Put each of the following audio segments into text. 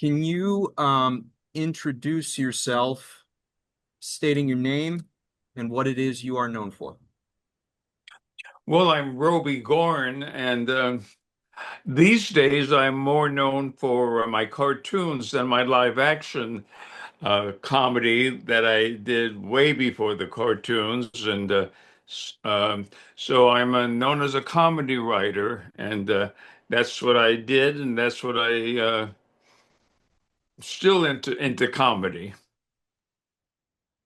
Can you introduce yourself, stating your name and what it is you are known for? Well, I'm Rowby Goren, and these days I'm more known for my cartoons than my live action comedy that I did way before the cartoons. And so I'm known as a comedy writer, and that's what I did, and that's what I still into comedy.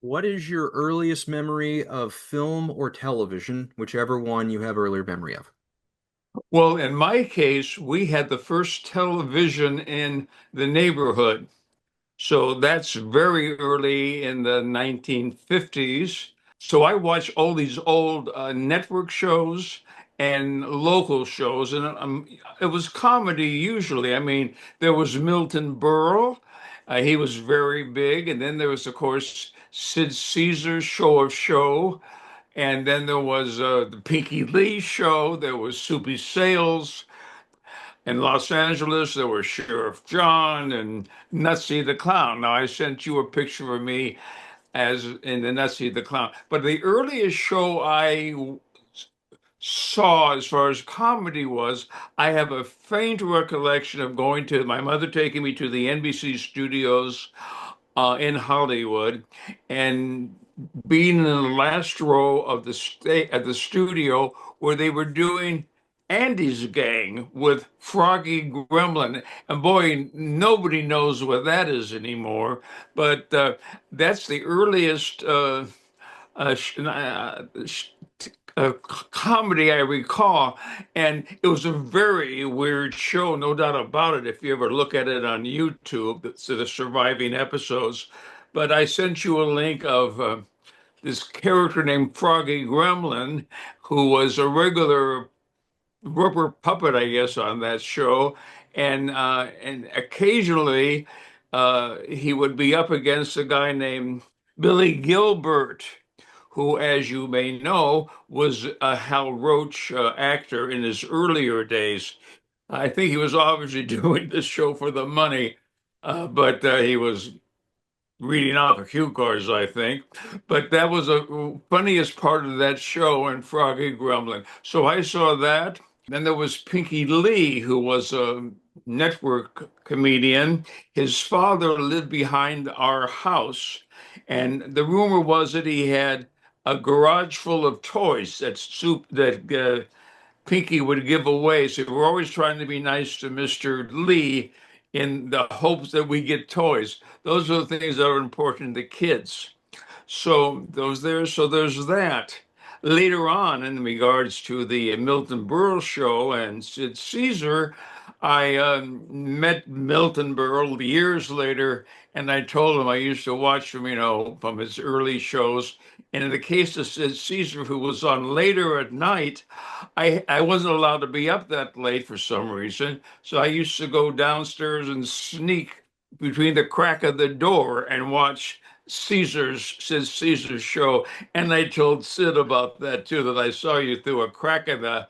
What is your earliest memory of film or television, whichever one you have earlier memory of? Well, in my case, we had the first television in the neighborhood. So that's very early in the 1950s. So I watched all these old network shows and local shows, and it was comedy usually. I mean, there was Milton Berle, he was very big, and then there was, of course, Caesar's Show of Show, and then there was the Pinky Lee Show. There was Soupy Sales. In Los Angeles, there was Sheriff John and Nutsy the Clown. Now, I sent you a picture of me as in the Nutsy the Clown. But the earliest show I saw as far as comedy was, I have a faint recollection of going to my mother taking me to the NBC studios in Hollywood and being in the last row of the at the studio where they were doing Andy's Gang with Froggy Gremlin. And boy, nobody knows what that is anymore. But that's the earliest uh, sh- uh, sh- comedy I recall. And it was a very weird show, no doubt about it, if you ever look at it on YouTube, the surviving episodes. But I sent you a link of this character named Froggy Gremlin, who was a regular rubber puppet, I guess, on that show, and occasionally he would be up against a guy named Billy Gilbert, who, as you may know, was a Hal Roach actor in his earlier days. I think he was obviously doing this show for the money, but he was reading off of cue cards, I think. But that was the funniest part of that show and Froggy Gremlin. So I saw that. Then there was Pinky Lee, who was a network comedian. His father lived behind our house, and the rumor was that he had a garage full of toys that Pinky would give away. So we're always trying to be nice to Mr. Lee in the hopes that we get toys. Those are the things that are important to kids. So there's that. Later on, in regards to the Milton Berle show and Sid Caesar, I met Milton Berle years later, and I told him I used to watch him, from his early shows. And in the case of Sid Caesar, who was on later at night, I wasn't allowed to be up that late for some reason. So I used to go downstairs and sneak between the crack of the door and watch Sid Caesar's show. And I told Sid about that too, that I saw you through a crack in the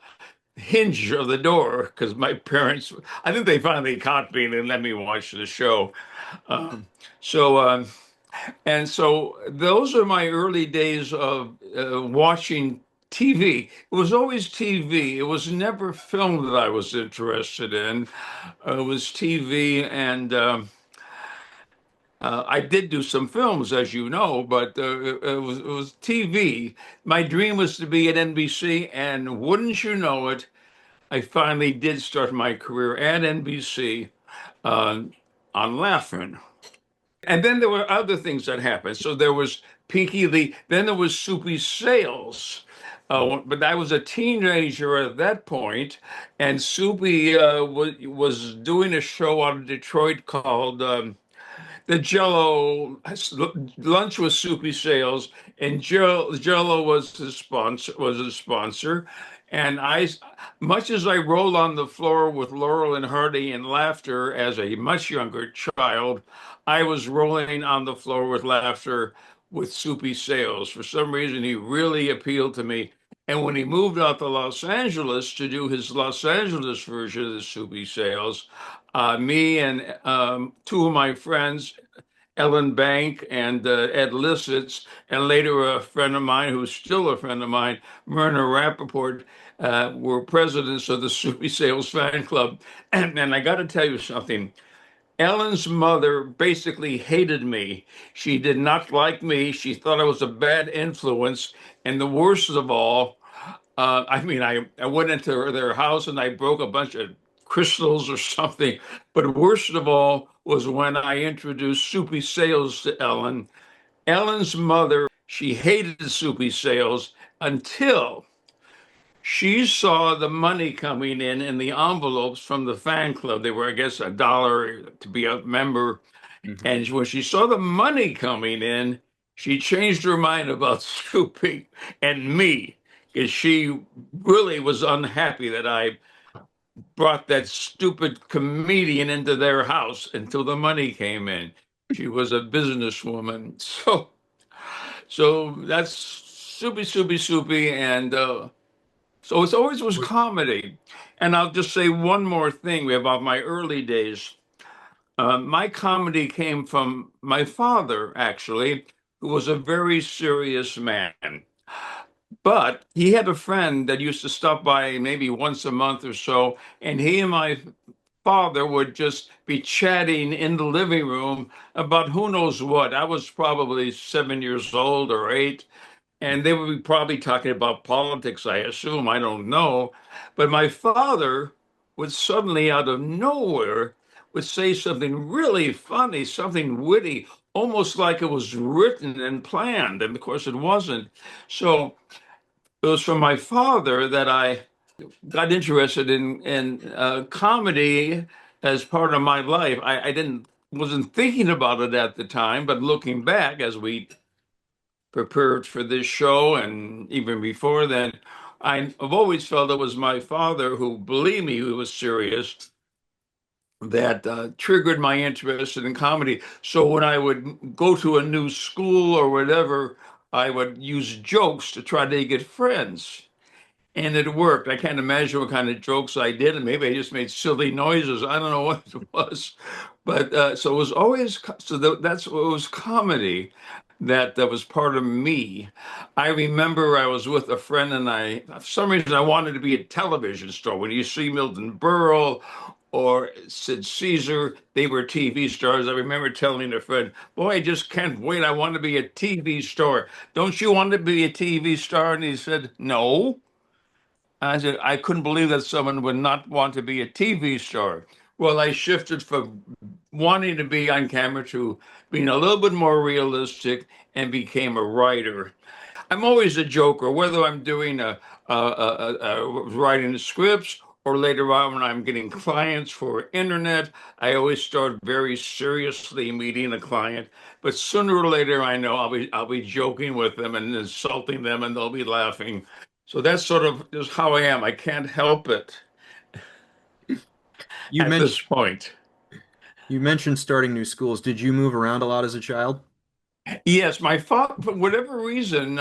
hinge of the door because my parents, I think they finally caught me and let me watch the show. Um, so, and so those are my early days of watching TV. It was always TV. It was never film that I was interested in. It was TV, and I did do some films, as you know, but it was TV. My dream was to be at NBC, and wouldn't you know it, I finally did start my career at NBC uh, on Laugh-In. And then there were other things that happened. So there was Pinky Lee, then there was Soupy Sales. But I was a teenager at that point, and Soupy was doing a show out of Detroit called the Jello lunch with Soupy Sales, and Jello was the sponsor. And much as I rolled on the floor with Laurel and Hardy in laughter as a much younger child, I was rolling on the floor with laughter with Soupy Sales. For some reason, he really appealed to me. And when he moved out to Los Angeles to do his Los Angeles version of the Soupy Sales, me and two of my friends, Ellen Bank and Ed Lissitz, and later a friend of mine who's still a friend of mine, Myrna Rappaport, were presidents of the Soupy Sales fan club. And I got to tell you something. Ellen's mother basically hated me. She did not like me. She thought I was a bad influence. And the worst of all, I went into their house and I broke a bunch of crystals or something. But worst of all was when I introduced Soupy Sales to Ellen. Ellen's mother, she hated Soupy Sales until she saw the money coming in the envelopes from the fan club. They were, I guess, $1 to be a member. Mhm. And when she saw the money coming in, she changed her mind about Soupy and me because she really was unhappy that I brought that stupid comedian into their house until the money came in. She was a businesswoman. So that's Soupy, Soupy, Soupy. And so it always was comedy. And I'll just say one more thing about my early days. My comedy came from my father, actually, who was a very serious man. But he had a friend that used to stop by maybe once a month or so, and he and my father would just be chatting in the living room about who knows what. I was probably 7 years old or eight, and they would be probably talking about politics, I assume. I don't know. But my father would suddenly, out of nowhere, would say something really funny, something witty, almost like it was written and planned. And of course, it wasn't. So it was from my father that I got interested in comedy as part of my life. I didn't wasn't thinking about it at the time, but looking back as we prepared for this show and even before then, I've always felt it was my father who, believe me, who was serious, that triggered my interest in comedy. So when I would go to a new school or whatever, I would use jokes to try to get friends. And it worked. I can't imagine what kind of jokes I did, and maybe I just made silly noises. I don't know what it was, but so it was always that's what was comedy that was part of me. I remember I was with a friend, and for some reason I wanted to be a television star. When you see Milton Berle or Cesar, they were TV stars. I remember telling a friend, "Boy, I just can't wait. I want to be a TV star. Don't you want to be a TV star?" And he said, "No." I said, I couldn't believe that someone would not want to be a TV star. Well, I shifted from wanting to be on camera to being a little bit more realistic and became a writer. I'm always a joker, whether I'm doing writing scripts or later on when I'm getting clients for internet. I always start very seriously meeting a client, but sooner or later I know I'll be joking with them and insulting them, and they'll be laughing. So that's sort of just how I am. I can't help it You at mentioned this point. you mentioned starting new schools. Did you move around a lot as a child? Yes, my father, for whatever reason,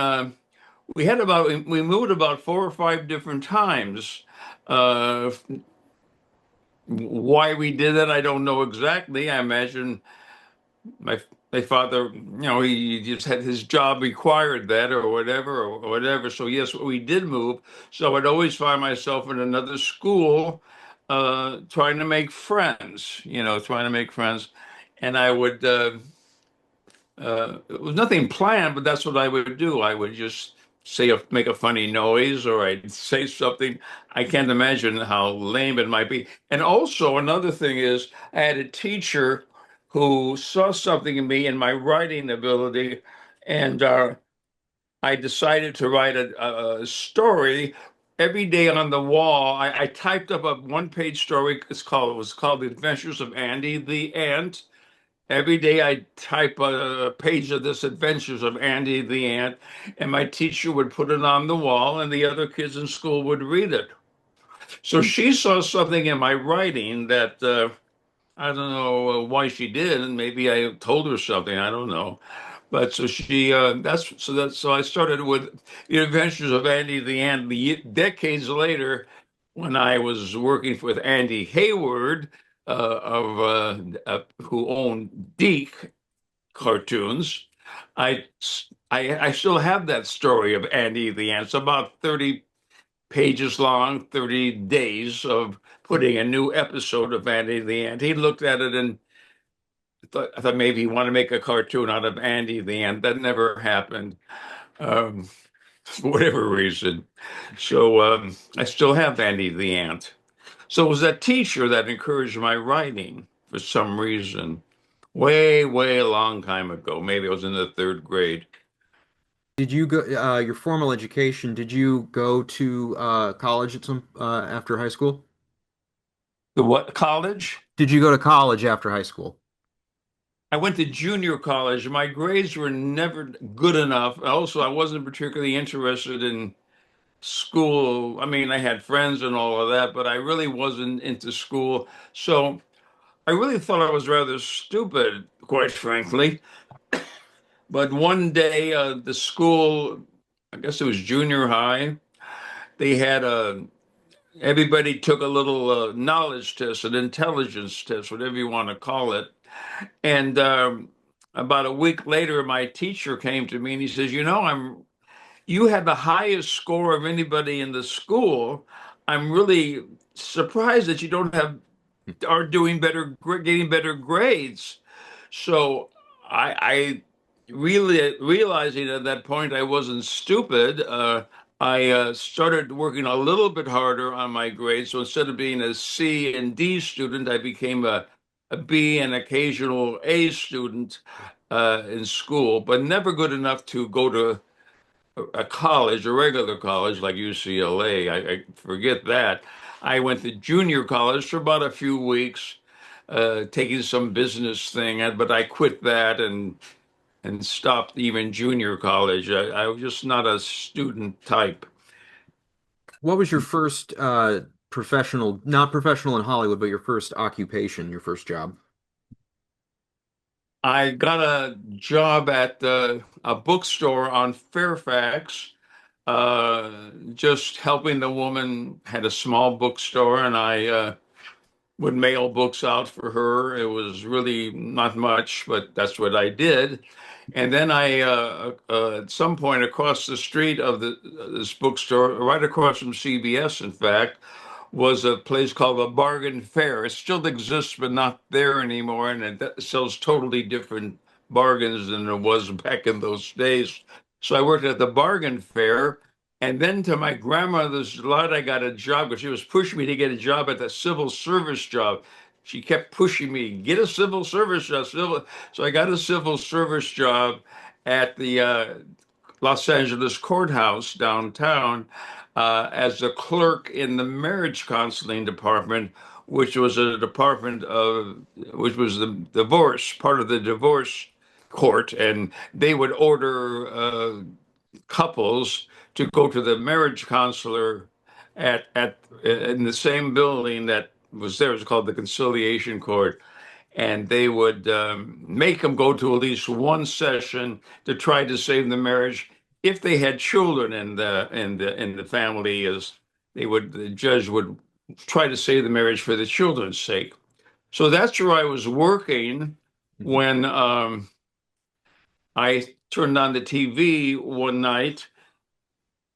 we moved about 4 or 5 different times. Uh, Why we did it, I don't know exactly. I imagine my my father, he just had his job required that or whatever. So yes, we did move. So I'd always find myself in another school, trying to make friends. Trying to make friends, and I would. It was nothing planned, but that's what I would do. I would just make a funny noise, or I'd say something. I can't imagine how lame it might be. And also another thing is, I had a teacher who saw something in me in my writing ability, and I decided to write a story. Every day on the wall, I typed up a one-page story. It was called The Adventures of Andy the Ant. Every day I type a page of this Adventures of Andy the Ant, and my teacher would put it on the wall, and the other kids in school would read it. So she saw something in my writing that I don't know why she did, and maybe I told her something, I don't know. But so she so I started with the Adventures of Andy the Ant. Decades later, when I was working with Andy Hayward, who owned Deke Cartoons, I I still have that story of Andy the Ant. It's about 30 pages long, 30 days of putting a new episode of Andy the Ant. He looked at it and I thought maybe he wanted to make a cartoon out of Andy the Ant. That never happened, um, for whatever reason. So I still have Andy the Ant. So it was that teacher that encouraged my writing for some reason. Way, way a long time ago. Maybe I was in the third grade. Did you go your formal education? Did you go to college at some after high school? The what college? Did you go to college after high school? I went to junior college. My grades were never good enough. Also, I wasn't particularly interested in school. I mean, I had friends and all of that, but I really wasn't into school. So I really thought I was rather stupid, quite frankly. But one day, the school, I guess it was junior high, they had everybody took a little knowledge test, an intelligence test, whatever you want to call it. And about a week later, my teacher came to me and he says, you had the highest score of anybody in the school. I'm really surprised that you don't have are doing better, getting better grades. So I really realizing at that point I wasn't stupid. I started working a little bit harder on my grades. So instead of being a C and D student, I became a B and occasional A student in school, but never good enough to go to a college, a regular college like UCLA. I forget that. I went to junior college for about a few weeks, taking some business thing, but I quit that and stopped even junior college. I was just not a student type. What was your first professional, not professional in Hollywood, but your first occupation, your first job? I got a job at a bookstore on Fairfax, just helping the woman had a small bookstore, and I would mail books out for her. It was really not much, but that's what I did. And then I, at some point across the street of this bookstore, right across from CBS, in fact, was a place called the Bargain Fair. It still exists, but not there anymore, and it sells totally different bargains than it was back in those days. So I worked at the Bargain Fair, and then to my grandmother's delight, I got a job because she was pushing me to get a job at the civil service job. She kept pushing me, get a civil service job. So I got a civil service job at the Los Angeles Courthouse downtown as a clerk in the marriage counseling department, which was a department of, which was the divorce, part of the divorce court. And they would order couples to go to the marriage counselor at in the same building that was there. It was called the Conciliation Court, and they would make them go to at least one session to try to save the marriage. If they had children in the family, as they would, the judge would try to save the marriage for the children's sake. So that's where I was working Mhm. when I turned on the TV one night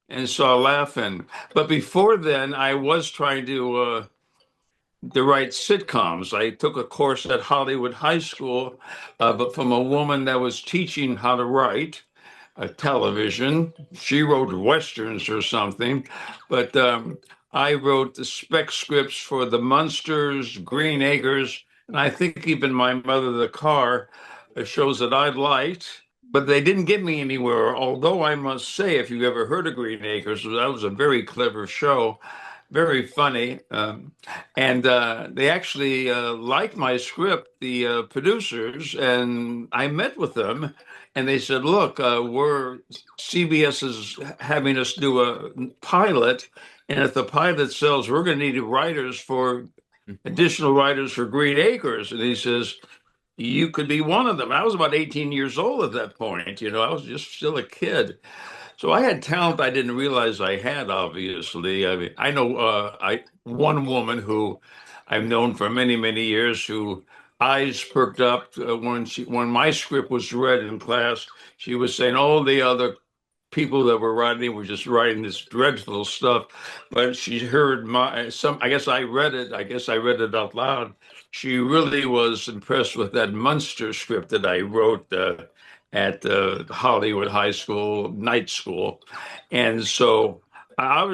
and saw Laughing. But before then, I was trying to write sitcoms. I took a course at Hollywood High School, but from a woman that was teaching how to write television. She wrote westerns or something, but I wrote the spec scripts for The Munsters, Green Acres, and I think even My Mother the Car, shows that I liked. But they didn't get me anywhere. Although I must say, if you ever heard of Green Acres, that was a very clever show, very funny. And they actually liked my script, the producers, and I met with them, and they said, "Look, we're CBS is having us do a pilot, and if the pilot sells, we're going to need writers for additional writers for Green Acres." And he says, you could be one of them. I was about 18 years old at that point. I was just still a kid. So I had talent I didn't realize I had, obviously. I mean, I know I one woman who I've known for many, many years who eyes perked up when my script was read in class. She was saying, "Oh, the other people that were writing were just writing this dreadful stuff." But she heard I guess I read it. I guess I read it out loud. She really was impressed with that Munster script that I wrote at Hollywood High School night school, and so I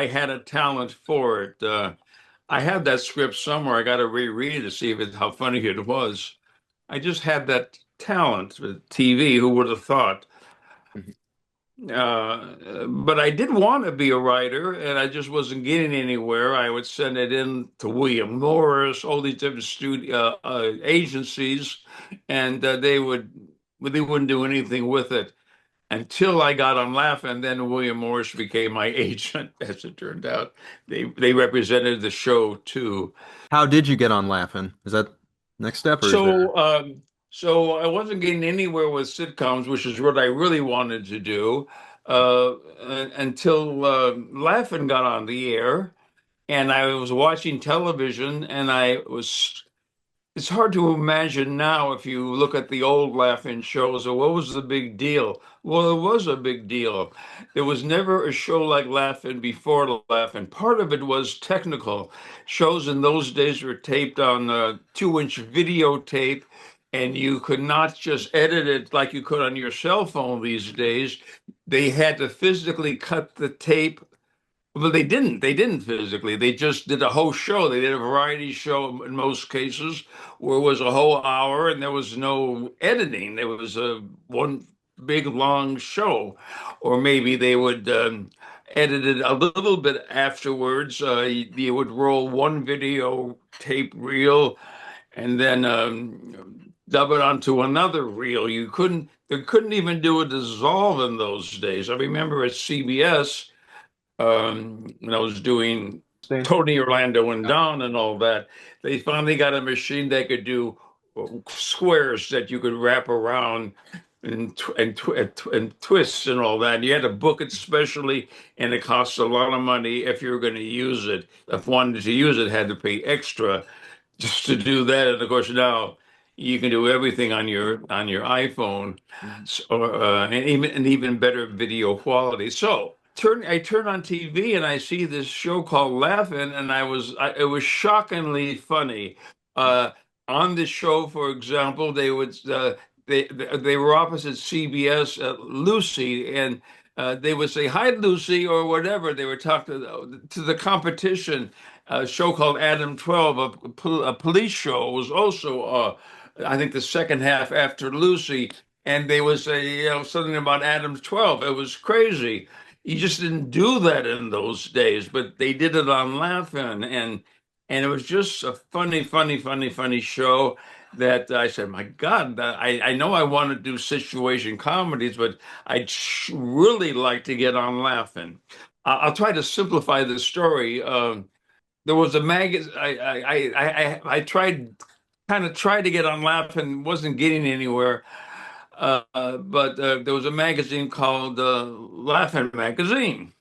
had a talent for it. I have that script somewhere. I got to reread it to see how funny it was. I just had that talent with TV. Who would have thought? Mhm. But I did want to be a writer, and I just wasn't getting anywhere. I would send it in to William Morris, all these different studio agencies, and they wouldn't do anything with it until I got on Laugh-In. Then William Morris became my agent, as it turned out. They represented the show too. How did you get on Laughing? Is that next step or is there? So I wasn't getting anywhere with sitcoms, which is what I really wanted to do, until Laugh-In got on the air, and I was watching television, and it's hard to imagine now if you look at the old Laugh-In shows. So what was the big deal? Well, it was a big deal. There was never a show like Laugh-In before Laugh-In. Part of it was technical. Shows in those days were taped on 2-inch videotape, and you could not just edit it like you could on your cell phone these days. They had to physically cut the tape. Well, they didn't. They didn't physically. They just did a whole show. They did a variety show in most cases, where it was a whole hour and there was no editing. There was a one big long show, or maybe they would edit it a little bit afterwards. You would roll one video tape reel and then dub it onto another reel. They couldn't even do a dissolve in those days. I remember at CBS when I was doing Stan? Tony Orlando and Yeah. Don and all that, they finally got a machine that could do squares that you could wrap around and twists and all that. And you had to book it specially, and it cost a lot of money if you were going to use it. If wanted to use it, had to pay extra just to do that. And of course, now you can do everything on your iPhone, Mhm. so, and even better video quality. So I turn on TV and I see this show called Laugh-In, and it was shockingly funny. Uh, on the show, for example, they were opposite CBS, Lucy, and they would say hi, Lucy, or whatever. They were talking to the competition. A show called Adam 12, a police show, was also I think the second half after Lucy, and they would say something about Adam's 12. It was crazy. You just didn't do that in those days, but they did it on Laugh-In, and it was just a funny, funny, funny, funny show that I said, my God, I know I want to do situation comedies, but I'd really like to get on Laugh-In. I'll try to simplify the story. There was a magazine. I tried to get on Laugh-In, wasn't getting anywhere. But there was a magazine called Laugh-In Magazine,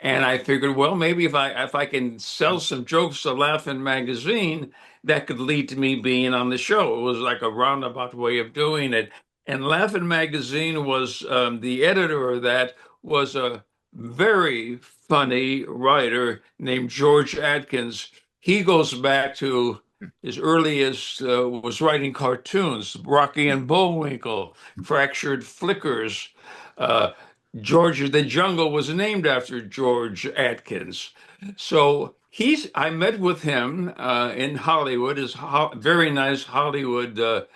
and I figured, well, maybe if I can sell some jokes to Laugh-In Magazine, that could lead to me being on the show. It was like a roundabout way of doing it. And Laugh-In Magazine was the editor of that was a very funny writer named George Atkins. He goes back to his earliest was writing cartoons, Rocky and Bullwinkle, Fractured Flickers. Uh, George the Jungle was named after George Atkins. So I met with him in Hollywood, his very nice Hollywood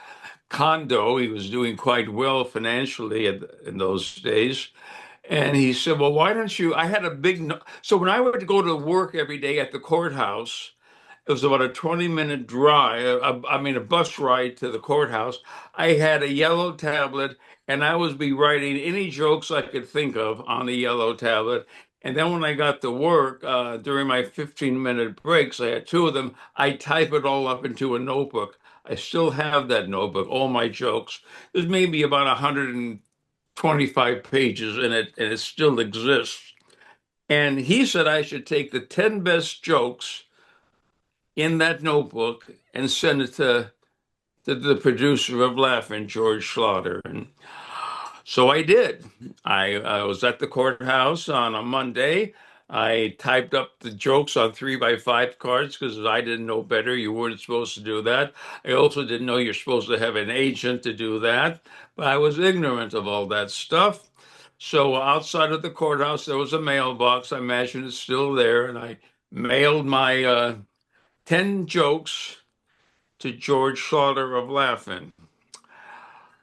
condo. He was doing quite well financially in those days. And he said, well, why don't you? I had a big, no so when I would go to work every day at the courthouse, it was about a 20-minute drive, I mean, a bus ride to the courthouse. I had a yellow tablet, and I was be writing any jokes I could think of on the yellow tablet. And then when I got to work, during my 15-minute breaks, I had two of them, I type it all up into a notebook. I still have that notebook, all my jokes. There's maybe about 125 pages in it, and it still exists. And he said I should take the 10 best jokes in that notebook and send it to the producer of Laughing, George Schlatter. And so I did. I was at the courthouse on a Monday. I typed up the jokes on 3x5 cards because I didn't know better. You weren't supposed to do that. I also didn't know you're supposed to have an agent to do that, but I was ignorant of all that stuff. So outside of the courthouse, there was a mailbox. I imagine it's still there, and I mailed my 10 jokes to George Schlatter of Laughing.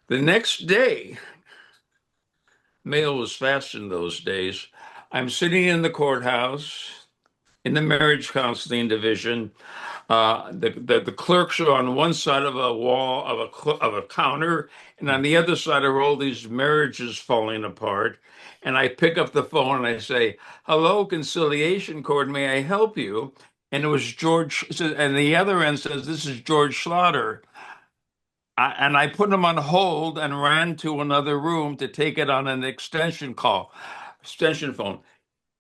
The next day, mail was fast in those days. I'm sitting in the courthouse in the marriage counseling division. The clerks are on one side of a wall of a counter, and on the other side are all these marriages falling apart. And I pick up the phone and I say, "Hello, Conciliation Court. May I help you?" And it was George, and the other end says, "This is George Schlatter." And I put him on hold and ran to another room to take it on an extension phone.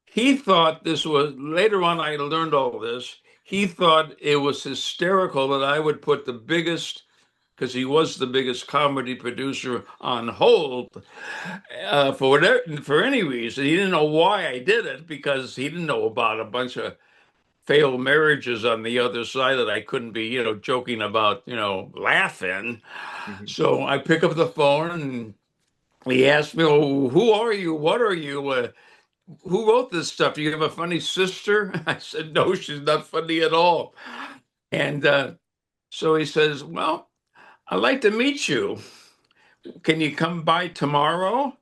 He thought this was, later on, I learned all this. He thought it was hysterical that I would put the biggest, because he was the biggest comedy producer, on hold for any reason. He didn't know why I did it because he didn't know about a bunch of failed marriages on the other side that I couldn't be, joking about, laughing. Mhm. So I pick up the phone and he asked me, "Oh, who are you? What are you? Who wrote this stuff? Do you have a funny sister?" I said, "No, she's not funny at all." And so he says, "Well, I'd like to meet you. Can you come by tomorrow?"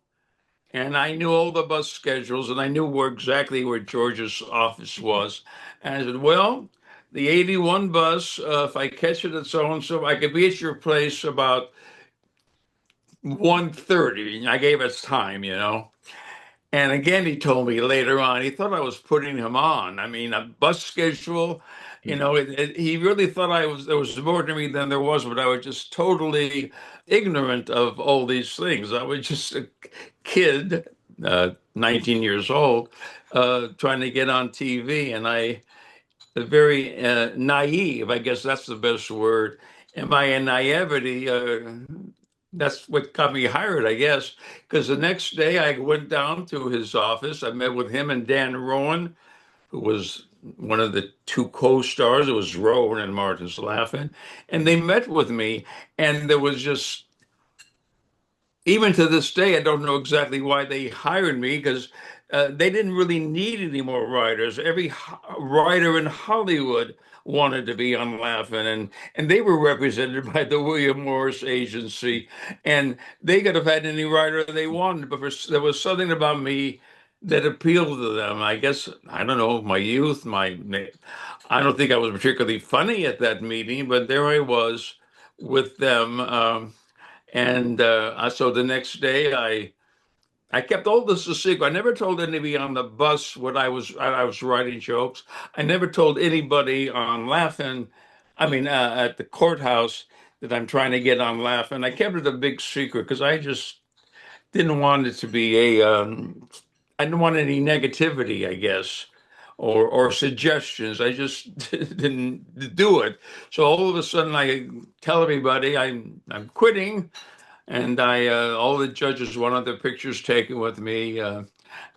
And I knew all the bus schedules and I knew exactly where George's office was. And I said, "Well, the 81 bus, if I catch it at so and so, I could be at your place about 1:30." I gave us time. And again, he told me later on, he thought I was putting him on. I mean, a bus schedule, he really thought there was more to me than there was, but I was just totally ignorant of all these things. I was just a kid, 19 years old, trying to get on TV. And very naive, I guess that's the best word. And my naivety, that's what got me hired, I guess, because the next day I went down to his office. I met with him and Dan Rowan, who was one of the two co-stars. It was Rowan and Martin's Laughing. And they met with me, and there was just, even to this day, I don't know exactly why they hired me because they didn't really need any more writers. Every writer in Hollywood wanted to be on Laughing, and they were represented by the William Morris Agency, and they could have had any writer they wanted, but there was something about me that appealed to them. I guess, I don't know, my youth, I don't think I was particularly funny at that meeting, but there I was with them. And so the next day, I kept all this a secret. I never told anybody on the bus what I was writing jokes. I never told anybody on Laughing, I mean, at the courthouse that I'm trying to get on Laughing. I kept it a big secret because I just didn't want it to be I didn't want any negativity, I guess, or suggestions. I just didn't do it. So all of a sudden, I tell everybody I'm quitting, and I all the judges wanted their pictures taken with me,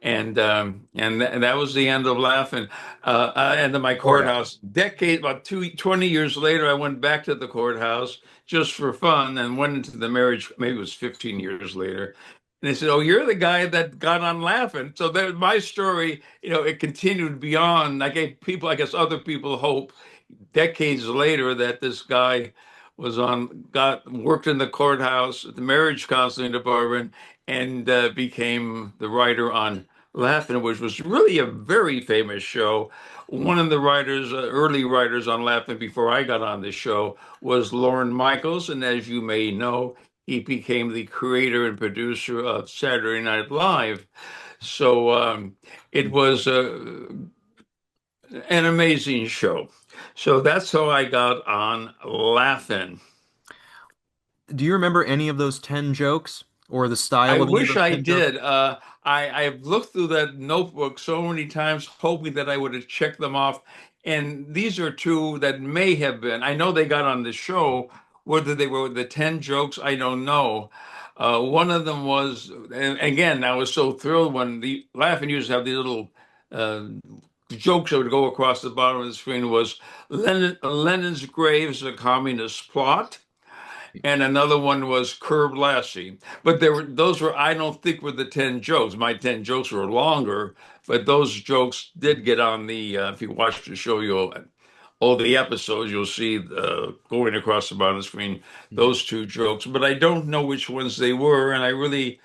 and that was the end of Laughing. End of my Courthouse. courthouse. About 20 years later, I went back to the courthouse just for fun and went into the marriage. Maybe it was 15 years later. And they said, "Oh, you're the guy that got on Laughing." So that my story, it continued beyond. I gave people, I guess, other people hope decades later that this guy worked in the courthouse, the marriage counseling department, and became the writer on Laughing, which was really a very famous show. One of the writers, early writers on Laughing before I got on the show, was Lorne Michaels, and as you may know, he became the creator and producer of Saturday Night Live. So it was an amazing show. So that's how I got on Laughing. Do you remember any of those 10 jokes or the I style of any of wish those I 10 jokes? did. I've looked through that notebook so many times, hoping that I would have checked them off. And these are two that may have been. I know they got on the show. Whether they were the 10 jokes, I don't know. One of them was, and again, I was so thrilled when the Laughing used to have these little uh, jokes that would go across the bottom of the screen was Lenin's grave is a communist plot, and another one was Curb Lassie. But those were, I don't think, were the 10 jokes. My 10 jokes were longer, but those jokes did get on the if you watch the show, you'll all the episodes, you'll see going across the bottom of the screen Mhm. those two jokes. But I don't know which ones they were, and I really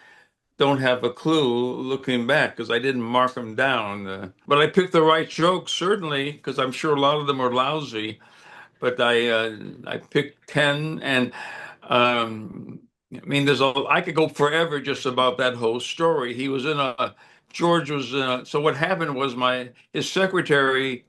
don't have a clue looking back because I didn't mark them down. But I picked the right jokes, certainly, because I'm sure a lot of them are lousy, but I picked 10. And I mean, I could go forever just about that whole story. He was in a George was in a, so what happened was my his secretary,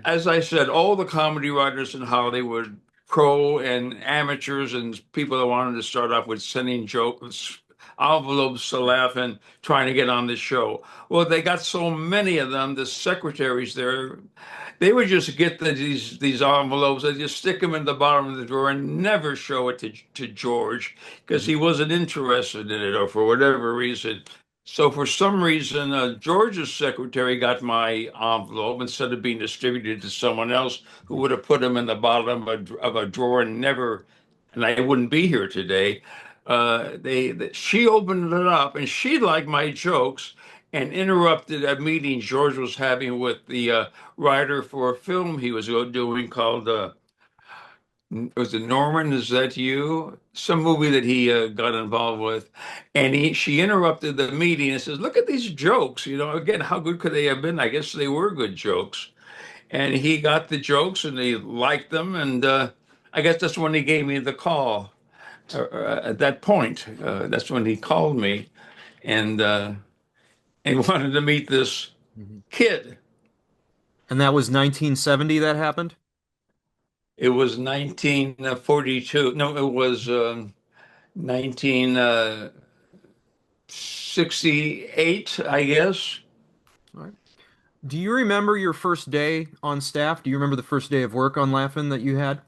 as I said, all the comedy writers in Hollywood, pro and amateurs and people that wanted to start off with sending jokes, envelopes to laugh and trying to get on the show. Well, they got so many of them, the secretaries there, they would just get these envelopes and just stick them in the bottom of the drawer and never show it to George because Mhm. he wasn't interested in it or for whatever reason. So for some reason, George's secretary got my envelope instead of being distributed to someone else who would have put them in the bottom of a drawer and never, and I wouldn't be here today. She opened it up and she liked my jokes and interrupted a meeting George was having with the writer for a film he was doing called was it Norman? Is that you? Some movie that he got involved with, and she interrupted the meeting and says, "Look at these jokes. You know, again, how good could they have been? I guess they were good jokes." And he got the jokes and he liked them, and I guess that's when he gave me the call. At that point, that's when he called me and and wanted to meet this Mhm. kid. And that was 1970 that happened? It was 1942. No, it was 1968, I guess. All right. Do you remember your first day on staff? Do you remember the first day of work on Laugh-In that you had?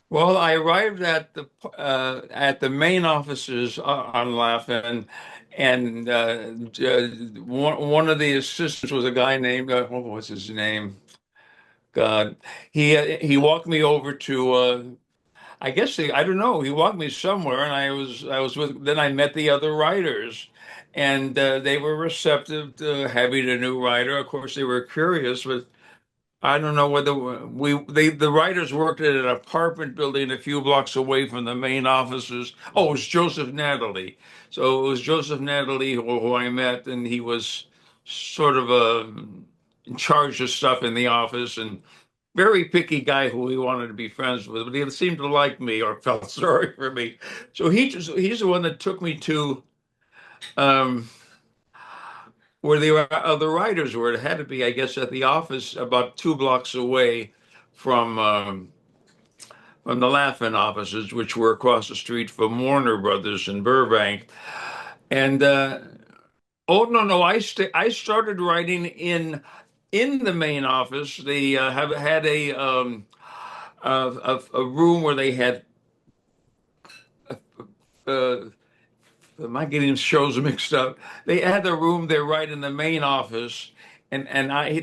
Well, I arrived at the main offices on Laugh-In, and one of the assistants was a guy named what was his name? God, he walked me over to I guess I don't know. He walked me somewhere, and I was with. Then I met the other writers, and they were receptive to having a new writer. Of course, they were curious, but I don't know whether the writers worked at an apartment building a few blocks away from the main offices. Oh, it was Joseph Natalie. So it was Joseph Natalie who I met, and he was sort of in charge of stuff in the office and very picky guy who he wanted to be friends with, but he seemed to like me or felt sorry for me. So he's the one that took me to um, where the other writers were. It had to be, I guess, at the office about 2 blocks away from um, from the Laugh-In offices, which were across the street from Warner Brothers in Burbank. And oh no, I started writing in the main office. They have had a room where they had uh, am I getting shows mixed up? They had the room there right in the main office, and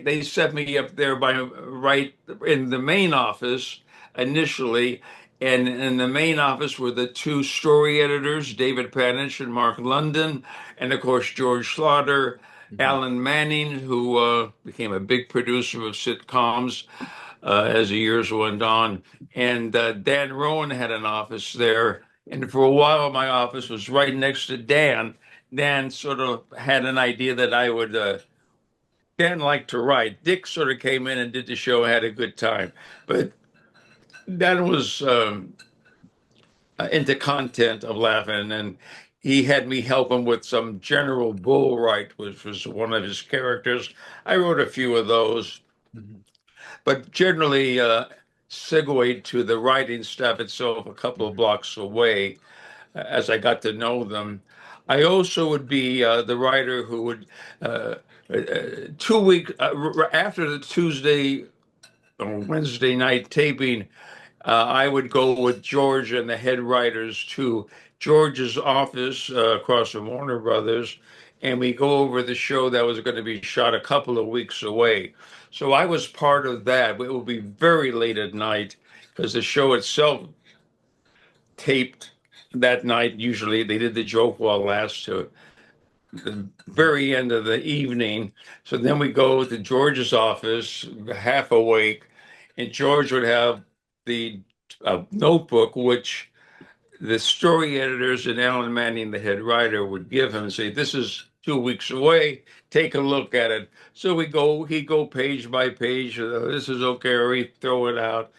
they set me up there by right in the main office initially. And in the main office were the two story editors, David Panich and Mark London, and of course George Schlatter, Mhm. Alan Manning, who became a big producer of sitcoms as the years went on. And Dan Rowan had an office there. And for a while, my office was right next to Dan. Dan sort of had an idea that I would, Dan liked to write. Dick sort of came in and did the show, had a good time. But Dan was into content of Laughing, and he had me help him with some General Bullwright, which was one of his characters. I wrote a few of those, Mhm. but generally, segued to the writing staff itself a couple of blocks away as I got to know them. I also would be the writer who would, 2 weeks after the Tuesday or Wednesday night taping, I would go with George and the head writers to George's office across from Warner Brothers, and we go over the show that was going to be shot a couple of weeks away. So I was part of that. It would be very late at night because the show itself taped that night. Usually they did the joke while last to the very end of the evening. So then we go to George's office, half awake, and George would have the notebook, which the story editors and Alan Manning, the head writer, would give him and say, "This is 2 weeks away. Take a look at it." So he'd go page by page. This is okay, or he'd throw it out.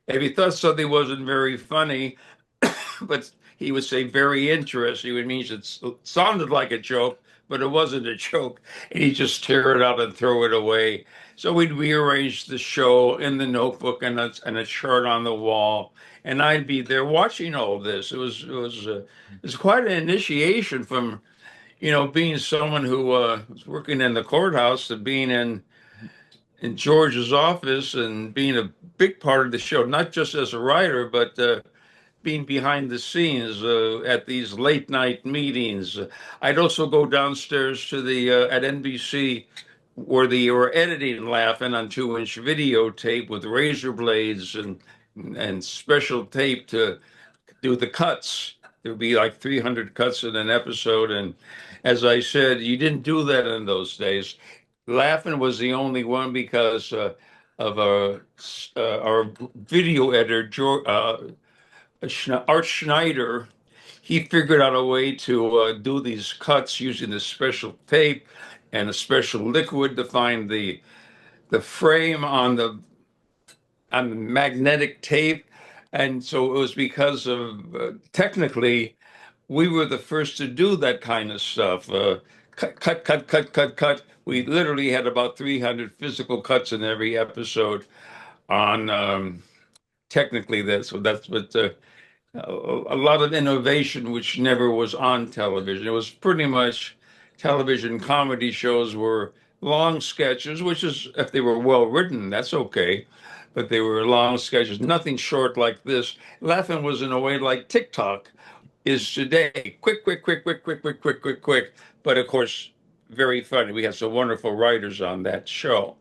If he thought something wasn't very funny, but he would say very interesting, which means it sounded like a joke, but it wasn't a joke. And he'd just tear it out and throw it away. So we'd rearrange the show in the notebook and a chart on the wall. And I'd be there watching all this. It was quite an initiation from, being someone who was working in the courthouse to being in George's office and being a big part of the show, not just as a writer, but being behind the scenes at these late night meetings. I'd also go downstairs to the at NBC where they were editing Laughing on 2-inch videotape with razor blades and special tape to do the cuts. There would be like 300 cuts in an episode, and as I said, you didn't do that in those days. Laughing was the only one because of our video editor, Art Schneider. He figured out a way to do these cuts using a special tape and a special liquid to find the frame on the magnetic tape. And so it was because of technically we were the first to do that kind of stuff. Cut. We literally had about 300 physical cuts in every episode on technically that. So that's what a lot of innovation which never was on television. It was pretty much television comedy shows were long sketches, which is if they were well written, that's okay. But they were long sketches, nothing short like this. Laughing was in a way like TikTok is today. Quick. But of course, very funny. We had some wonderful writers on that show.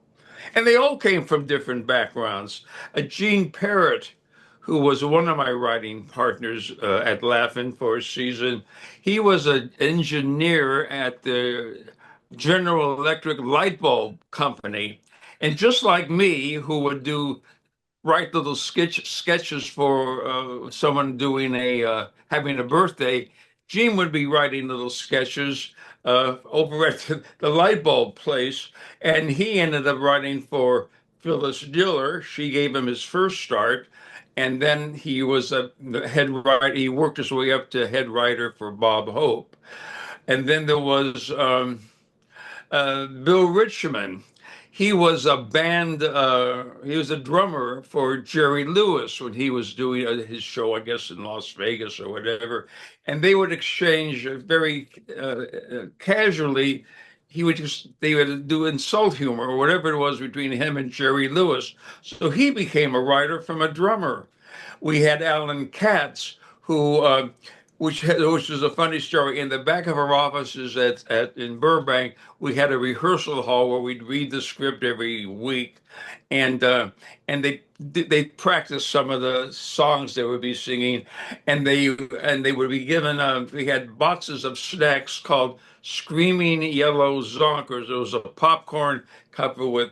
And they all came from different backgrounds. Gene Parrott, who was one of my writing partners at Laugh-In for a season, he was an engineer at the General Electric light bulb company. And just like me, who would write little sketches for someone doing having a birthday, Gene would be writing little sketches over at the light bulb place, and he ended up writing for Phyllis Diller. She gave him his first start, and then he was the head writer. He worked his way up to head writer for Bob Hope, and then there was Bill Richmond. He was he was a drummer for Jerry Lewis when he was doing his show, I guess, in Las Vegas or whatever. And they would exchange very casually. They would do insult humor or whatever it was between him and Jerry Lewis. So he became a writer from a drummer. We had Alan Katz, which is a funny story. In the back of our offices in Burbank, we had a rehearsal hall where we'd read the script every week, and they practiced some of the songs they would be singing, and they would be given. We had boxes of snacks called Screaming Yellow Zonkers. It was a popcorn cover with,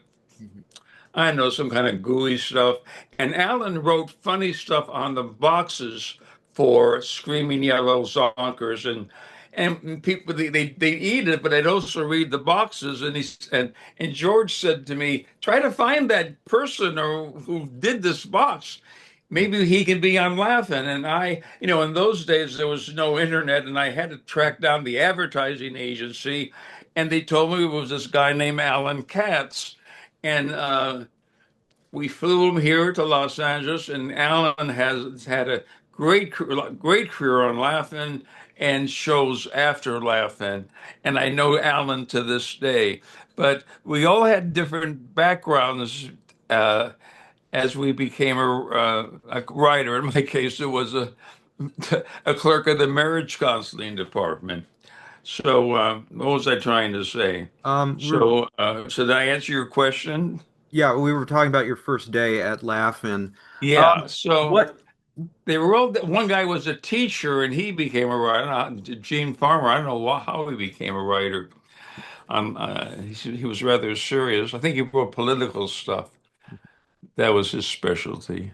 I don't know, some kind of gooey stuff. And Alan wrote funny stuff on the boxes for Screaming Yellow Zonkers, and people they eat it, but they'd also read the boxes. And George said to me, "Try to find that person or who did this box. Maybe he can be on Laughing." And in those days there was no internet, and I had to track down the advertising agency, and they told me it was this guy named Alan Katz, and we flew him here to Los Angeles, and Alan has had a great career on Laugh-In and shows after Laugh-In, and I know Alan to this day. But we all had different backgrounds as we became a writer. In my case, it was a clerk of the marriage counseling department. So, what was I trying to say? We're So did I answer your question? yeah, we were talking about your first day at Laugh-In. Yeah. So What they were all, one guy was a teacher and he became a writer. Gene Farmer, I don't know how he became a writer. He was rather serious. I think he wrote political stuff. That was his specialty.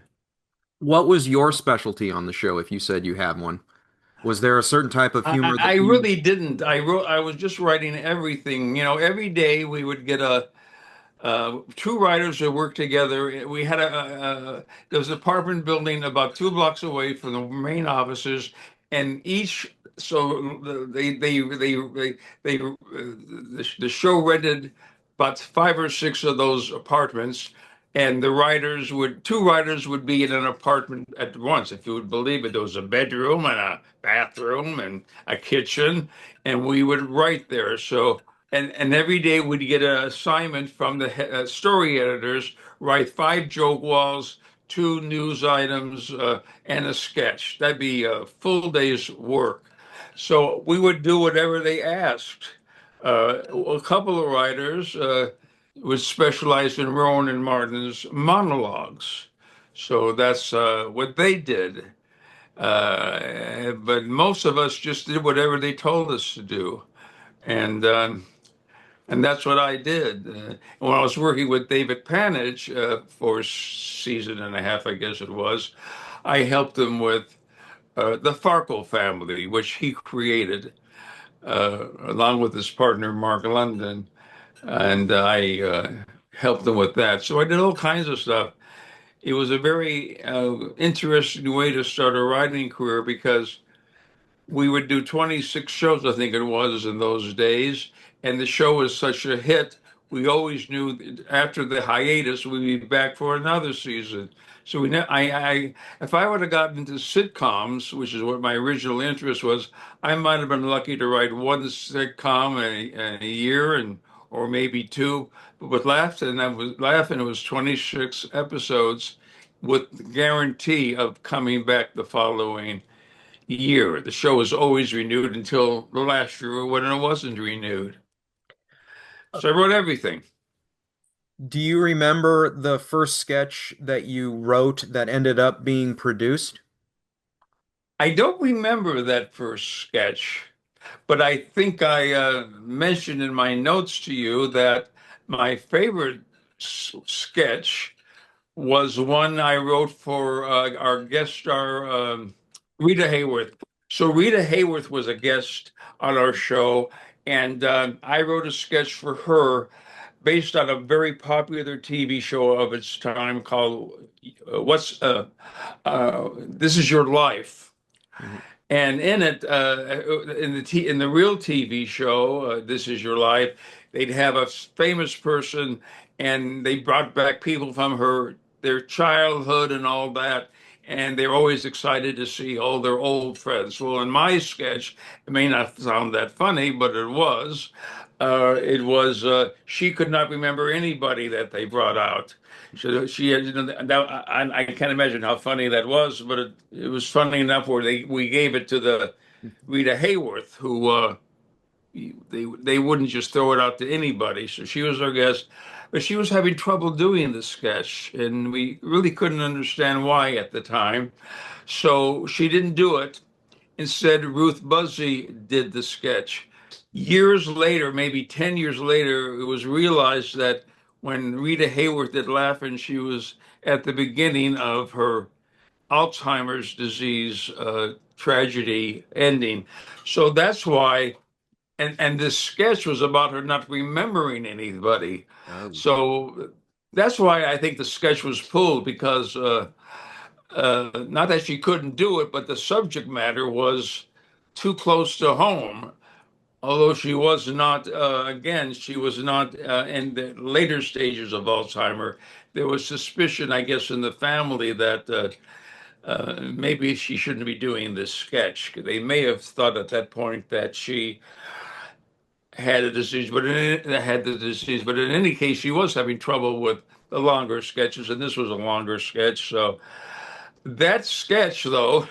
what was your specialty on the show, if you said you had one? Was there a certain type of humor I that you really didn't. I was just writing everything. You know, every day we would get a two writers that worked together. We had there was an apartment building about 2 blocks away from the main offices, and each so the show rented about 5 or 6 of those apartments, and the writers would two writers would be in an apartment at once. If you would believe it, there was a bedroom and a bathroom and a kitchen, and we would write there. So and every day we'd get an assignment from the story editors, write 5 joke walls, 2 news items, and a sketch. That'd be a full day's work. So we would do whatever they asked. A couple of writers would specialize in Rowan and Martin's monologues. So that's what they did. But most of us just did whatever they told us to do. And and that's what I did. When I was working with David Panage for a season and a half, I guess it was, I helped him with the Farkle family, which he created along with his partner Mark London, and I helped him with that. So I did all kinds of stuff. It was a very interesting way to start a writing career because we would do 26 shows, I think it was, in those days. And the show was such a hit, we always knew that after the hiatus, we'd be back for another season. So if I would have gotten into sitcoms, which is what my original interest was, I might have been lucky to write one sitcom a year and or maybe two. But with Laugh-In, it was 26 episodes with the guarantee of coming back the following year. The show was always renewed until the last year when it wasn't renewed. So I wrote everything. do you remember the first sketch that you wrote that ended up being produced? I don't remember that first sketch, but I think I mentioned in my notes to you that my favorite sketch was one I wrote for our guest star, Rita Hayworth. So Rita Hayworth was a guest on our show, and I wrote a sketch for her based on a very popular TV show of its time called "What's This Is Your Life." Mhm. And in it, in the real TV show, This Is Your Life, they'd have a famous person, and they brought back people from their childhood and all that, and they're always excited to see all their old friends. Well, in my sketch, it may not sound that funny, but it was. She could not remember anybody that they brought out. She had, now I can't imagine how funny that was, but it was funny enough where we gave it to the Rita Hayworth, who they wouldn't just throw it out to anybody. So she was our guest, but she was having trouble doing the sketch, and we really couldn't understand why at the time. So she didn't do it. Instead, Ruth Buzzi did the sketch. Years later, maybe 10 years later, it was realized that when Rita Hayworth did Laugh-In, she was at the beginning of her Alzheimer's disease tragedy ending. So that's why, and this sketch was about her not remembering anybody. Oh. So that's why I think the sketch was pulled because not that she couldn't do it, but the subject matter was too close to home. Although she was not, again, she was not in the later stages of Alzheimer. there was suspicion, I guess, in the family that maybe she shouldn't be doing this sketch. They may have thought at that point that she had a disease, had the disease. But in any case, she was having trouble with the longer sketches, and this was a longer sketch. So that sketch, though,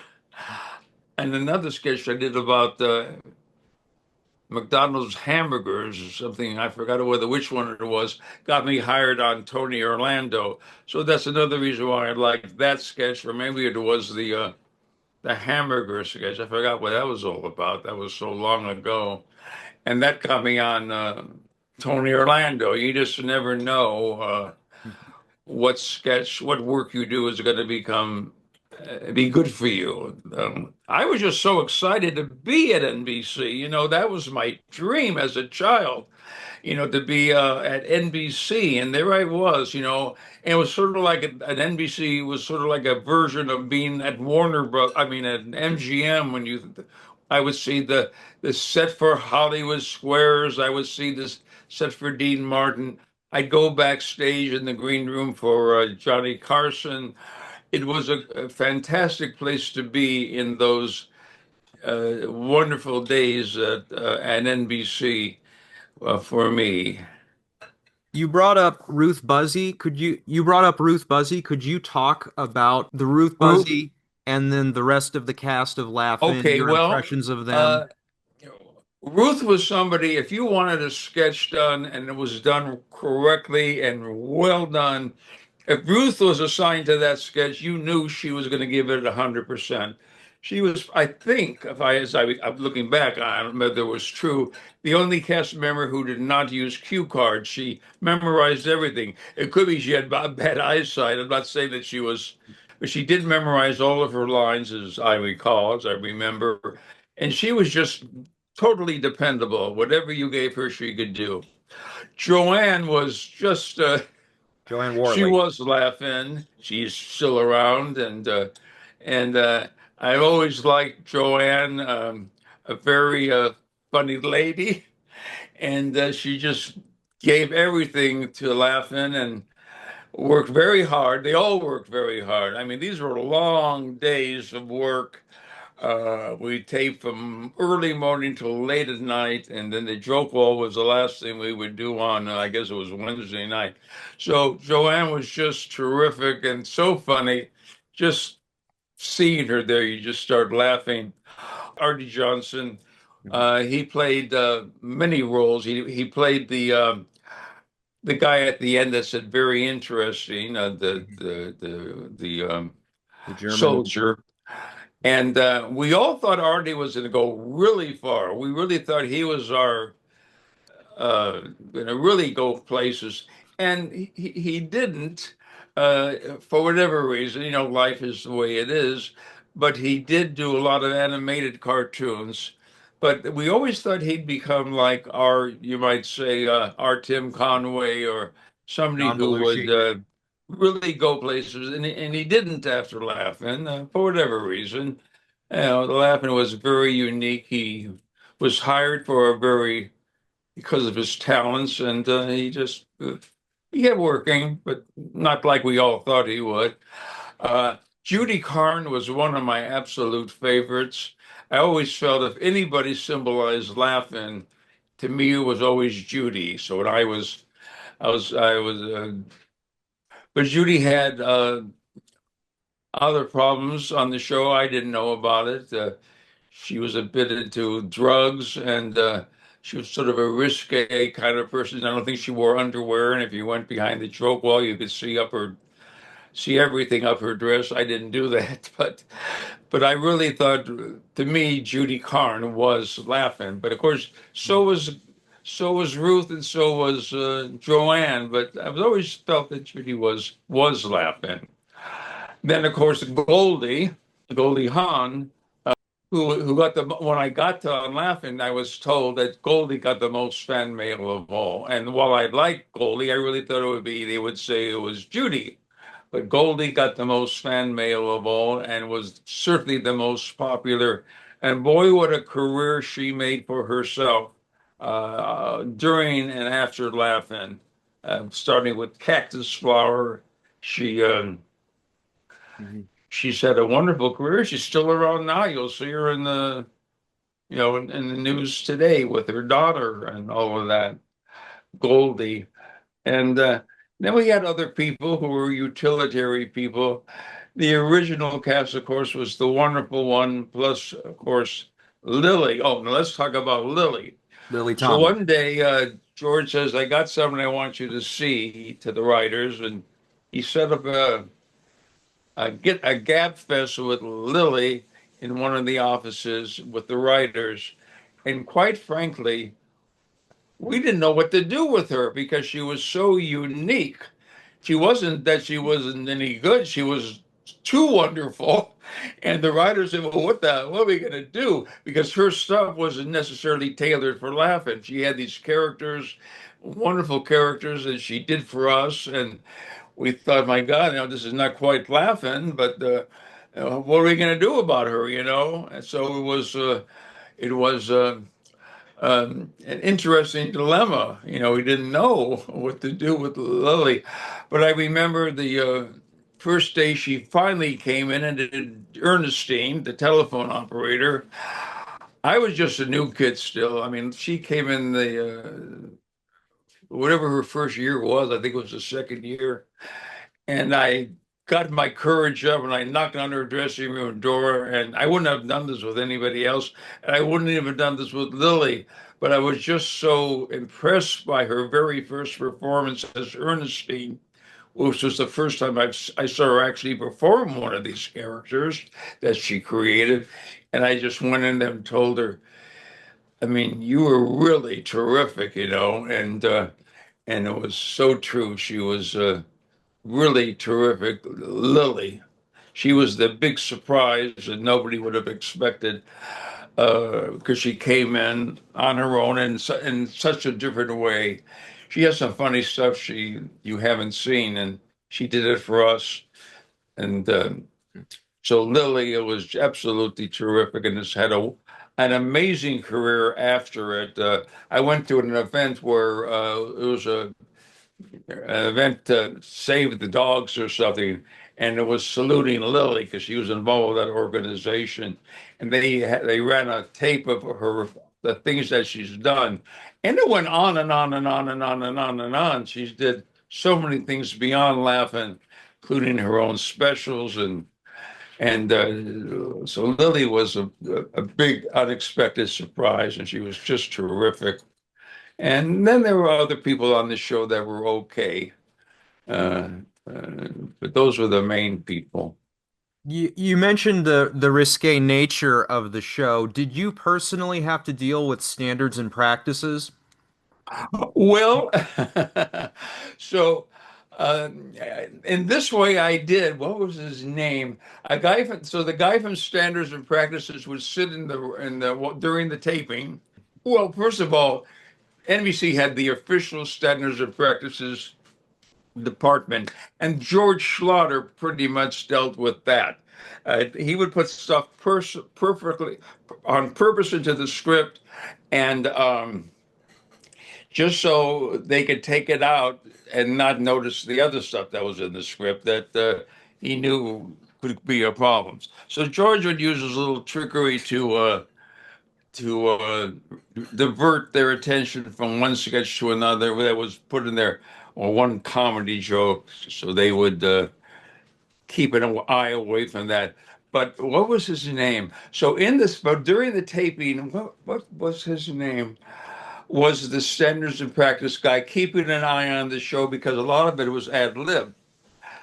and another sketch I did about McDonald's hamburgers or something, I forgot whether which one it was, got me hired on Tony Orlando. So that's another reason why I liked that sketch, or maybe it was the hamburger sketch. I forgot what that was all about. That was so long ago. And that got me on Tony Orlando. You just never know what sketch, what work you do is going to be good for you. I was just so excited to be at NBC. That was my dream as a child, to be at NBC. And there I was, and it was sort of like at NBC was sort of like a version of being at Warner Bros. I mean, at MGM I would see the set for Hollywood Squares. I would see this set for Dean Martin. I'd go backstage in the green room for Johnny Carson. It was a fantastic place to be in those wonderful days at NBC for me. You brought up Ruth Buzzi. You brought up Ruth Buzzi. Could you talk about the Ruth Ruth, Buzzi and then the rest of the cast of Laugh-In, okay, your well, impressions of them? uh, Ruth was somebody, if you wanted a sketch done and it was done correctly and well done, if Ruth was assigned to that sketch, you knew she was going to give it 100%. She was, I think, I'm looking back, I don't know if it was true, the only cast member who did not use cue cards. She memorized everything. It could be she had bad eyesight. I'm not saying that she was, but she did memorize all of her lines, as I recall, as I remember. And she was just totally dependable. Whatever you gave her, she could do. Joanne was just Joanne she Worley. was laughing. She's still around, and I always liked Joanne, a very funny lady, and she just gave everything to laughing and worked very hard. They all worked very hard. I mean, these were long days of work. We taped from early morning till late at night, and then the joke wall was the last thing we would do on, I guess it was Wednesday night. So Joanne was just terrific and so funny. Just seeing her there, you just start laughing. Arte Johnson, Mhm. he played many roles. He played the guy at the end that said very interesting, the The German. soldier. And we all thought Artie was going to go really far. We really thought he was our going to really go places, and he didn't for whatever reason. Life is the way it is. But he did do a lot of animated cartoons. But we always thought he'd become like our, you might say, our Tim Conway or somebody John who would Belushi. really go places, and he didn't after Laughing for whatever reason. The Laughing was very unique. He was hired for a very because of his talents, and he kept working, but not like we all thought he would. Uh, Judy Carne was one of my absolute favorites. I always felt if anybody symbolized laughing, to me it was always Judy. So when I was, but Judy had other problems on the show. I didn't know about it. She was a bit into drugs and she was sort of a risque kind of person. I don't think she wore underwear, and if you went behind the choke wall, you could see everything up her dress. I didn't do that, but I really thought, to me, Judy Carne was laughing. But of course, so was Ruth, and so was Joanne. But I've always felt that Judy was laughing. Then, of course, Goldie Hawn, who got the when I got to Unlaughing, I was told that Goldie got the most fan mail of all. And while I liked Goldie, I really thought they would say it was Judy. But Goldie got the most fan mail of all and was certainly the most popular. And boy, what a career she made for herself during and after Laughing, starting with Cactus Flower. She Mhm. she's had a wonderful career. She's still around now. You'll see her in the in the news today with her daughter and all of that, Goldie. And then we had other people who were utilitarian people. The original cast, of course, was the wonderful one, plus, of course, Lily. Oh, now let's talk about Lily. Lily So Tomlin. one day, George says, I got something I want you to see to the writers. And he set up a gab fest with Lily in one of the offices with the writers. And quite frankly, we didn't know what to do with her because she was so unique. She wasn't that she wasn't any good. She was too wonderful. And the writers said, well, what are we going to do? Because her stuff wasn't necessarily tailored for laughing. She had these characters, wonderful characters that she did for us. And we thought, my God, this is not quite laughing, but what are we going to do about her, And so it was an interesting dilemma. We didn't know what to do with Lily. But I remember the first day she finally came in and did Ernestine, the telephone operator. I was just a new kid still. I mean, she came in the whatever her first year was, I think it was the second year. And I got my courage up and I knocked on her dressing room door. And I wouldn't have done this with anybody else. And I wouldn't even have done this with Lily. But I was just so impressed by her very first performance as Ernestine, which was the first time I saw her actually perform one of these characters that she created. And I just went in there and told her, I mean, you were really terrific, and it was so true. She was really terrific. Lily, she was the big surprise that nobody would have expected because she came in on her own in such a different way. She has some funny stuff you haven't seen, and she did it for us. And so Lily, it was absolutely terrific, and has had an amazing career after it. I went to an event where it was an event to save the dogs or something, and it was saluting Lily because she was involved with that organization, and they ran a tape of her the things that she's done, and it went on and on and on and on and on and on. She did so many things beyond laughing, including her own specials and so Lily was a big unexpected surprise, and she was just terrific. And then there were other people on the show that were okay. Uh, uh, but those were the main people. You mentioned the risque nature of the show. Did you personally have to deal with standards and practices? Well, so uh, in this way, I did. What was his name? So the guy from Standards and Practices would sit in the during the taping. Well, first of all, NBC had the official Standards and Practices department, and George Schlatter pretty much dealt with that. He would put stuff perfectly on purpose into the script, and just so they could take it out and not notice the other stuff that was in the script that he knew could be a problem. So George would use his little trickery to divert their attention from one sketch to another that was put in there, or one comedy joke, so they would keep an eye away from that. But what was his name? So but during the taping, what was his name? Was the standards and practice guy keeping an eye on the show because a lot of it was ad lib.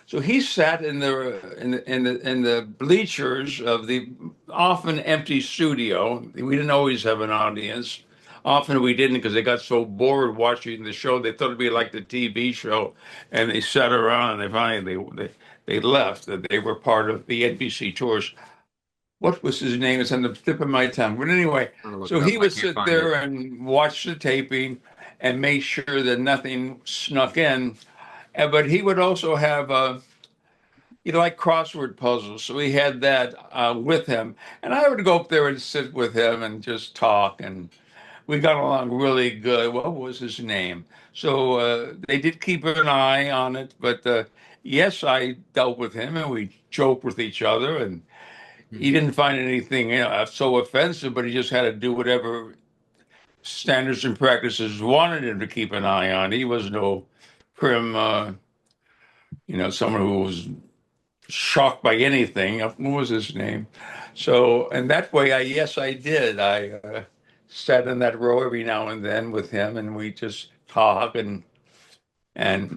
So he sat in the bleachers of the often empty studio. We didn't always have an audience. Often we didn't because they got so bored watching the show they thought it'd be like the TV show, and they sat around and they finally they left. That they were part of the NBC tours. What was his name? It's on the tip of my tongue. But anyway, I'm gonna look so it up. he I would can't sit find it. there and watch the taping and make sure that nothing snuck in. But he would also have like crossword puzzles. So he had that with him. And I would go up there and sit with him and just talk. And we got along really good. What was his name? So they did keep an eye on it, but yes, I dealt with him and we joked with each other, and Hmm. he didn't find anything, so offensive, but he just had to do whatever standards and practices wanted him to keep an eye on. He was no prim, someone who was shocked by anything. What was his name? So, and that way, yes, I did. I sat in that row every now and then with him, and we just talk, and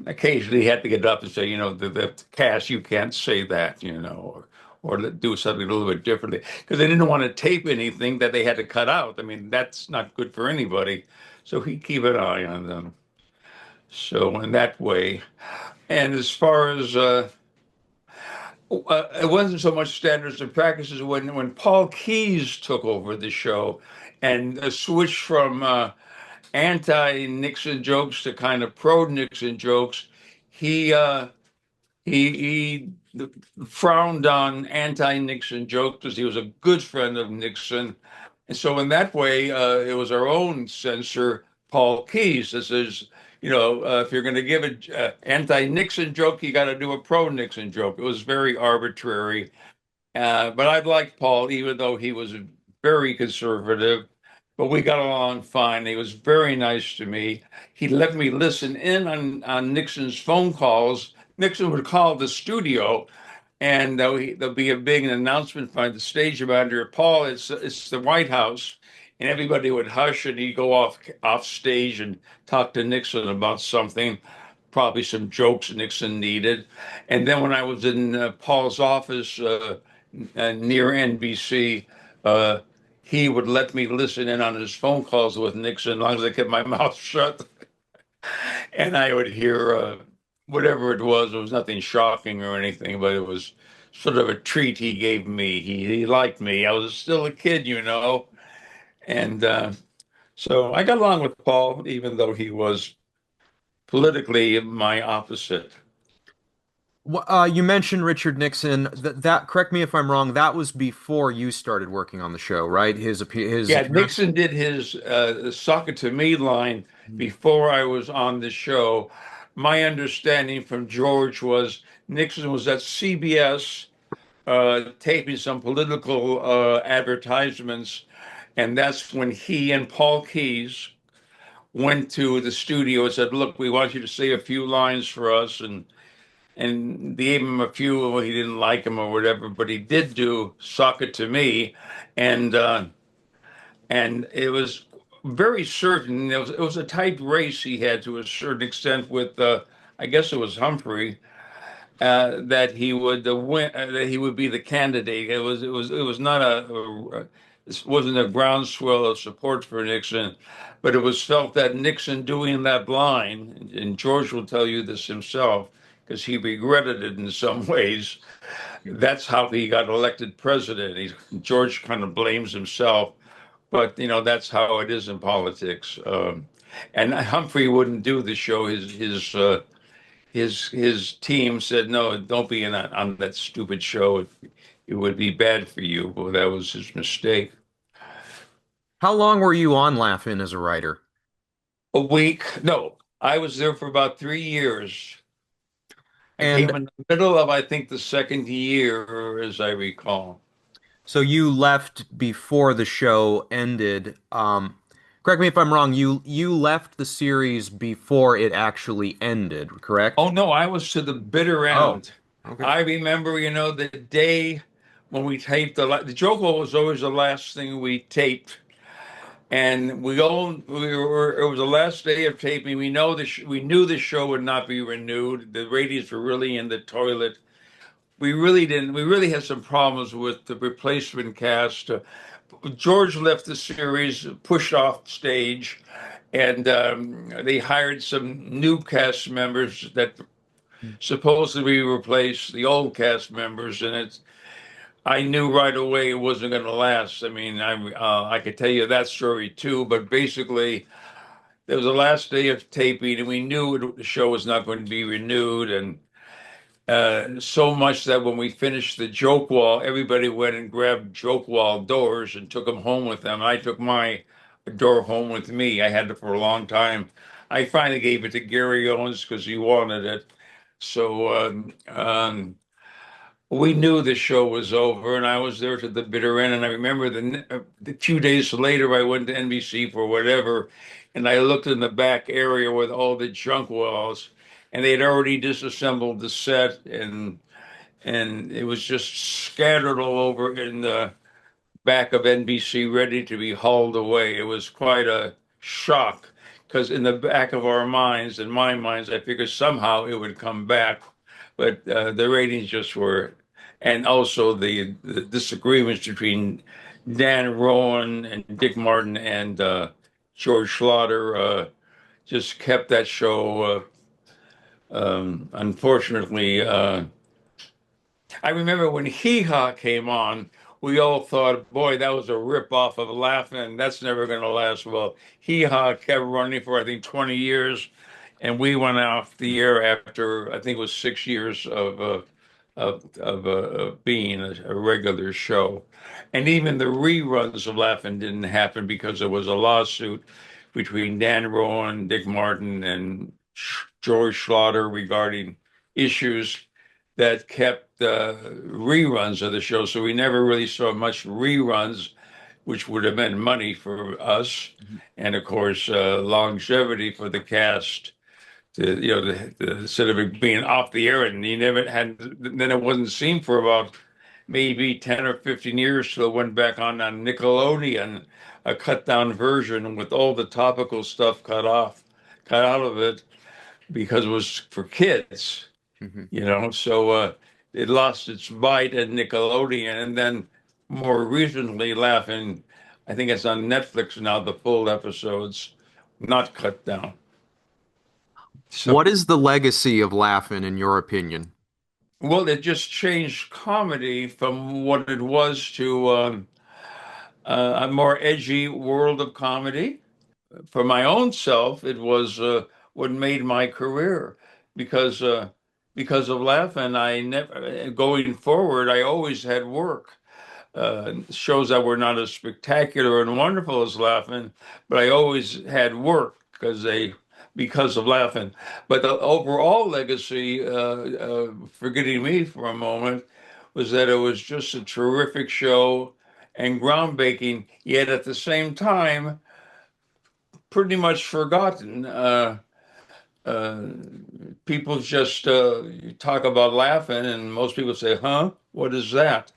occasionally he had to get up and say, the cast, you can't say that, or do something a little bit differently because they didn't want to tape anything that they had to cut out. I mean, that's not good for anybody. So he'd keep an eye on them. So in that way, and as far as it wasn't so much standards and practices when Paul Keyes took over the show and switched from anti-Nixon jokes to kind of pro-Nixon jokes. He uh, he frowned on anti-Nixon jokes because he was a good friend of Nixon, and so in that way, it was our own censor, Paul Keyes, that says, if you're going to give an anti-Nixon joke, you got to do a pro-Nixon joke. It was very arbitrary, but I liked Paul, even though he was very conservative. But we got along fine. He was very nice to me. He let me listen in on Nixon's phone calls. Nixon would call the studio, and there'll be a big announcement by the stage manager. Paul, it's the White House, and everybody would hush, and he'd go off stage and talk to Nixon about something, probably some jokes Nixon needed. And then when I was in Paul's office near NBC, uh, he would let me listen in on his phone calls with Nixon as long as I kept my mouth shut, and I would hear whatever it was. It was nothing shocking or anything, but it was sort of a treat he gave me. He liked me. I was still a kid, and so I got along with Paul, even though he was politically my opposite. You mentioned Richard Nixon. That correct me if I'm wrong. That was before you started working on the show, right? His Yeah, appearance. Nixon did his "Suck It to Me" line before I was on the show. My understanding from George was Nixon was at CBS taping some political advertisements, and that's when he and Paul Keyes went to the studio and said, "Look, we want you to say a few lines for us," and they gave him a few. Well, he didn't like him or whatever, but he did do "Suck It to Me," and it was very certain. It was a tight race he had to a certain extent with, I guess it was Humphrey, that he would win, that he would be the candidate. It was not this wasn't a groundswell of support for Nixon, but it was felt that Nixon doing that line, and George will tell you this himself because he regretted it in some ways. That's how he got elected president. George kind of blames himself, but that's how it is in politics. And Humphrey wouldn't do the show. His team said, no, don't be on that stupid show. It would be bad for you. Well, that was his mistake. How long were you on Laugh-In as a writer? A week? No, I was there for about 3 years. I And came in the middle of, I think, the second year, as I recall. so you left before the show ended. Correct me if I'm wrong. You left the series before it actually ended, correct? Oh no, I was to the bitter Oh, end. okay. I remember, the day when we taped the Joker was always the last thing we taped, and it was the last day of taping. We knew the show would not be renewed. The ratings were really in the toilet. We really didn't. We really had some problems with the replacement cast. George left the series, pushed off stage, and they hired some new cast members that supposedly replace the old cast members, and I knew right away it wasn't going to last. I mean, I could tell you that story too, but basically, it was the last day of taping, and we knew the show was not going to be renewed, and so much that when we finished the joke wall, everybody went and grabbed joke wall doors and took them home with them. I took my door home with me. I had it for a long time. I finally gave it to Gary Owens because he wanted it. So we knew the show was over, and I was there to the bitter end. And I remember the 2 days later, I went to NBC for whatever, and I looked in the back area with all the junk walls, and they had already disassembled the set, and it was just scattered all over in the back of NBC ready to be hauled away. It was quite a shock because in the back of our minds, in my minds, I figured somehow it would come back, but the ratings just were, and also the disagreements between Dan Rowan and Dick Martin and George Schlatter just kept that show, unfortunately. I remember when Hee Haw came on, we all thought, boy, that was a rip-off of Laughing. That's never going to last well. Hee Haw kept running for, I think, 20 years, and we went off the air after, I think it was 6 years of being a regular show. And even the reruns of Laughing didn't happen because there was a lawsuit between Dan Rowan, Dick Martin, and George Schlatter regarding issues that kept reruns of the show. So we never really saw much reruns, which would have meant money for us, and of course longevity for the cast. Instead of it being off the air, and you never had, then it wasn't seen for about maybe 10 or 15 years till it went back on Nickelodeon, a cut down version with all the topical stuff cut out of it because it was for kids. Mhm. So it lost its bite at Nickelodeon, and then more recently, Laughing, I think it's on Netflix now, the full episodes, not cut down. So, What is the legacy of Laugh-In, in your opinion? well, it just changed comedy from what it was to a more edgy world of comedy. For my own self, it was what made my career because because of Laughing, I never going forward, I always had work. Shows that were not as spectacular and wonderful as Laughing, but I always had work because of Laughing. But the overall legacy, forgetting me for a moment, was that it was just a terrific show and groundbreaking, yet at the same time, pretty much forgotten. Uh, People just talk about Laughing, and most people say, "Huh? What is that?"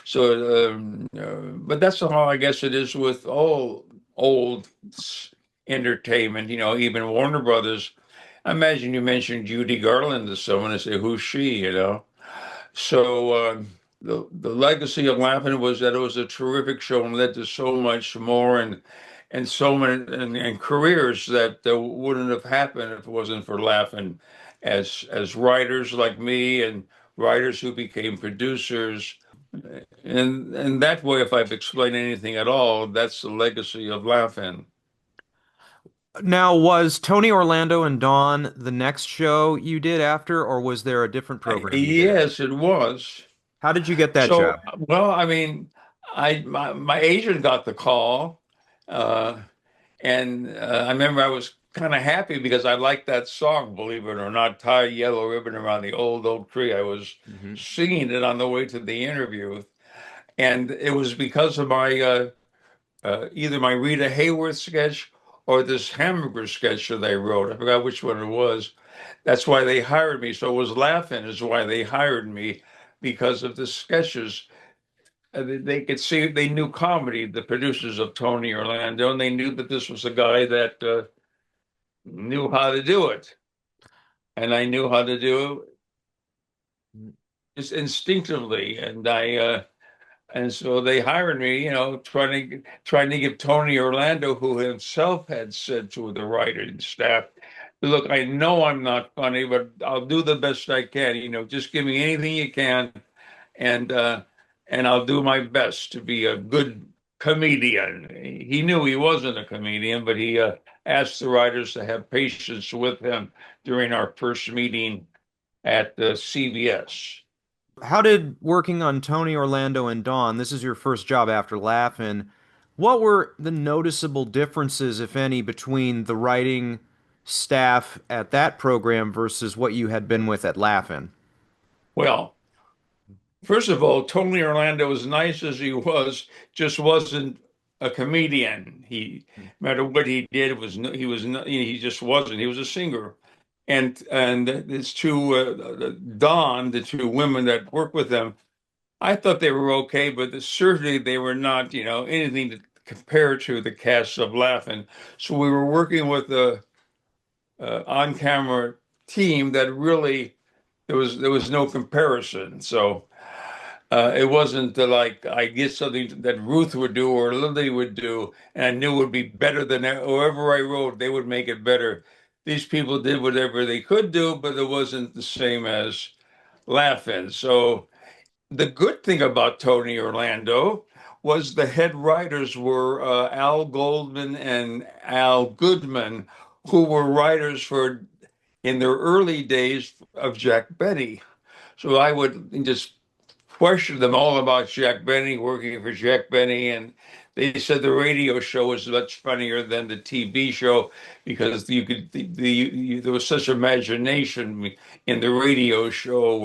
So, but that's how I guess it is with all old entertainment. Even Warner Brothers. I imagine you mentioned Judy Garland to someone and say, "Who's she?" So the legacy of Laughing was that it was a terrific show and led to so much more and so many and careers that wouldn't have happened if it wasn't for Laughing, as writers like me and writers who became producers. And that way, if I've explained anything at all, that's the legacy of Laughing. Now, was Tony Orlando and Dawn the next show you did after, or was there a different program you did after? Yes, it was. How did you get that So, job? well, I mean, my agent got the call, uh, and I remember I was kind of happy because I liked that song, believe it or not, "Tie a Yellow Ribbon Around the Old Oak Tree." I was Hmm. singing it on the way to the interview, and it was because of my either my Rita Hayworth sketch or this hamburger sketch that I wrote. I forgot which one it was. That's why they hired me. So it was Laughing is why they hired me because of the sketches. They could see they knew comedy, the producers of Tony Orlando, and they knew that this was a guy that knew how to do it, and I knew how to do it just instinctively, and so they hired me, trying to give Tony Orlando, who himself had said to the writing staff, "Look, I know I'm not funny, but I'll do the best I can. Just give me anything you can, and uh, and I'll do my best to be a good comedian." He knew he wasn't a comedian, but he asked the writers to have patience with him during our first meeting at CBS. How did working on Tony Orlando and Dawn, this is your first job after Laugh-In, what were the noticeable differences, if any, between the writing staff at that program versus what you had been with at Laugh-In? Well, first of all, Tony Orlando, as nice as he was, just wasn't a comedian. He, no matter what he did, he just wasn't. He was a singer. And these two, Dawn, the two women that worked with him, I thought they were okay, but certainly they were not, anything to compare to the cast of Laugh-In. So we were working with a on-camera team that really there was no comparison. So it wasn't like I get something that Ruth would do or Lily would do, and I knew it would be better than whoever I wrote, they would make it better. These people did whatever they could do, but it wasn't the same as Laugh-In. So the good thing about Tony Orlando was the head writers were Al Goldman and Al Goodman, who were writers for in their early days of Jack Benny. So I would just questioned them all about Jack Benny, working for Jack Benny, and they said the radio show was much funnier than the TV show because you could there was such imagination in the radio show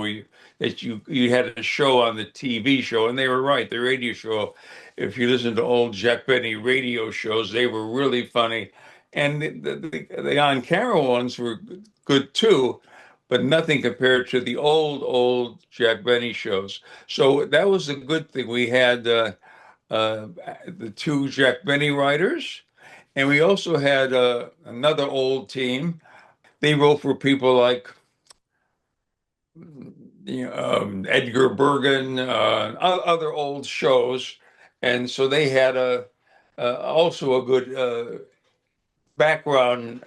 that you had a show on the TV show, and they were right. The radio show, if you listen to old Jack Benny radio shows, they were really funny, and the on-camera ones were good too, but nothing compared to the old Jack Benny shows. So that was a good thing. We had the two Jack Benny writers, and we also had another old team. They wrote for people like Edgar Bergen, other old shows, and so they had also a good background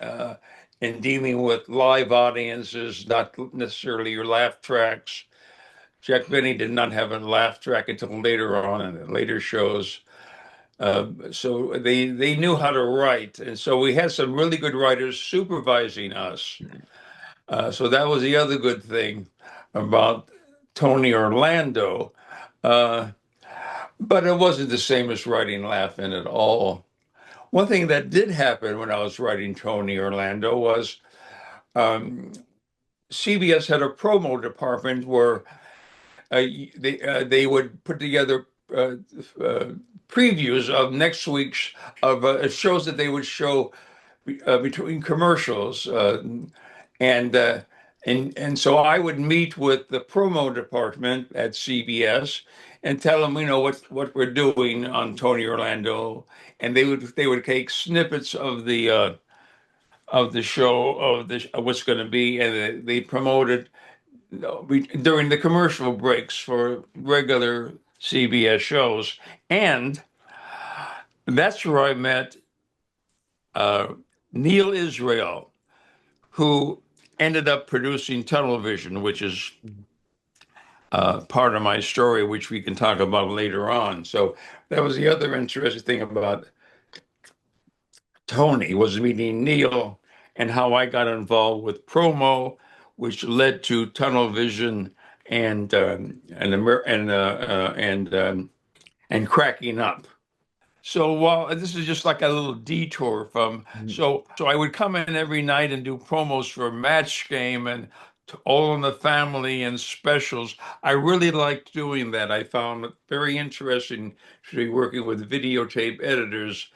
in dealing with live audiences, not necessarily your laugh tracks. Jack Benny did not have a laugh track until later on in the later shows. So they knew how to write, and so we had some really good writers supervising us. So that was the other good thing about Tony Orlando. Uh, but it wasn't the same as writing Laugh-In at all. One thing that did happen when I was writing Tony Orlando was um, CBS had a promo department where they would put together uh, previews of next week's of shows that they would show between commercials, and uh, and so I would meet with the promo department at CBS and tell them, what we're doing on Tony Orlando, and they would take snippets of the show of what's going to be, and they promoted during the commercial breaks for regular CBS shows. And that's where I met uh, Neil Israel, who ended up producing Tunnelvision, which is part of my story, which we can talk about later on. So that was the other interesting thing about Tony, was meeting Neil and how I got involved with promo, which led to Tunnelvision and Cracking Up. So while this is just like a little detour from, so I would come in every night and do promos for Match Game and All in the Family and specials. I really liked doing that. I found it very interesting to be working with videotape editors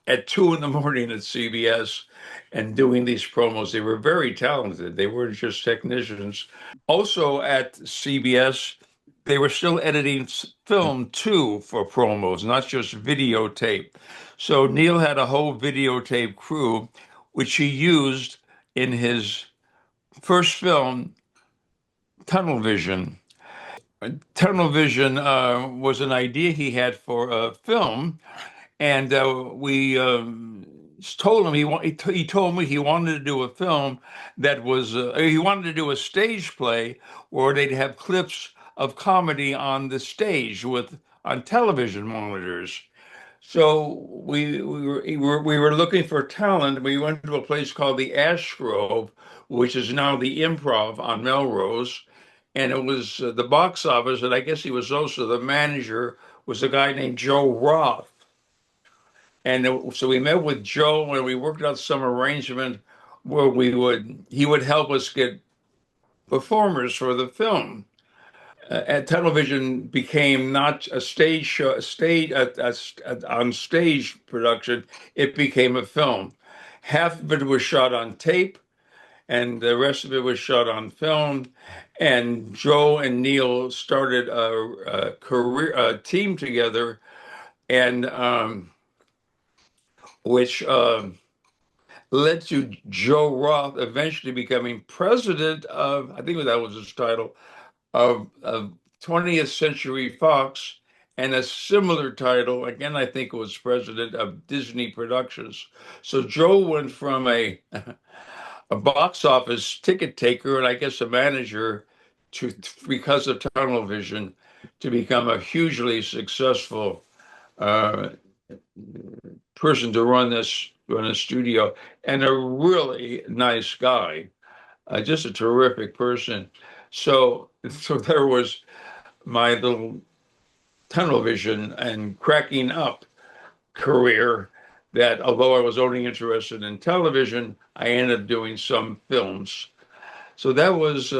at 2 in the morning at CBS and doing these promos. They were very talented. They weren't just technicians. Also at CBS, they were still editing film too for promos, not just videotape. So Neil had a whole videotape crew, which he used in his first film, Tunnelvision. Tunnelvision was an idea he had for a film, and we told him he told me he wanted to do a film that was he wanted to do a stage play where they'd have clips of comedy on the stage with on television monitors. So we were looking for talent. We went to a place called the Ash Grove, which is now the Improv on Melrose, and it was the box office. And I guess he was also the manager. Was a guy named Joe Roth. And so we met with Joe and we worked out some arrangement where he would help us get performers for the film. And television became not a stage show, on stage production. It became a film. Half of it was shot on tape, and the rest of it was shot on film. And Joe and Neil started a team together, and which led to Joe Roth eventually becoming president of, I think that was his title, of 20th Century Fox, and a similar title, again, I think it was president of Disney Productions. So Joe went from a box office ticket taker and I guess a manager to, because of tunnel vision, to become a hugely successful uh, person to run a studio, and a really nice guy, just a terrific person. So there was my little tunnel vision and cracking up career that, although I was only interested in television, I ended up doing some films. So that was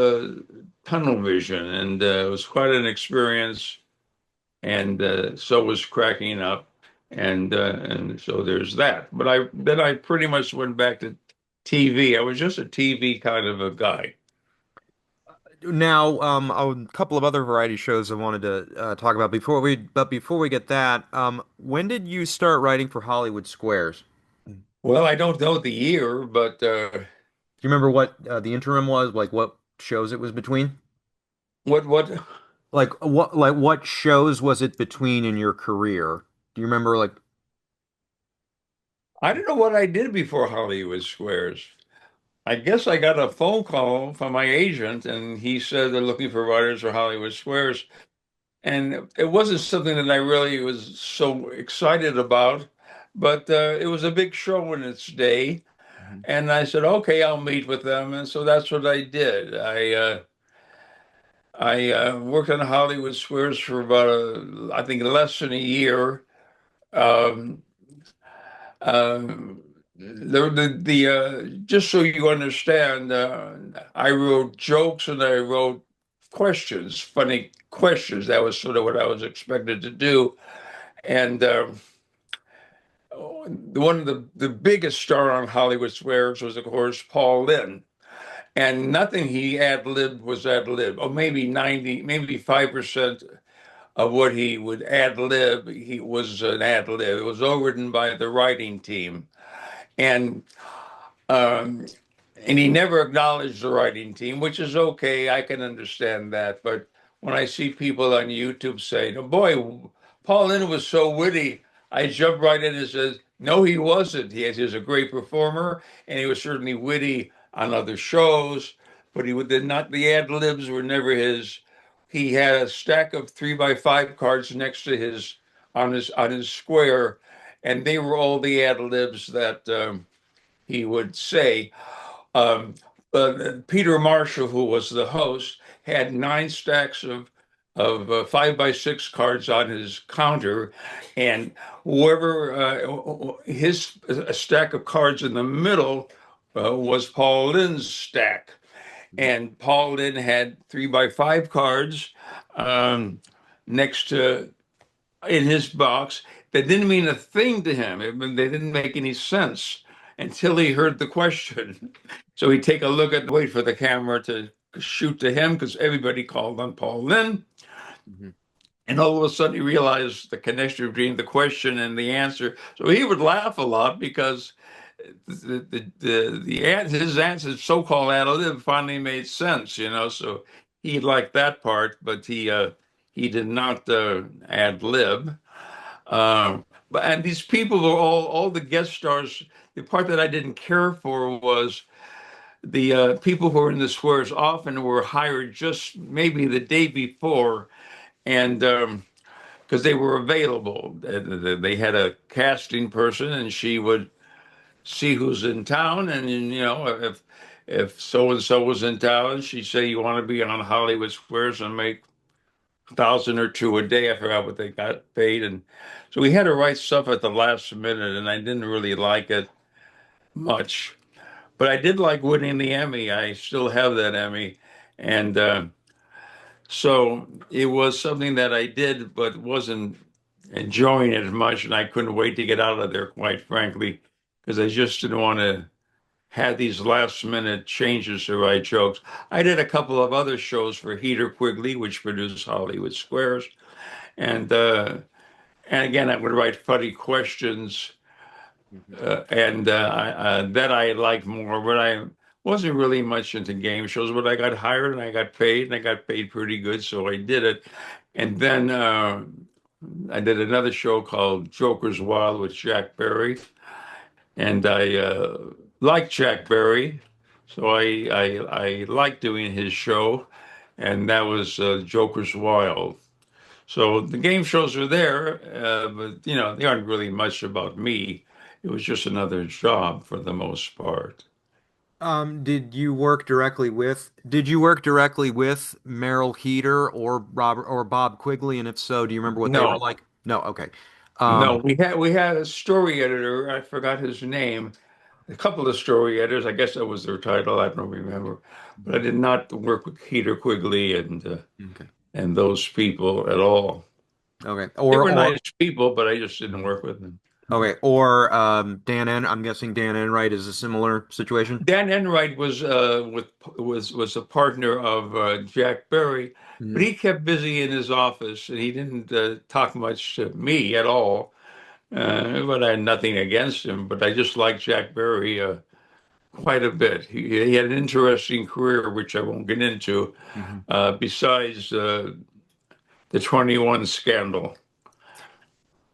tunnel vision, and it was quite an experience. And so was cracking up, and so there's that. But I pretty much went back to TV. I was just a TV kind of a guy. Now, a couple of other variety shows I wanted to talk about before we get that, when did you start writing for Hollywood Squares? Do Well, I don't know the year, but you remember what the interim was? Like what shows it was between? what Like what shows was it between in your career? Do you remember like I don't know what I did before Hollywood Squares. I guess I got a phone call from my agent, and he said they're looking for writers for Hollywood Squares. And it wasn't something that I really was so excited about, but it was a big show in its day. Mhm. And I said, okay, I'll meet with them. And so that's what I did. I worked on Hollywood Squares for about, I think, less than a year. Um, just so you understand, I wrote jokes and I wrote questions, funny questions. That was sort of what I was expected to do. And one of the biggest star on Hollywood Squares was, of course, Paul Lynde. And nothing he ad-libbed was ad-lib. Or maybe 90, maybe 5% of what he would ad-lib, he was an ad-lib. It was overwritten by the writing team. And um, and he never acknowledged the writing team, which is okay. I can understand that. But when I see people on YouTube say, "Oh boy, Paul Lynde was so witty," I jump right in and says, "No, he wasn't. He was a great performer, and he was certainly witty on other shows, but he did not. The ad libs were never his. He had a stack of 3x5 cards next to his on his square, and they were all the ad libs that he would say." Um, Peter Marshall, who was the host, had 9 stacks of 5x6 cards on his counter, and whoever his a stack of cards in the middle was Paul Lynde's stack, and Paul Lynde had 3x5 cards um, next to in his box that didn't mean a thing to him. They didn't make any sense until he heard the question. So he'd take a look at, wait for the camera to shoot to him because everybody called on Paul Lynde. Mhm. And all of a sudden he realized the connection between the question and the answer. So he would laugh a lot because his answer, so-called ad-lib, finally made sense, you know. So he liked that part, but he did not ad-lib. But and these people were all the guest stars. The part that I didn't care for was the people who were in the squares often were hired just maybe the day before, and because they were available. They had a casting person, and she would see who's in town, and you know if so and so was in town, she'd say, "You want to be on Hollywood Squares and make 1,000 or two a day." I forgot what they got paid, and so we had to write stuff at the last minute, and I didn't really like it much. but I did like winning the Emmy. I still have that Emmy, and so it was something that I did, but wasn't enjoying it as much, and I couldn't wait to get out of there, quite frankly, because I just didn't want to have these last minute changes to write jokes. I did a couple of other shows for Heater Quigley, which produced Hollywood Squares, and uh, and again, I would write funny questions, Mhm. and that I liked more. But I wasn't really much into game shows. But I got hired and I got paid, and I got paid pretty good, so I did it. And then I did another show called Joker's Wild with Jack Berry, and I liked Jack Berry, so I liked doing his show, and that was Joker's Wild. So the game shows are there, but they aren't really much about me. It was just another job for the most part. Did you work directly with Merrill Heater or Robert or Bob Quigley? And if so, do you remember what they were No, like? No, okay. no, Um, we had a story editor. I forgot his name. A couple of story editors. I guess that was their title. I don't remember, but I did not work with Peter Quigley okay. and those people at all. Okay. They were nice people, but I just didn't work with them. Dan I'm guessing Dan Enright is a similar situation. Dan Enright was a partner of Jack Berry, but Mhm. he kept busy in his office and he didn't talk much to me at all. But I had nothing against him, but I just liked Jack Berry quite a bit. He had an interesting career, which I won't get into, Mhm. besides the 21 scandal,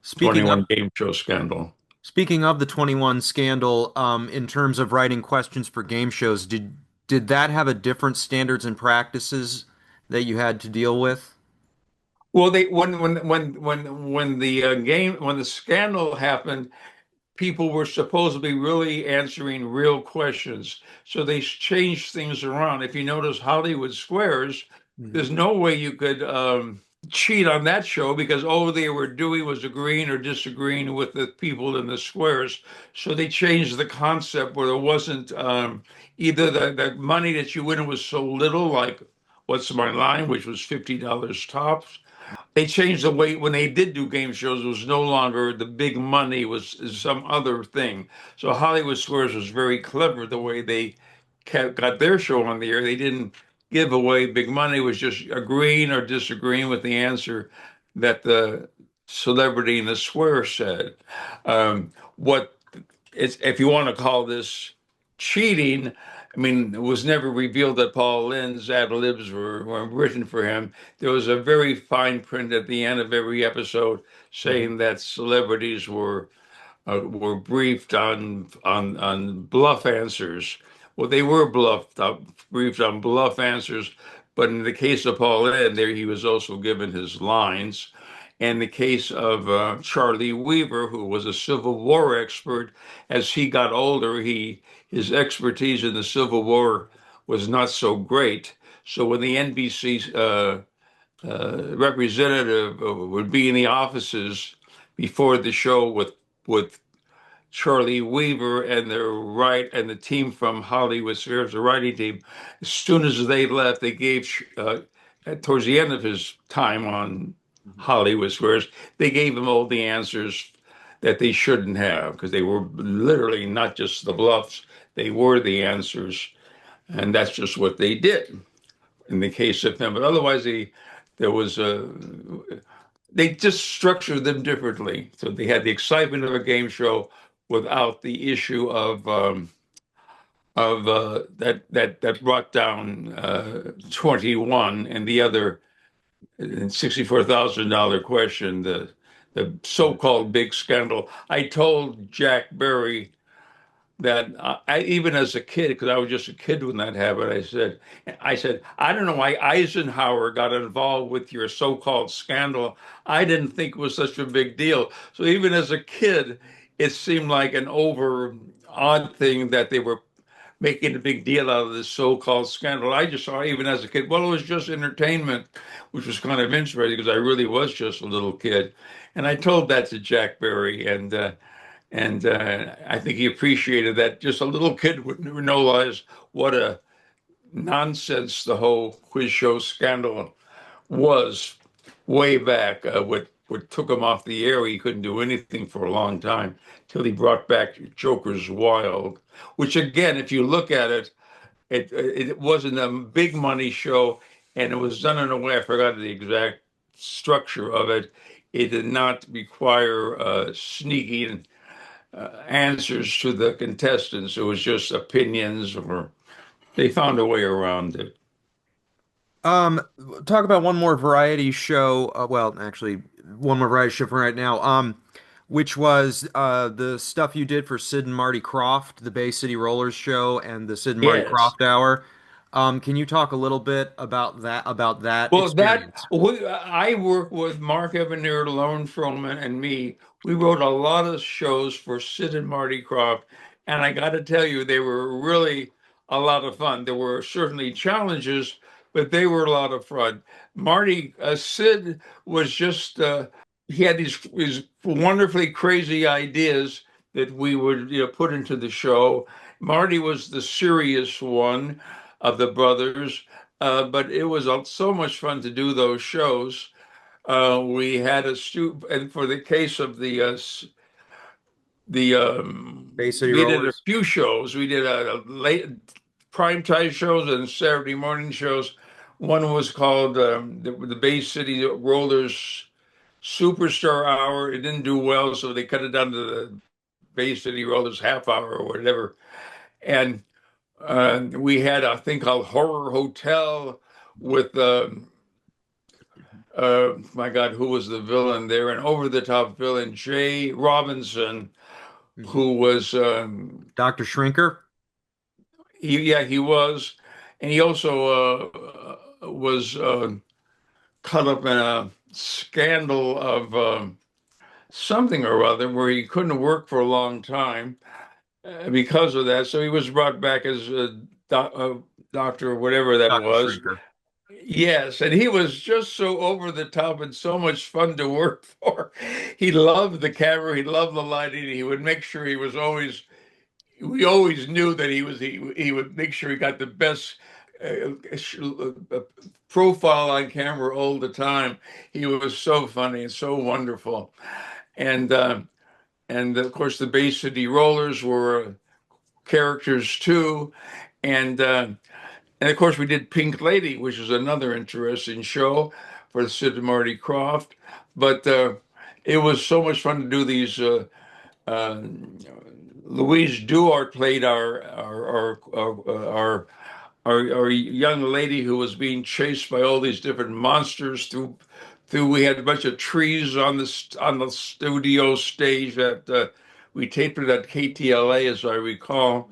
Speaking of 21 game show scandal. Speaking of the 21 scandal, in terms of writing questions for game shows, did that have a different standards and practices that you had to deal with? Well, they when the scandal happened, people were supposedly really answering real questions. So they changed things around. If you notice Hollywood Squares, Mhm. there's no way you could cheat on that show because all they were doing was agreeing or disagreeing with the people in the squares. So they changed the concept where there wasn't either the money that you win was so little, like What's My Line, which was $50 tops, they changed the way when they did do game shows. It was no longer the big money was some other thing. So Hollywood Squares was very clever the way they got their show on the air. They didn't give away big money. It was just agreeing or disagreeing with the answer that the celebrity in the square said. What it's if you want to call this cheating, I mean, it was never revealed that Paul Lynde's ad libs were written for him. There was a very fine print at the end of every episode Mhm. saying that celebrities were briefed on bluff answers. Well, they were briefed on bluff answers, but in the case of Paul Lynde, there he was also given his lines. In the case of Charlie Weaver, who was a Civil War expert, as he got older, his expertise in the Civil War was not so great. So when the NBC representative would be in the offices before the show with Charlie Weaver and the team from Hollywood Spheres, the writing team. As soon as they left, they gave towards the end of his time on Mhm. Hollywood Squares, they gave him all the answers that they shouldn't have because they were literally not just the bluffs; they were the answers, and that's just what they did in the case of him. But otherwise, there was a they just structured them differently. So they had the excitement of a game show without the issue of that brought down 21 and the other $64,000 question, the so-called big scandal. I told Jack Berry that even as a kid, because I was just a kid when that happened, I said, I don't know why Eisenhower got involved with your so-called scandal. I didn't think it was such a big deal. So even as a kid, it seemed like an over odd thing that they were making a big deal out of this so-called scandal. I just saw even as a kid, well, it was just entertainment, which was kind of interesting because I really was just a little kid. And I told that to Jack Berry, and And I think he appreciated that. Just a little kid would never realize what a nonsense the whole quiz show scandal was way back. What took him off the air, he couldn't do anything for a long time till he brought back Joker's Wild, which again, if you look at it, it wasn't a big money show, and it was done in a way I forgot the exact structure of it. It did not require sneaky answers to the contestants. It was just opinions, or they found a way around it. Um, Talk about one more variety show. Well, actually, one more variety show for right now. Which was the stuff you did for Sid and Marty Kroft, the Bay City Rollers show, and the Sid and Marty Yes. Kroft Hour. Can you talk a little bit about that Well, experience? I work with Mark Evanier, Lauren Froman, and me. We wrote a lot of shows for Sid and Marty Kroft, and I got to tell you, they were really a lot of fun. There were certainly challenges, but they were a lot of fun. Sid was just he had these wonderfully crazy ideas that we would put into the show. Marty was the serious one of the brothers, but it was so much fun to do those shows. We had and for the case of Bay City we did a Rollers. few shows. We did a late prime time shows and Saturday morning shows. One was called the Bay City Rollers Superstar Hour. It didn't do well, so they cut it down to the Bay City Rollers half hour or whatever. And we had a thing called Horror Hotel with my God, who was the villain there? An over-the-top villain, Jay Robinson, Mhm. who was Dr. Shrinker. he was, and he also was caught up in a scandal of something or other where he couldn't work for a long time because of that. So he was brought back as a doctor or whatever that Dr. was. Shrinker. Yes, and he was just so over the top and so much fun to work for. He loved the camera, he loved the lighting. He would make sure he was always. We always knew that he would make sure he got the best profile on camera all the time. He was so funny and so wonderful, and uh, and of course the Bay City Rollers were characters too, and. And of course, we did Pink Lady, which is another interesting show for the Sid and Marty Kroft. But it was so much fun to do these. Uh, Louise Duart played our young lady who was being chased by all these different monsters through. We had a bunch of trees on the studio stage that we taped it at KTLA, as I recall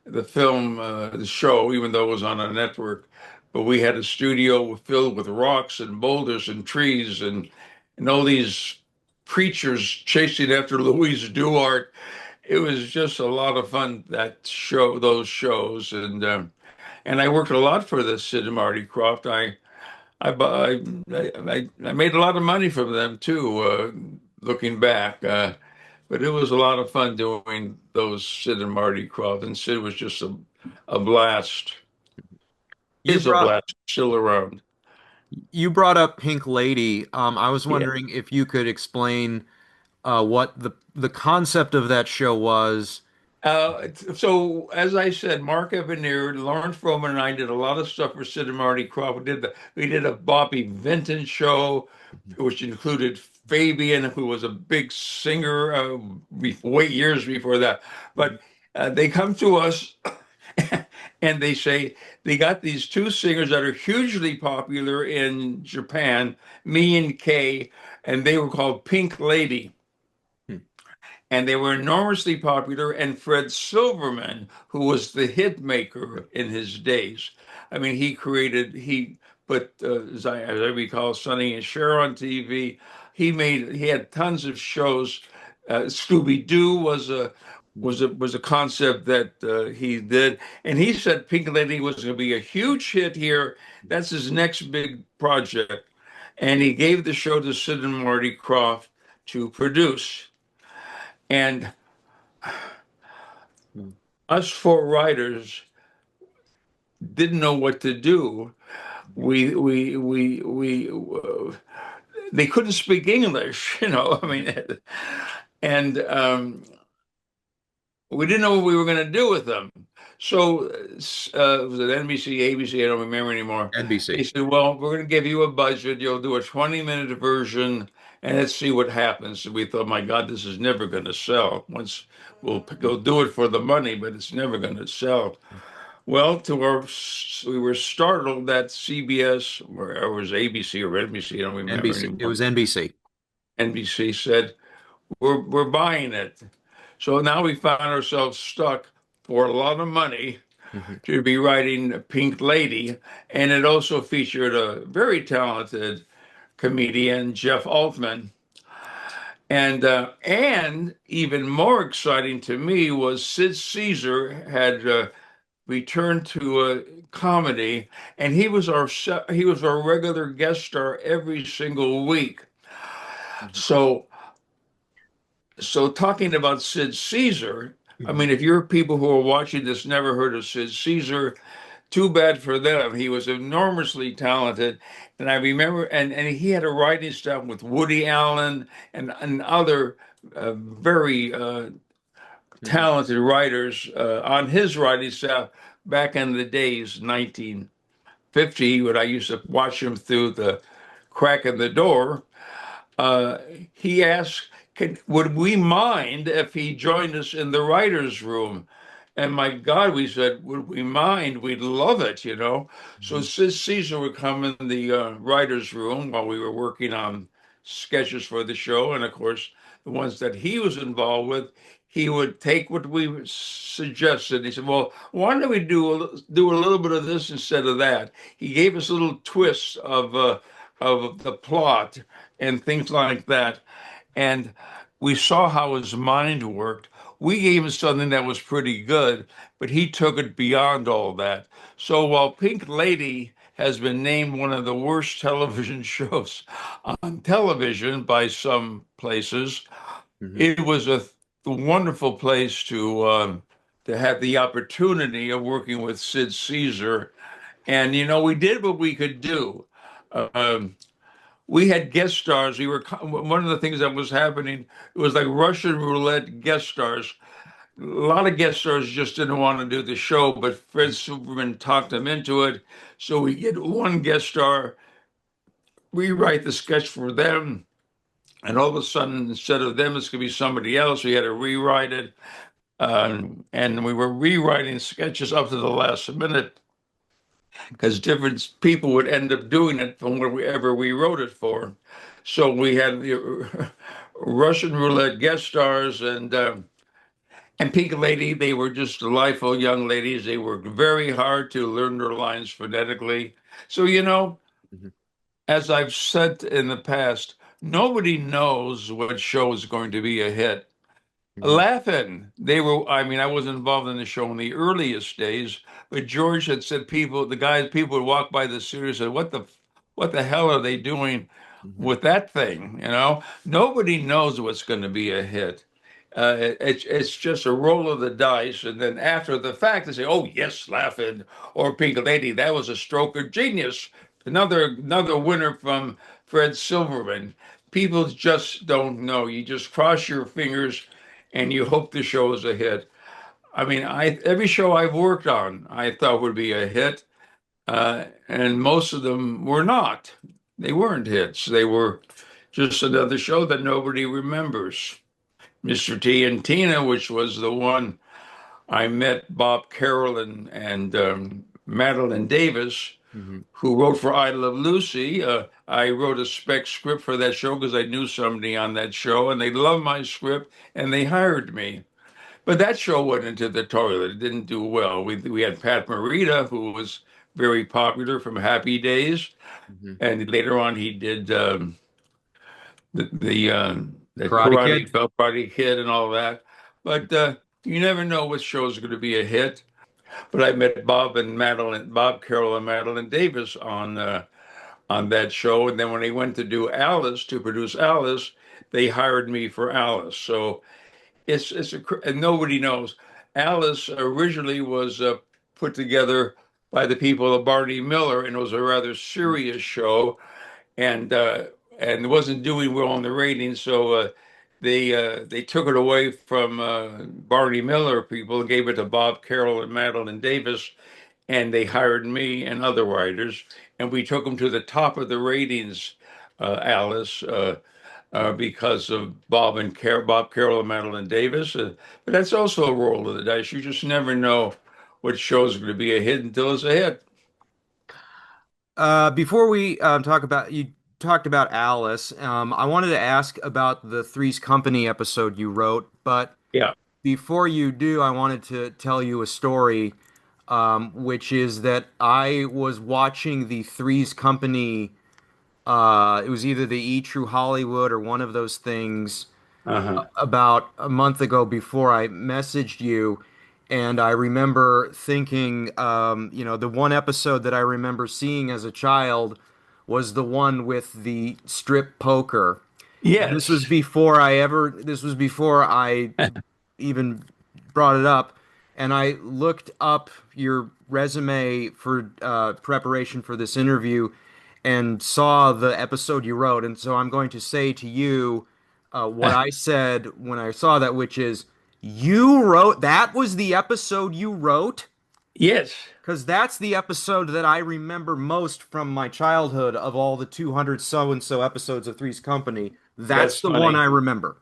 the show, even though it was on a network. But we had a studio filled with rocks and boulders and trees and all these creatures chasing after Louise Duart. It was just a lot of fun those shows, and I worked a lot for the Sid and Marty Kroft. I made a lot of money from them too, looking back. But it was a lot of fun doing those Sid and Marty Kroft, and Sid was just a blast. You Is a brought blast, still around. you brought up Pink Lady. I was Yeah. wondering if you could explain what the concept of that show was. So as I said, Mark Evanier, Lawrence Froman, and I did a lot of stuff for Sid and Marty Kroft. We did a Bobby Vinton show, which included Fabian, who was a big singer way years before that. But they come to us and they say they got these two singers that are hugely popular in Japan, me and Kay, and they were called Pink Lady Hmm. and they were enormously popular. And Fred Silverman, who was the hit maker in his days, I mean, he put, as I recall, Sonny and Cher on TV. He had tons of shows. Scooby Doo was a concept that he did, and he said Pink Lady was going to be a huge hit here. That's his next big project, and he gave the show to Sid and Marty Kroft to produce. And Mhm. Us four writers didn't know what to do. They couldn't speak English, you know. I Mhm. mean, and we didn't know what we were going to do with them. So, was it NBC, ABC? I don't remember anymore. They NBC. said, "Well, we're going to give you a budget. You'll do a 20-minute version, and let's see what happens." And we thought, "My God, this is never going to sell. Once we'll go do it for the money, but it's never going to sell." Well, we were startled that CBS, or it was ABC or NBC, I don't remember NBC. It anymore. was NBC. NBC said, we're buying it. So now we found ourselves stuck for a lot of money Mhm. to be writing Pink Lady. And it also featured a very talented comedian, Jeff Altman. And even more exciting to me was Sid Caesar had returned to comedy, and he was our regular guest star every single week. Mhm. So so talking about Sid Caesar, I Mhm. mean, if you're people who are watching this never heard of Sid Caesar, too bad for them. He was enormously talented, and I remember, and he had a writing staff with Woody Allen and other very Mhm. talented writers on his writing staff back in the days, 1950, when I used to watch him through the crack in the door. Uh, he asked, would we mind if he joined us in the writer's room? And my God, we said, would we mind? We'd love it, you know. So Mhm. since Caesar would come in the writer's room while we were working on sketches for the show, and of course, the ones that he was involved with, he would take what we suggested. He said, "Well, why don't we do a little bit of this instead of that?" He gave us little twists of the plot and things like that. And we saw how his mind worked. We gave him something that was pretty good, but he took it beyond all that. So while Pink Lady has been named one of the worst television shows on television by some places, Mhm. it was a wonderful place to have the opportunity of working with Sid Caesar. And you know, we did what we could do. Um, we had guest stars. We were one of the things that was happening. It was like Russian roulette guest stars. A lot of guest stars just didn't want to do the show, but Fred Superman talked them into it. So we get one guest star, rewrite the sketch for them, and all of a sudden, instead of them, it's going to be somebody else. We had to rewrite it, and we were rewriting sketches up to the last minute because different people would end up doing it from wherever we wrote it for. So we had the Russian roulette guest stars and Pink Lady. They were just delightful young ladies. They worked very hard to learn their lines phonetically. So you know, Mhm. as I've said in the past, nobody knows what show is going to be a hit. Mhm. Laughing. They were, I mean, I wasn't involved in the show in the earliest days, but George had said people would walk by the studio and say, what the hell are they doing Mhm. with that thing? You know, nobody knows what's going to be a hit. It's just a roll of the dice, and then after the fact, they say, "Oh yes, Laughing," or "Pink Lady, that was a stroke of genius." Another winner from Fred Silverman. People just don't know. You just cross your fingers and you hope the show is a hit. I mean, I every show I've worked on, I thought would be a hit, and most of them were not. They weren't hits. They were just another show that nobody remembers. Mr. T and Tina, which was the one I met Bob Carroll and Madeline Davis, Mhm. who wrote for I Love Lucy. I wrote a spec script for that show because I knew somebody on that show, and they loved my script, and they hired me. But that show went into the toilet. It didn't do well. We had Pat Morita, who was very popular from Happy Days, Mhm. and later on he did the Karate Kid. Karate Kid and all that. But you never know what show is going to be a hit. But I met Bob Carroll and Madeline Davis on that show, and then when they went to do Alice to produce Alice, they hired me for Alice. So and nobody knows. Alice originally was put together by the people of Barney Miller, and it was a rather serious show, and and it wasn't doing well in the ratings, so they took it away from Barney Miller people and gave it to Bob Carroll and Madelyn Davis, and they hired me and other writers, and we took them to the top of the ratings, Alice. Because of Bob Carroll and Madelyn Davis. But that's also a roll of the dice. You just never know what show's going to be a hit until it's a hit. Before we talk about you talked about Alice, I wanted to ask about the Three's Company episode you wrote, but Yeah. before you do, I wanted to tell you a story, which is that I was watching the Three's Company. It was either the E True Hollywood or one of those things Uh-huh. about a month ago before I messaged you. And I remember thinking, the one episode that I remember seeing as a child was the one with the strip poker. And Yes. this was before I even brought it up. And I looked up your resume for preparation for this interview and saw the episode you wrote. And so I'm going to say to you what I said when I saw that, which is, you wrote, that was the episode you wrote? Yes. Because that's the episode that I remember most from my childhood of all the 200 so and so episodes of Three's Company. That's That's the one I funny. remember.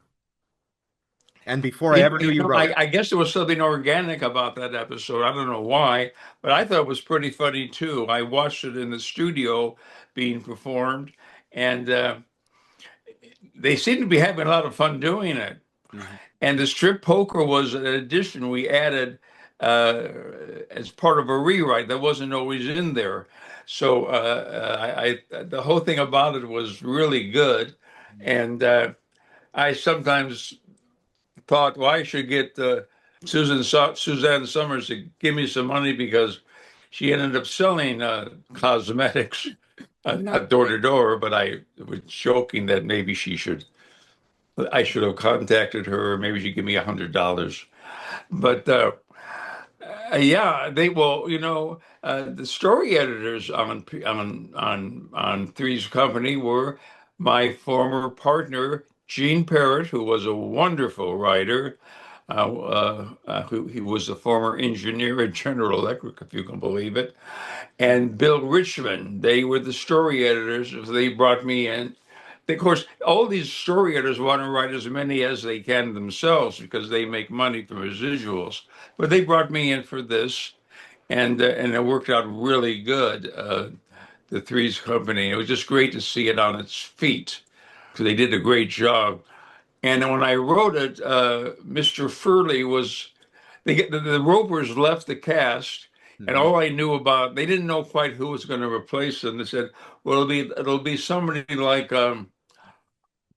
And before I ever knew you wrote it. I guess there was something organic about that episode. I don't know why, but I thought it was pretty funny too. I watched it in the studio being performed, and they seemed to be having a lot of fun doing it. Mhm. And the strip poker was an addition we added uh, as part of a rewrite that wasn't always in there. So the whole thing about it was really good, and I sometimes thought, well, I should get Suzanne Summers to give me some money because she ended up selling cosmetics, not door to door, but I was joking that maybe I should have contacted her, or maybe she'd give me $100. But yeah, they will. The story editors on Three's Company were my former partner Gene Parrott, who was a wonderful writer. Who he was a former engineer at General Electric, if you can believe it, and Bill Richmond. They were the story editors. They brought me in. Of course, all these story editors want to write as many as they can themselves because they make money from residuals. But they brought me in for this, and it worked out really good. The Three's Company. It was just great to see it on its feet because they did a great job. And when I wrote it, Mr. Furley was the Ropers left the cast, and Mhm. all I knew about they didn't know quite who was going to replace them. They said, "Well, it'll be somebody like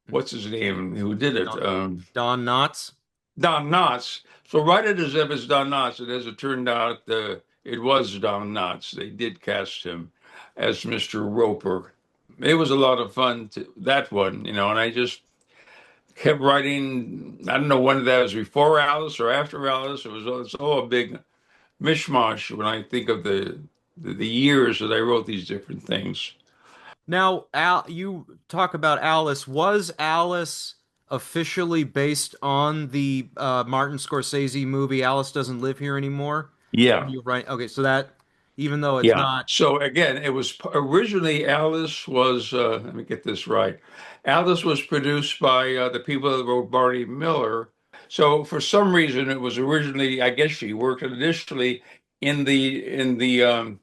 what's his name who did it, Don, Don Knotts. Don Knotts." So write it as if it's Don Knotts, and as it turned out, it was Don Knotts. They did cast him as Mr. Roper. It was a lot of fun that one, and I just kept writing. I don't know when that was before Alice or after Alice. It's all a big mishmash when I think of the years that I wrote these different things. Now, Al, you talk about Alice. Was Alice officially based on the Martin Scorsese movie Alice Doesn't Live Here Anymore? Yeah, You're right. Okay, so that even though it's yeah. not So again, it was originally Alice was. Let me get this right. Alice was produced by the people that wrote Barney Miller. So for some reason, it was originally. I guess she worked initially in the.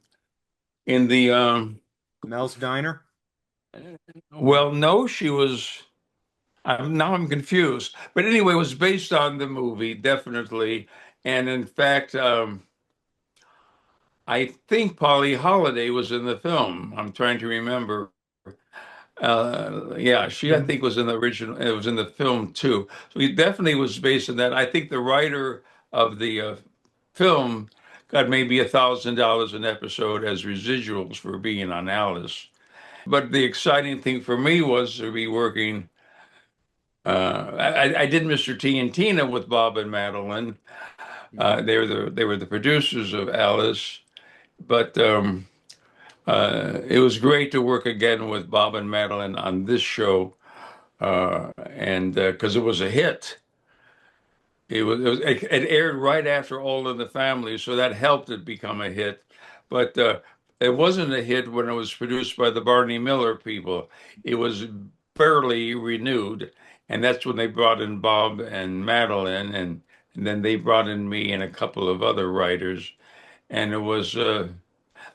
Mel's Diner. Well, no, she was. Now I'm confused. But anyway, it was based on the movie, definitely. And in fact, I think Polly Holiday was in the film. I'm trying to remember. Yeah, she I Mhm. think was in the original. It was in the film too. So he definitely was based on that. I think the writer of the film got maybe $1,000 an episode as residuals for being on Alice. But the exciting thing for me was to be working. I did Mr. T and Tina with Bob and Madelyn, They were the producers of Alice, but it was great to work again with Bob and Madelyn on this show, and because it was a hit. It aired right after All in the Family, so that helped it become a hit. But it wasn't a hit when it was produced by the Barney Miller people. It was barely renewed, and that's when they brought in Bob and Madeline, and then they brought in me and a couple of other writers, and it was a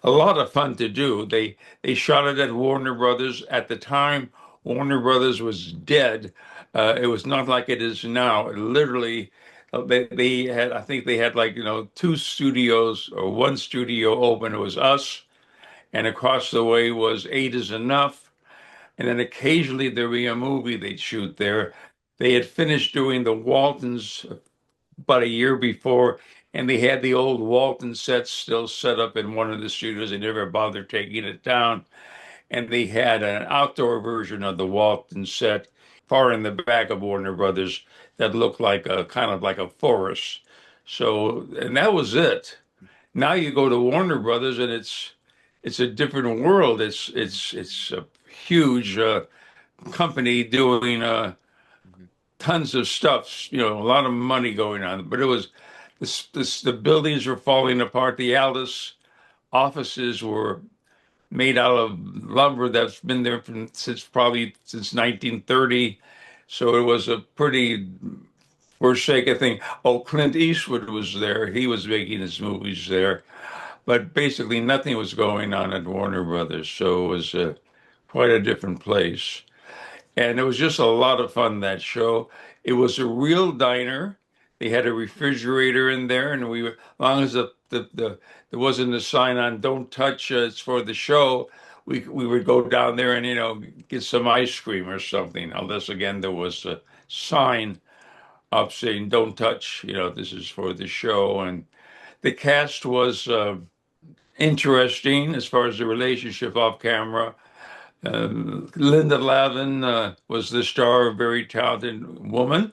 lot of fun to do. They shot it at Warner Brothers. At the time, Warner Brothers was dead. It was not like it is now. Literally, they had, I think they had like, two studios or one studio open. It was us, and across the way was Eight is Enough. And then occasionally there'd be a movie they'd shoot there. They had finished doing the Waltons about a year before, and they had the old Walton sets still set up in one of the studios. They never bothered taking it down. And they had an outdoor version of the Walton set far in the back of Warner Brothers that looked like a kind of like a forest. So, and that was it. Now you go to Warner Brothers and it's a different world. It's a huge company doing Mhm. tons of stuff, a lot of money going on. But it was the buildings were falling apart. The Alice offices were made out of lumber that's been there since 1930. So it was a pretty forsaken thing. Oh, Clint Eastwood was there. He was making his movies there. But basically nothing was going on at Warner Brothers. So it was quite a different place. And it was just a lot of fun, that show. It was a real diner. They had a refrigerator in there, and as long as there wasn't a sign on "Don't touch," it's for the show. We would go down there and get some ice cream or something. Unless again there was a sign up saying "Don't touch," this is for the show. And the cast was interesting as far as the relationship off camera. Linda Lavin was the star, a very talented woman.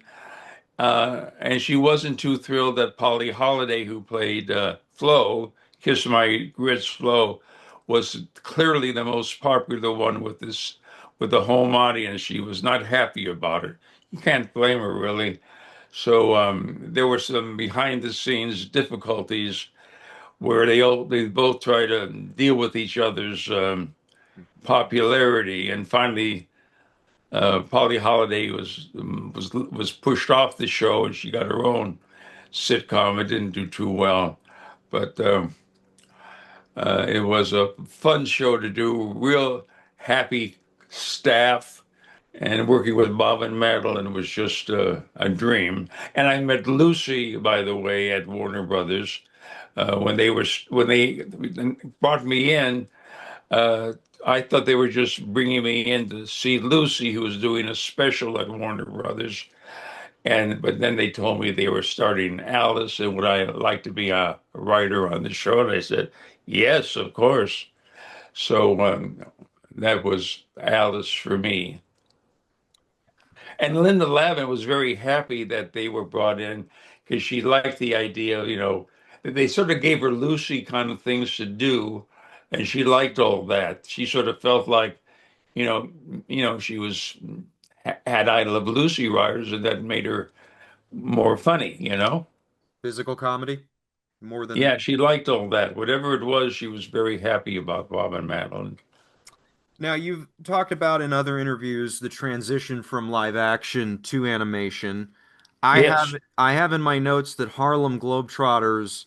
And she wasn't too thrilled that Polly Holiday, who played Flo, Kiss My Grits Flo, was clearly the most popular one with the home audience. She was not happy about it. You can't blame her, really. So there were some behind the scenes difficulties where they both try to deal with each other's popularity, and finally Polly Holiday was pushed off the show, and she got her own sitcom. It didn't do too well, but it was a fun show to do. Real happy staff, and working with Bob and Madeline was just a dream. And I met Lucy, by the way, at Warner Brothers when they brought me in. Uh, I thought they were just bringing me in to see Lucy, who was doing a special at Warner Brothers. But then they told me they were starting Alice, and would I like to be a writer on the show? And I said, yes, of course. So that was Alice for me. And Linda Lavin was very happy that they were brought in because she liked the idea, that they sort of gave her Lucy kind of things to do, and she liked all that. She sort of felt like, you know, she was had I Love Lucy writers, and that made her more funny. Physical comedy more than. Yeah, she liked all that. Whatever it was, she was very happy about Bob and Madeline. Now, you've talked about in other interviews the transition from live action to animation. Yes. I have in my notes that Harlem Globetrotters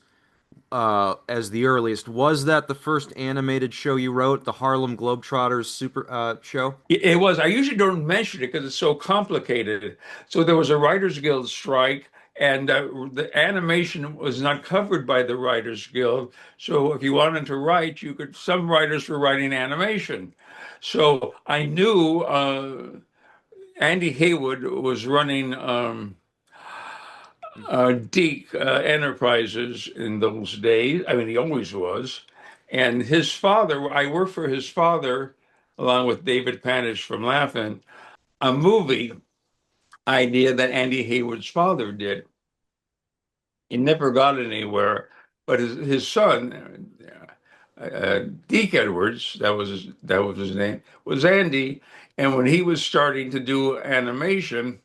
as the earliest. Was that the first animated show you wrote, the Harlem Globetrotters super show? It was. I usually don't mention it because it's so complicated. So there was a Writers Guild strike, and the animation was not covered by the Writers Guild. So if you wanted to write, you could. Some writers were writing animation. So I knew Andy Haywood was running Deke Enterprises in those days. I mean, he always was. And his father, I worked for his father, along with David Panish from Laugh-In, a movie idea that Andy Haywood's father did. He never got anywhere. But his son, Deke Edwards, that was his name, was Andy. And when he was starting to do animation,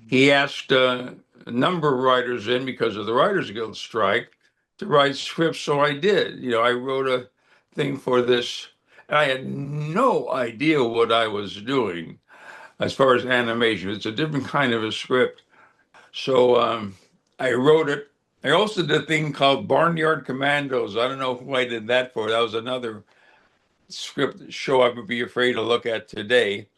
he asked a number of writers in because of the Writers Guild strike to write scripts. So I did. I wrote a thing for this. And I had no idea what I was doing as far as animation. It's a different kind of a script. So I wrote it. I also did a thing called Barnyard Commandos. I don't know who I did that for. That was another script show I would be afraid to look at today.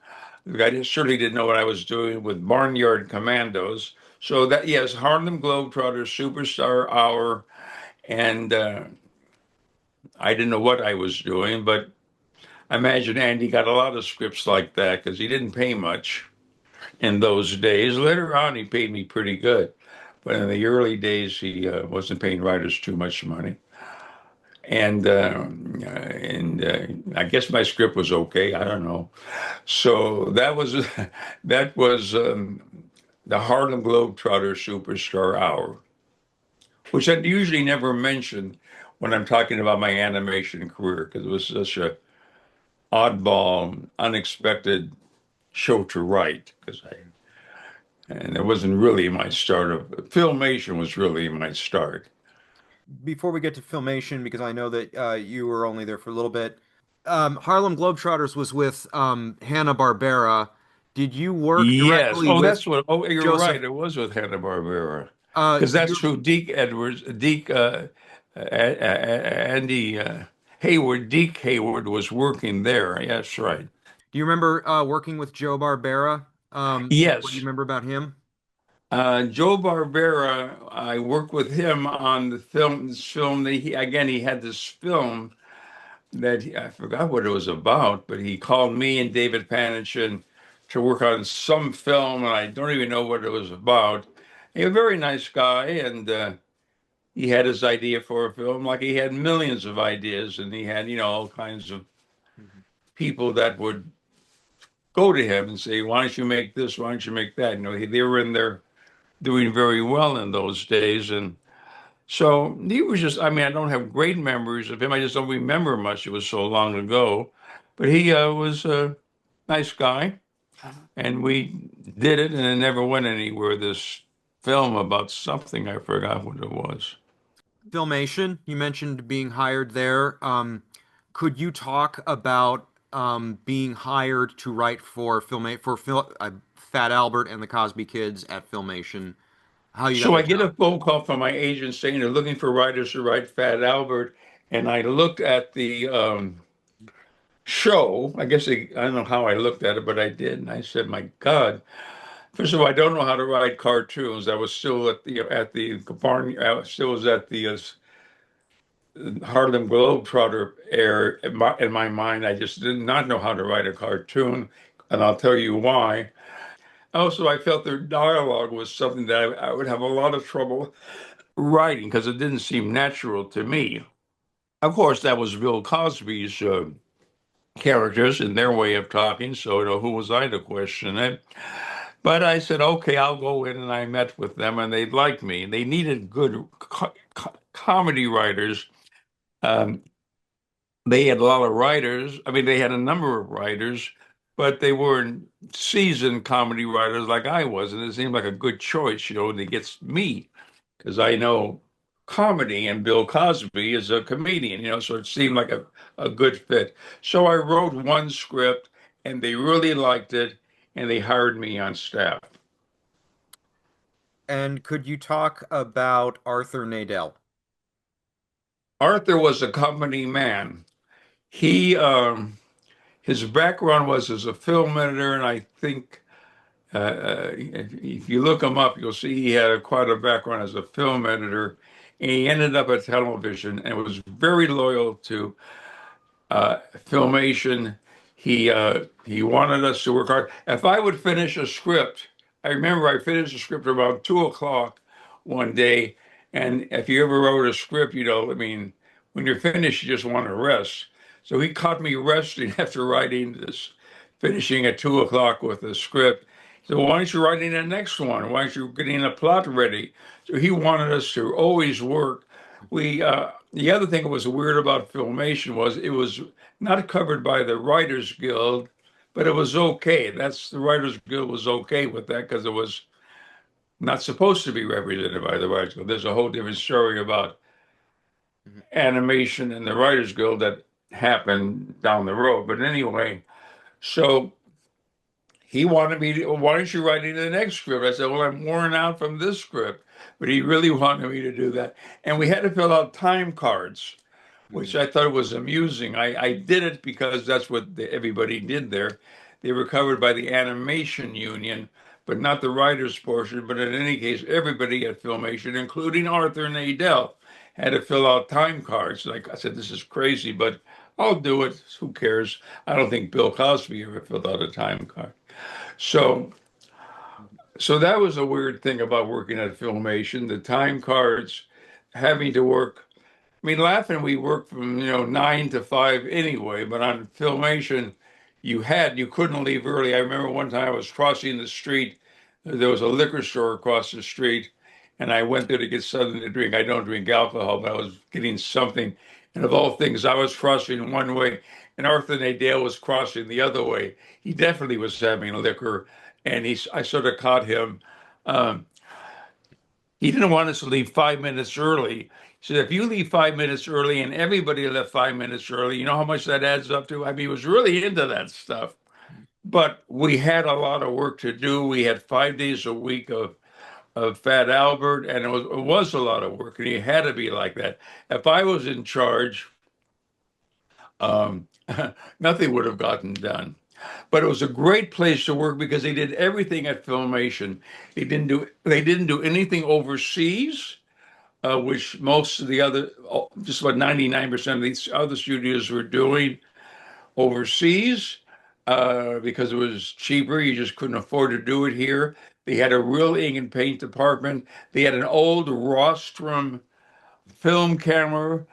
I certainly didn't know what I was doing with Barnyard Commandos. So that, yes, Harlem Globetrotters, Superstar Hour, and I didn't know what I was doing, but I imagine Andy got a lot of scripts like that because he didn't pay much in those days. Later on, he paid me pretty good, but in the early days, he wasn't paying writers too much money. And I guess my script was okay. I don't know. So that was that was the Harlem Globetrotter Superstar Hour, which I usually never mention when I'm talking about my animation career because it was such a oddball, unexpected show to write. And it wasn't really my start of filmation was really my start. Before we get to Filmation, because I know that you were only there for a little bit, Harlem Globetrotters was with Hanna-Barbera. Did you work Yes. directly Oh, with that's what. Oh, you're Joseph? right. It was with Hanna-Barbera because that's You true. Deke Edwards, Andy Hayward, Deke Hayward was working there. Yes, right. do you remember working with Joe Barbera? What do you Yes. remember about him? Joe Barbera, I worked with him on the film. This film that he had this film that I forgot what it was about, but he called me and David Panichin to work on some film, and I don't even know what it was about. He was a very nice guy, and he had his idea for a film, like he had millions of ideas, and he had, all kinds of Mhm. people that would go to him and say, "Why don't you make this? Why don't you make that?" They were in there doing very well in those days, and so he was just, I mean, I don't have great memories of him. I just don't remember much. It was so long ago. But he was a nice guy, and we did it, and it never went anywhere. This film about something, I forgot what it was. Filmation, you mentioned being hired there. Could you talk about being hired to write for Fat Albert and the Cosby Kids at Filmation? How you got So the I get a job? phone call from my agent saying they're looking for writers to write Fat Albert, and I looked at the show. I don't know how I looked at it, but I did, and I said, "My God." First of all, I don't know how to write cartoons. I was still at the barn. I still was at the Harlem Globetrotter era. In my mind, I just did not know how to write a cartoon, and I'll tell you why. Also, I felt their dialogue was something that I would have a lot of trouble writing because it didn't seem natural to me. Of course, that was Bill Cosby's characters and their way of talking, so who was I to question it? But I said, okay, I'll go in, and I met with them, and they liked me. They needed good comedy writers. Um, they had a lot of writers. I mean, they had a number of writers, but they weren't seasoned comedy writers like I was, and it seemed like a good choice, that gets me because I know comedy, and Bill Cosby is a comedian, so it seemed like a good fit. So I wrote one script, and they really liked it, and they hired me on staff. And could you talk about Arthur Nadell? Arthur was a company man. He his background was as a film editor, and I think if you look him up, you'll see he had quite a background as a film editor. And he ended up at television and was very loyal to Filmation. He wanted us to work hard. If I would finish a script, I remember I finished a script about 2 o'clock one day. And if you ever wrote a script, I mean, when you're finished, you just want to rest. So he caught me resting after writing this, finishing at 2 o'clock with the script. So why aren't you writing the next one? Why aren't you getting a plot ready? So he wanted us to always work. The other thing that was weird about Filmation was it was not covered by the Writers Guild, but it was okay. The Writers Guild was okay with that because it was not supposed to be represented by the Writers Guild. There's a whole different story about Mhm. animation and the Writers Guild that happened down the road. But anyway, so he wanted me to, well, why aren't you writing the next script? I said, well, I'm worn out from this script. But he really wanted me to do that. And we had to fill out time cards, which Mhm. I thought was amusing. I did it because that's what everybody did there. They were covered by the animation union, but not the writers portion. But in any case, everybody at Filmation, including Arthur and Adele, had to fill out time cards. Like I said, this is crazy, but I'll do it. Who cares? I don't think Bill Cosby ever filled out a time card. So, so that was a weird thing about working at Filmation, the time cards, having to work. I mean, laughing, we worked from, 9 to 5 anyway, but on Filmation, you couldn't leave early. I remember one time I was crossing the street. There was a liquor store across the street, and I went there to get something to drink. I don't drink alcohol, but I was getting something. And of all things, I was crossing one way, and Arthur Nadale was crossing the other way. He definitely was having liquor, and I sort of caught him. Um, he didn't want us to leave 5 minutes early. He said, if you leave 5 minutes early and everybody left 5 minutes early, you know how much that adds up to? I mean, he was really into that stuff. But we had a lot of work to do. We had 5 days a week of Fat Albert, and it was a lot of work, and he had to be like that. If I was in charge, um, nothing would have gotten done. But it was a great place to work because they did everything at Filmation. They didn't do anything overseas, which most of the other, just about 99% of these other studios were doing overseas, because it was cheaper. You just couldn't afford to do it here. They had a real ink and paint department. They had an old rostrum film camera,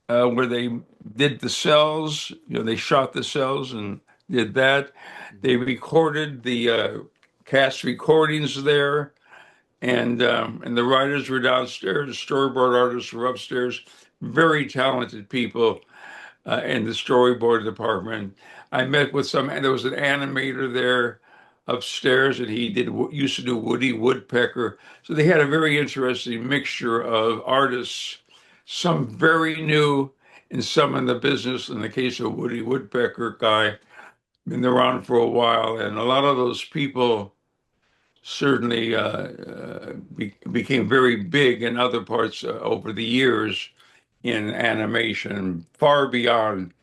where they did the cells. They shot the cells and did that. They recorded the cast recordings there, and the writers were downstairs. The storyboard artists were upstairs. Very talented people in the storyboard department. I met with some, and there was an animator there upstairs, and he used to do Woody Woodpecker. So they had a very interesting mixture of artists, some very new, and some in the business. In the case of Woody Woodpecker guy, been around for a while, and a lot of those people certainly became very big in other parts over the years in animation, far beyond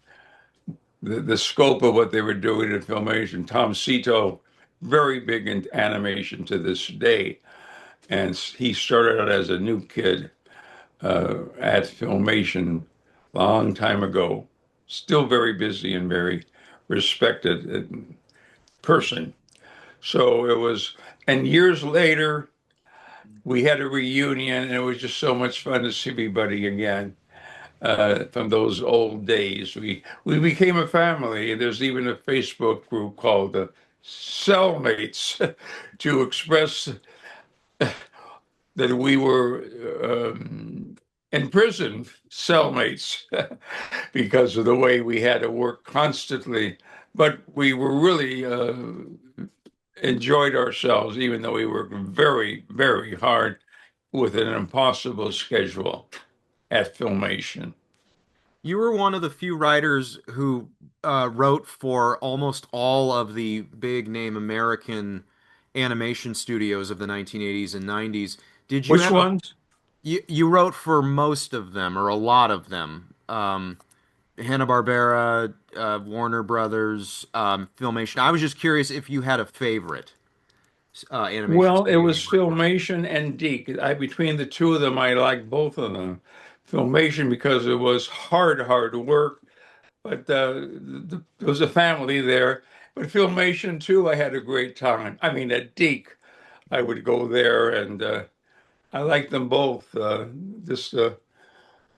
the scope of what they were doing in Filmation. Tom Cito, very big in animation to this day, and he started out as a new kid at Filmation a long time ago. Still very busy and very respected person. So it was, and years later, we had a reunion, and it was just so much fun to see everybody again from those old days. We became a family. There's even a Facebook group called the Cellmates to express that we were in prison cellmates because of the way we had to work constantly. But we were really enjoyed ourselves, even though we worked very, very hard with an impossible schedule at Filmation. You were one of the few writers who wrote for almost all of the big name American animation studios of the 1980s and 90s. Did you Which have a ones? you wrote for most of them or a lot of them? Hanna-Barbera, Warner Brothers, Filmation. I was just curious if you had a favorite animation Well, it studio was you worked for. Filmation and Deke. Between the two of them, I liked both of them. Filmation because it was hard work, but there was a family there. But Filmation too, I had a great time. I mean, at Deke, I would go there, and I liked them both. Just it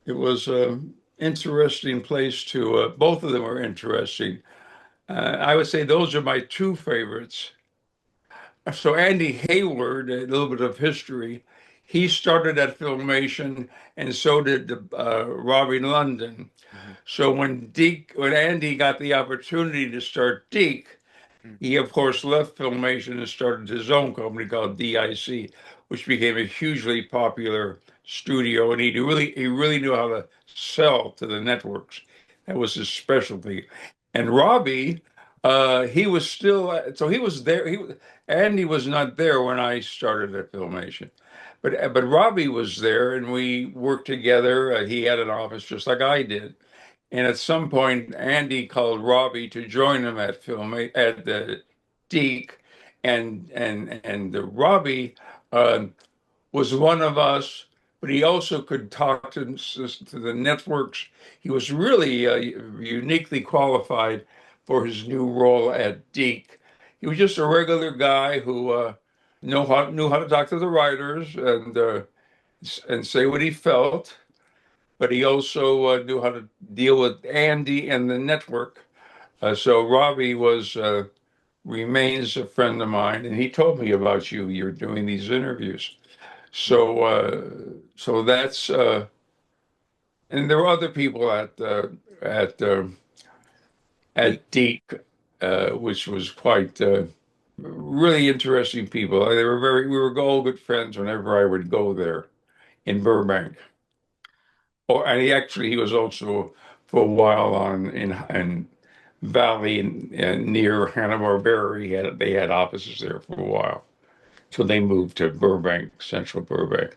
was an interesting place to. Both of them were interesting. I would say those are my two favorites. So Andy Hayward, a little bit of history, he started at Filmation, and so did Robbie London. Mhm. So when Andy got the opportunity to start Deke, Mhm. he of course left Filmation and started his own company called DIC, which became a hugely popular studio, and he really knew how to sell to the networks. That was his specialty. And Robbie, he was still so he was there. Andy was not there when I started at Filmation, but Robbie was there, and we worked together. He had an office just like I did. And at some point, Andy called Robbie to join him at the Deke, and the Robbie uh, was one of us, but he also could talk to the networks. He was really uniquely qualified for his new role at Deke. He was just a regular guy who knew how to talk to the writers and say what he felt, but he also knew how to deal with Andy and the network. So Robbie was remains a friend of mine, and he told me about you. You're doing these interviews, so so that's and there were other people at Deke. at Deke, which was quite really interesting people. They were we were all good friends whenever I would go there in Burbank. Or and he was also for a while in Valley near Hanna-Barbera. They had offices there for a while. So they moved to Burbank, Central Burbank.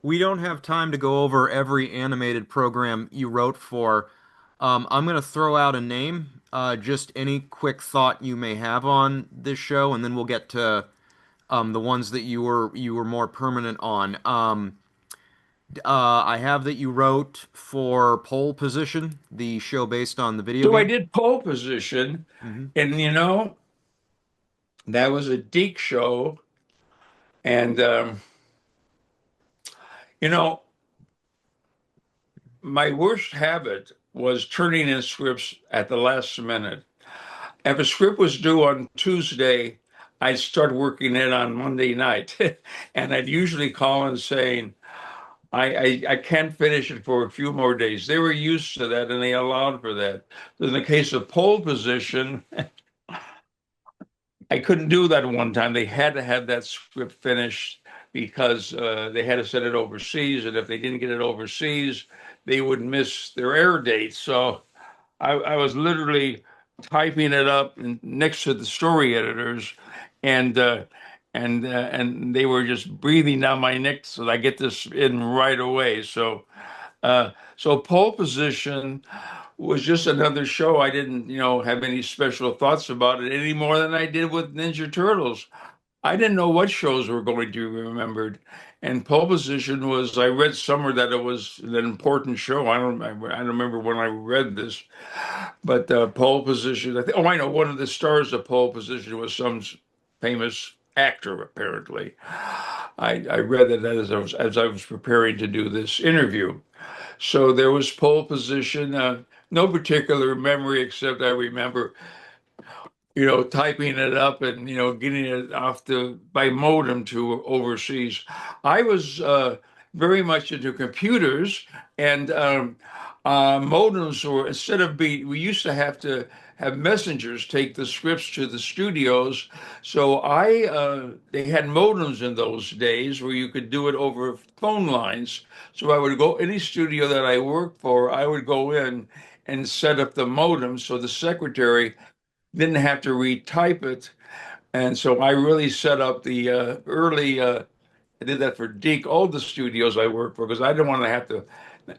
We don't have time to go over every animated program you wrote for. I'm going to throw out a name, just any quick thought you may have on this show, and then we'll get to the ones that you were more permanent on. I have that you wrote for Pole Position, the show based on the video So I game. did pole position, Hmm. and that was a Deke show. And you know, my worst habit was turning in scripts at the last minute. If a script was due on Tuesday, I'd start working it on Monday night. And I'd usually call and saying, I can't finish it for a few more days. They were used to that and they allowed for that. In the case of pole position, I couldn't do that one time. They had to have that script finished because they had to send it overseas. And if they didn't get it overseas, they would miss their air date. So I was literally typing it up next to the story editors, and and they were just breathing down my neck so that I get this in right away. So pole position was just another show. I didn't, have any special thoughts about it any more than I did with Ninja Turtles. I didn't know what shows were going to be remembered. And pole position was, I read somewhere that it was an important show. I don't remember when I read this, but pole position, I know one of the stars of pole position was some famous actor, apparently. I read that as I was preparing to do this interview. So there was pole position, no particular memory except I remember typing it up and, getting it off by modem to overseas. I was very much into computers and modems were, we used to have messengers take the scripts to the studios. So they had modems in those days where you could do it over phone lines. So I would go, any studio that I worked for, I would go in and set up the modem so the secretary didn't have to retype it. And so I really set up the early, I did that for Deke, all the studios I worked for, because I didn't want to have to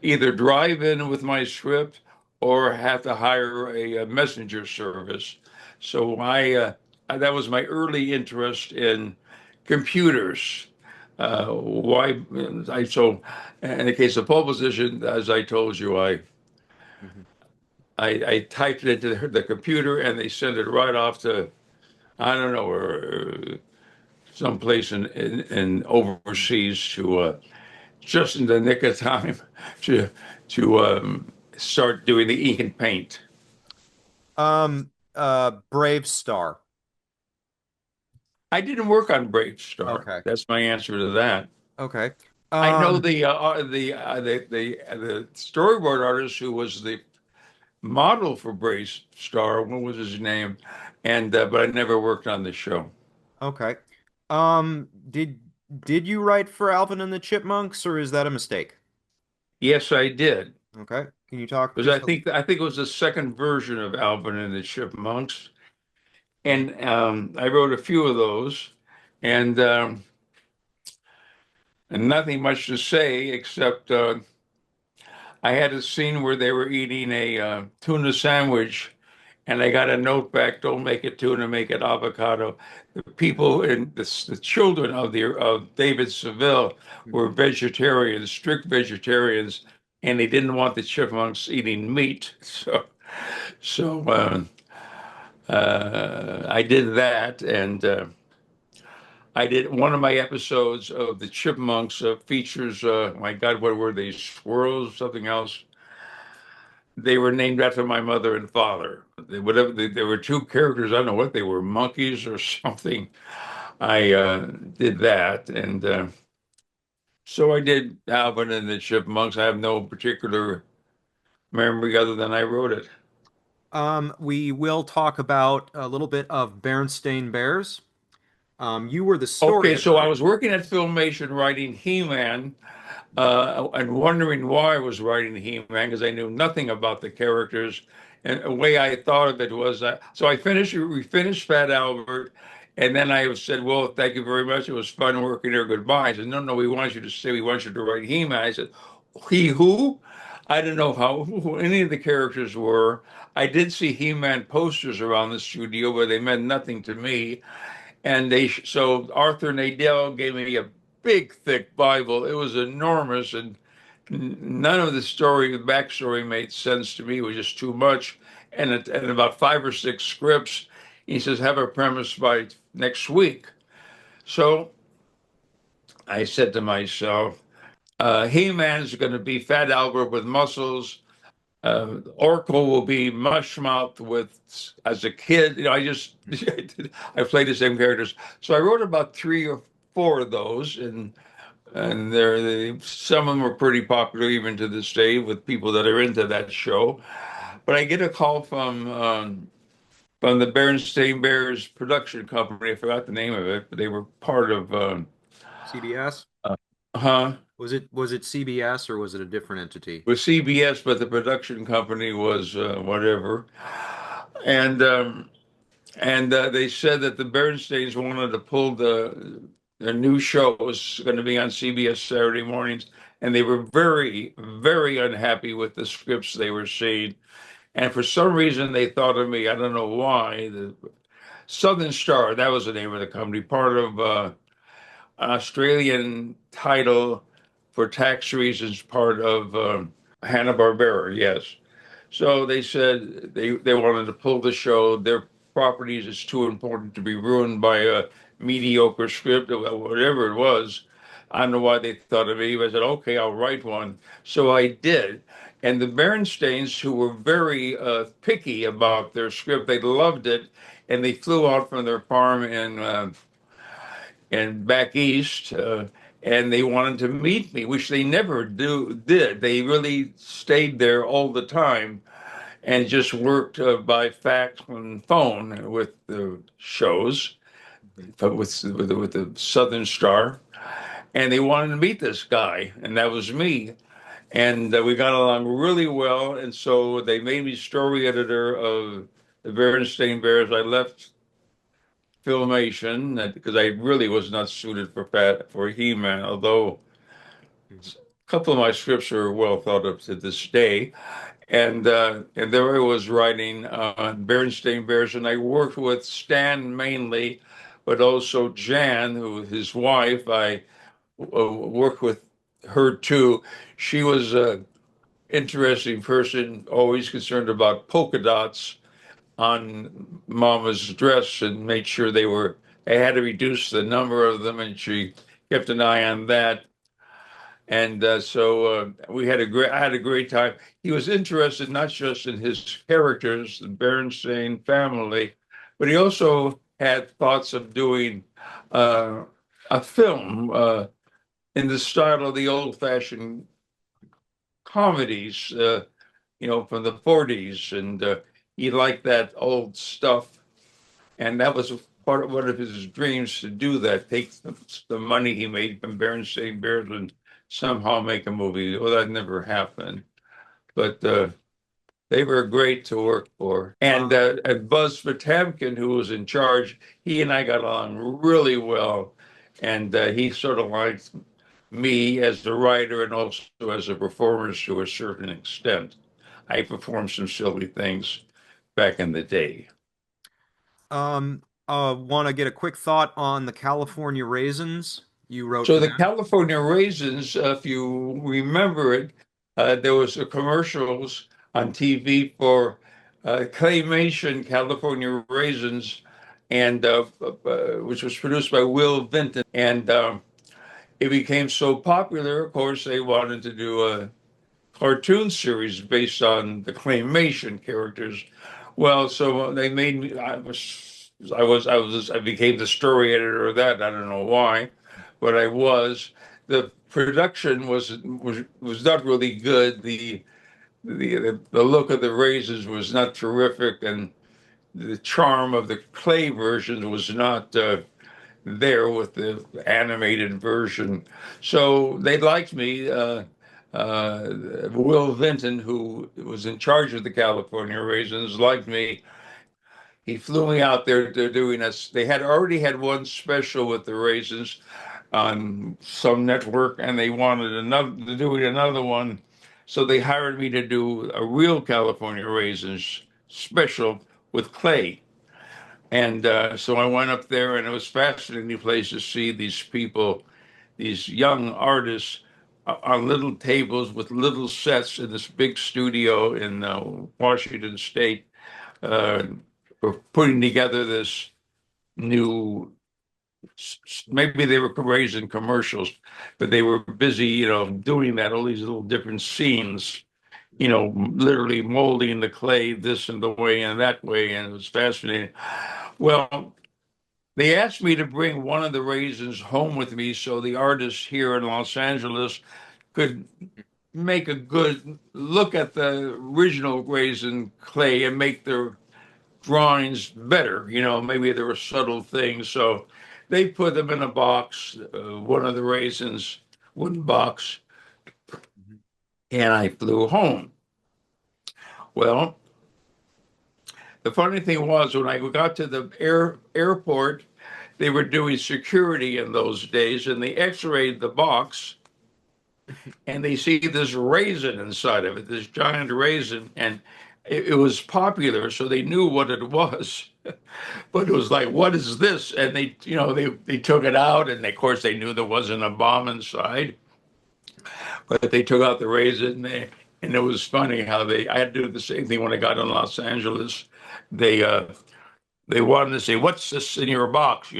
either drive in with my script or have to hire a messenger service. So that was my early interest in computers. Why I so in the case of pole position, as I told you, Hmm. I typed it into the computer and they sent it right off to I don't know or someplace in overseas to just in the nick of time to start doing the ink and paint. Brave Star. I didn't work on Brave Star. Okay. That's my answer to that. Okay. I know Um, the storyboard artist who was the model for Brave Star. What was his name? And but I never worked on the show. okay. Did you write for Alvin and the Chipmunks, or is that a mistake? Yes, I did. Okay. Can you talk Because just I think it was the second version of Alvin and the Chipmunks, and I wrote a few of those, and nothing much to say except I had a scene where they were eating a tuna sandwich, and I got a note back: "Don't make it tuna, make it avocado." The people in the children of David Seville were vegetarians, strict vegetarians, and they didn't want the chipmunks eating meat. So I did that, and I did one of my episodes of the Chipmunks features. My God, what were they? Squirrels, something else. They were named after my mother and father. There were two characters. I don't know what they were, monkeys or something. I did that, and so I did Alvin and the Chipmunks. I have no particular memory other than I wrote it. we will talk about a little bit of Berenstain Bears. You were the story Okay, so I editor. was working at Filmation writing He-Man, and wondering why I was writing He-Man because I knew nothing about the characters. And the way I thought of it was so we finished Fat Albert, and then I said, "Well, thank you very much. It was fun working here. Goodbye." I said, "No, no, we want you to stay. We want you to write He-Man." I said, "He who?" I didn't know who any of the characters were. I did see He-Man posters around the studio, but they meant nothing to me. And so Arthur Nadell gave me a big, thick Bible. It was enormous, and none of the backstory made sense to me. It was just too much. And about five or six scripts. He says, have a premise by next week. So I said to myself, He-Man's going to be Fat Albert with muscles. Oracle will be Mushmouth with as a kid. I just I played the same characters. So I wrote about three or four of those, and some of them are pretty popular even to this day with people that are into that show. But I get a call from the Berenstain Bears production company. I forgot the name of it, but they were part of CBS? uh, huh Was it CBS or was it a different entity? with CBS, but the production company was whatever. And they said that the Bernsteins wanted to pull their new show was going to be on CBS Saturday mornings, and they were very, very unhappy with the scripts they were seeing. And for some reason, they thought of me. I don't know why. The Southern Star, that was the name of the company, part of an Australian title for tax reasons, part of Hanna-Barbera, yes. So they said they wanted to pull the show. Their properties is too important to be ruined by a mediocre script or whatever it was. I don't know why they thought of me, but I said, okay, I'll write one. So I did. And the Berenstains, who were very picky about their script, they loved it. And they flew out from their farm in back east, and they wanted to meet me, which they never did. They really stayed there all the time and just worked by fax and phone with the shows, Mhm. with the Southern Star, and they wanted to meet this guy, and that was me. And we got along really well, and so they made me story editor of the Berenstain Bears. I left Filmation because I really was not suited for He-Man, although Mhm. a couple of my scripts are well thought of to this day. And there I was writing Berenstain Bears, and I worked with Stan mainly, but also Jan, who his wife. I worked with her too. She was an interesting person, always concerned about polka dots on Mama's dress and made sure they had to reduce the number of them, and she kept an eye on that. And we had I had a great time. He was interested not just in his characters, the Berenstain family, but he also had thoughts of doing uh, a film in the style of the old-fashioned comedies, from the 40s, and he liked that old stuff, and that was part of one of his dreams to do that, take the money he made from Berenstain Bears and somehow make a movie. Well, that never happened, but they were great to work for. And Buzz Potemkin, who was in charge, he and I got along really well, and he sort of liked me as the writer and also as a performer to a certain extent. I performed some silly things back in the day. Want to get a quick thought on the California Raisins you wrote So for the that? California Raisins, if you remember it, there was a commercials on TV for claymation California Raisins, and which was produced by Will Vinton, and it became so popular. Of course, they wanted to do a cartoon series based on the claymation characters. Well, so they made me. I became the story editor of that. I don't know why, but I was. The production was not really good. The look of the raisins was not terrific, and the charm of the clay version was not there with the animated version. So they liked me. Will Vinton, who was in charge of the California Raisins, liked me. He flew me out there to doing us. They had already had one special with the Raisins on some network, and they wanted another to do another one. So they hired me to do a real California Raisins special with clay. And so I went up there, and it was a fascinating place to see these people, these young artists on little tables with little sets in this big studio in Washington State, uh, for putting together this new. Maybe they were raising commercials, but they were busy, doing that all these little different scenes. Literally molding the clay this and the way and that way, and it was fascinating. Well, they asked me to bring one of the raisins home with me so the artists here in Los Angeles could make a good look at the original raisin clay and make their drawings better. Maybe there were subtle things. So they put them in a box, one of the raisins, wooden box, and I flew home. Well, the funny thing was when I got to the airport, they were doing security in those days, and they x-rayed the box, and they see this raisin inside of it, this giant raisin, and it was popular, so they knew what it was. But it was like, what is this? And they took it out, and of course they knew there wasn't a bomb inside, but they took out the raisin, and it was funny how I had to do the same thing when I got in Los Angeles. They uh, they wanted to say, "What's this in your box?"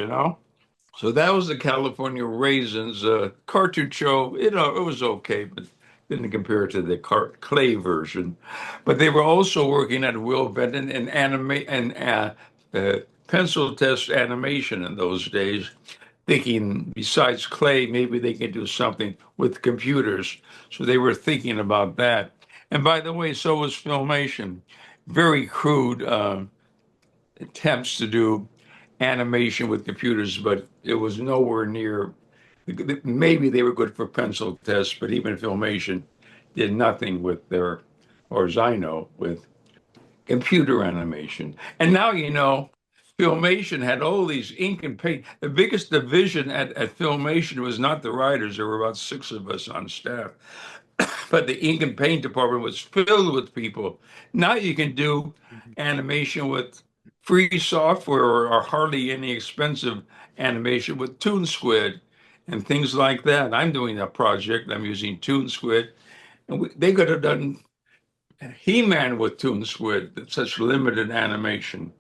So that was the California Raisins cartoon show. It was okay, but didn't compare to the clay version. But they were also working at Will Benton and uh, pencil test animation in those days, thinking besides clay, maybe they could do something with computers. So they were thinking about that. And by the way, so was Filmation. Very crude attempts to do animation with computers, but it was nowhere near. Maybe they were good for pencil tests, but even Filmation did nothing with their, or as I know, with computer animation. And now, Filmation had all these ink and paint. The biggest division at Filmation was not the writers. There were about six of us on staff, but the ink and paint department was filled with people. Now you can do animation with free software or hardly any expensive animation with ToonSquid and things like that. I'm doing a project. I'm using ToonSquid, and they could have done He-Man with ToonSquid. Such limited animation.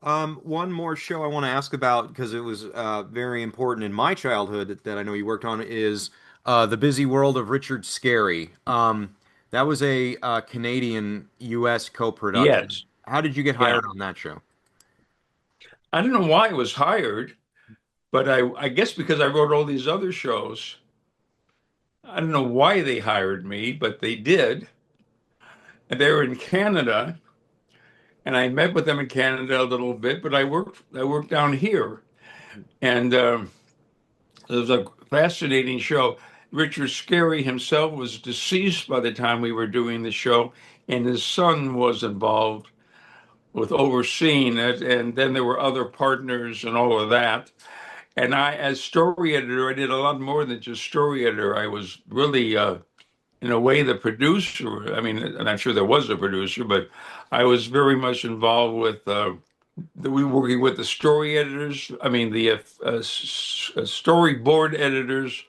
One more show I want to ask about because it was very important in my childhood that I know you worked on is The Busy World of Richard Scarry. That was a Canadian-U.S. co-production. Yes, How did you get yeah. hired on that show? I don't know why I was hired, but I guess because I wrote all these other shows. I don't know why they hired me, but they did. And they were in Canada, and I met with them in Canada a little bit, but I worked down here, and it was a fascinating show. Richard Scarry himself was deceased by the time we were doing the show, and his son was involved with overseeing it, and then there were other partners and all of that. And I, as story editor, I did a lot more than just story editor. I was really, in a way, the producer. I mean, and I'm sure there was a producer, but I was very much involved with we were working with the story editors. I mean, the storyboard editors,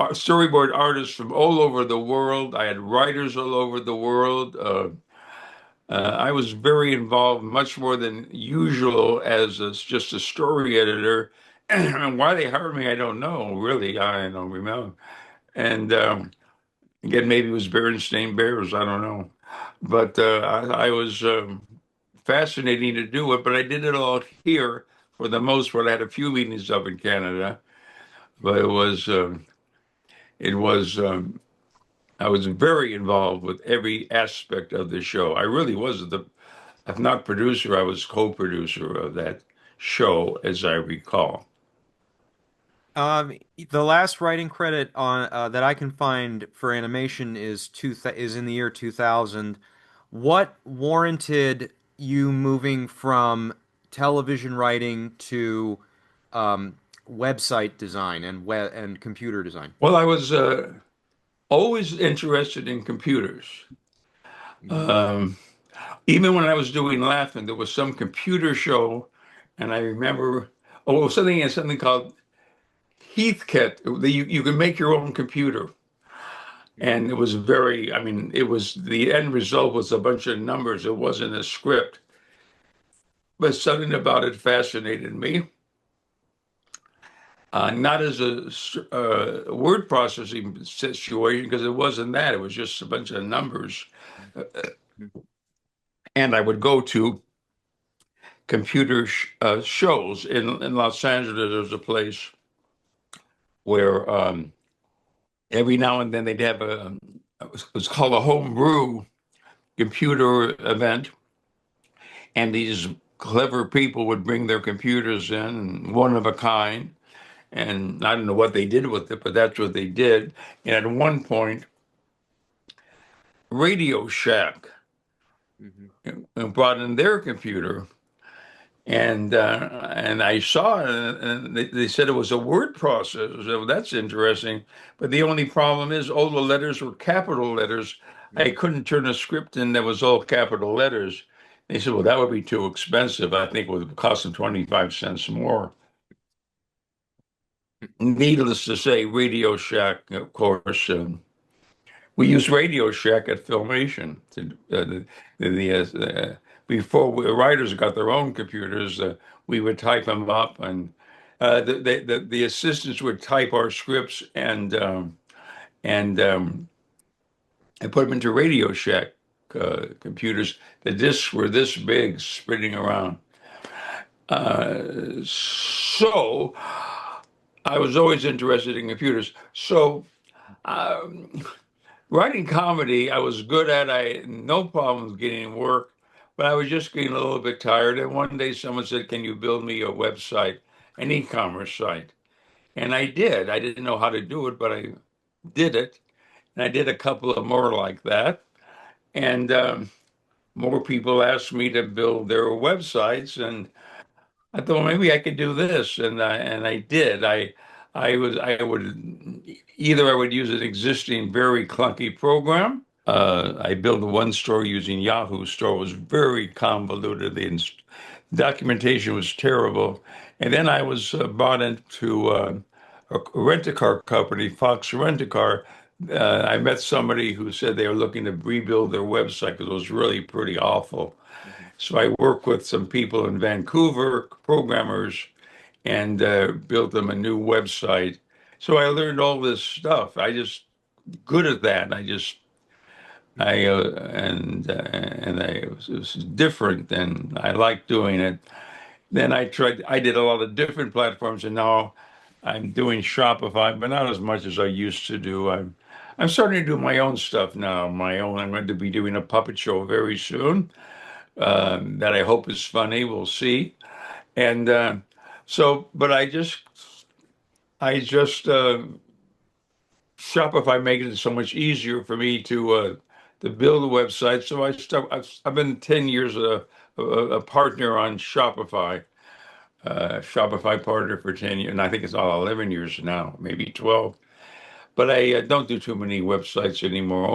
storyboard artists from all over the world. I had writers all over the world. I was very involved, much more than usual, just a story editor. And why they hired me, I don't know. Really, I don't remember. And again, maybe it was Berenstain Bears. I don't know. But I was fascinating to do it. But I did it all here for the most part. I had a few meetings up in Canada, but it was. I was very involved with every aspect of the show. I really was if not producer, I was co-producer of that show, as I recall. Um, the last writing credit on that I can find for animation is in the year 2000. What warranted you moving from television writing to website design and computer design? Well, I was always interested in computers. Mhm. Um, Even when I was doing Laughing, there was some computer show, and I remember, oh, something called Heathkit. You can make your own computer. Mhm. And it was very, I mean, it was the end result was a bunch of numbers. It wasn't a script, but something about it fascinated me. Not as a word processing situation, because it wasn't that. It was just a bunch of numbers. And I would go to computer shows in Los Angeles. There's a place where every now and then they'd have it was called a homebrew computer event, and these clever people would bring their computers in, one of a kind, and I don't know what they did with it, but that's what they did. And at one point, Radio Shack Mhm. brought in their computer, and I saw it, and they said it was a word processor. So that's interesting. But the only problem is all the letters were capital letters. I Mhm. couldn't turn a script in that was all capital letters. They said, well, that would be too expensive. I think it would cost them 25 cents more. Needless to say, Radio Shack, of course, we use Radio Shack at Filmation. Before writers got their own computers, we would type them up, and the assistants would type our scripts and and put them into Radio Shack computers. The discs were this big, spinning around. So I was always interested in computers. So. Um, Writing comedy, I was good at. I had no problems getting work, but I was just getting a little bit tired. And one day someone said, "Can you build me a website, an e-commerce site?" And I did. I didn't know how to do it, but I did it. And I did a couple of more like that. And more people asked me to build their websites, and I thought maybe I could do this, and I did. I would either I would use an existing very clunky program. I built one store using Yahoo store. It was very convoluted. The documentation was terrible. And then I was brought into a rent-a-car company, Fox Rent-A-Car. I met somebody who said they were looking to rebuild their website because it was really pretty awful. Mhm. So I worked with some people in Vancouver, programmers, and built them a new website. So I learned all this stuff. I just good at that. I and I it was different, and I liked doing it. then I did a lot of different platforms, and now I'm doing Shopify, but not as much as I used to do. I'm starting to do my own stuff now. My own. I'm going to be doing a puppet show very soon that I hope is funny. We'll see. And but I just Shopify making it so much easier for me to build a website. So I've been 10 years a partner on Shopify. Shopify partner for 10 years, and I think it's all 11 years now, maybe 12. But I don't do too many websites anymore,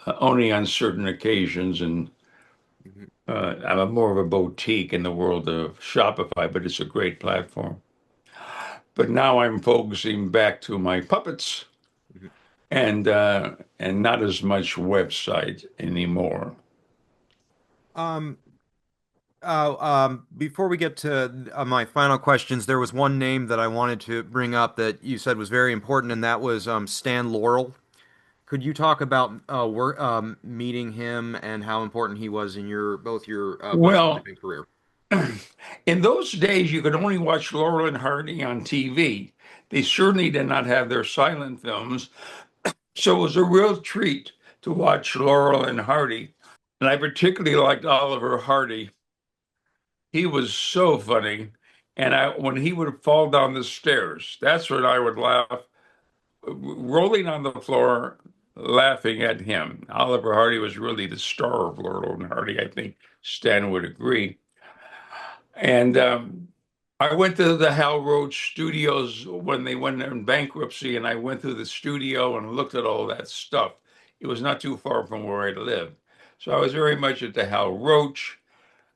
only on certain occasions. And Mhm, I'm more of a boutique in the world of Shopify, but it's a great platform. But now I'm focusing back to my puppets mhm. and not as much website anymore. Um, before we get to my final questions, there was one name that I wanted to bring up that you said was very important, and that was Stan Laurel. Could you talk about meeting him and how important he was in your both your personal life Well, and career? in those days, you could only watch Laurel and Hardy on TV. They certainly did not have their silent films. So it was a real treat to watch Laurel and Hardy. And I particularly liked Oliver Hardy. He was so funny. And when he would fall down the stairs, that's when I would laugh, rolling on the floor, laughing at him. Oliver Hardy was really the star of Laurel and Hardy. I think Stan would agree. And I went to the Hal Roach Studios when they went in bankruptcy, and I went to the studio and looked at all that stuff. It was not too far from where I lived. So I was very much at the Hal Roach.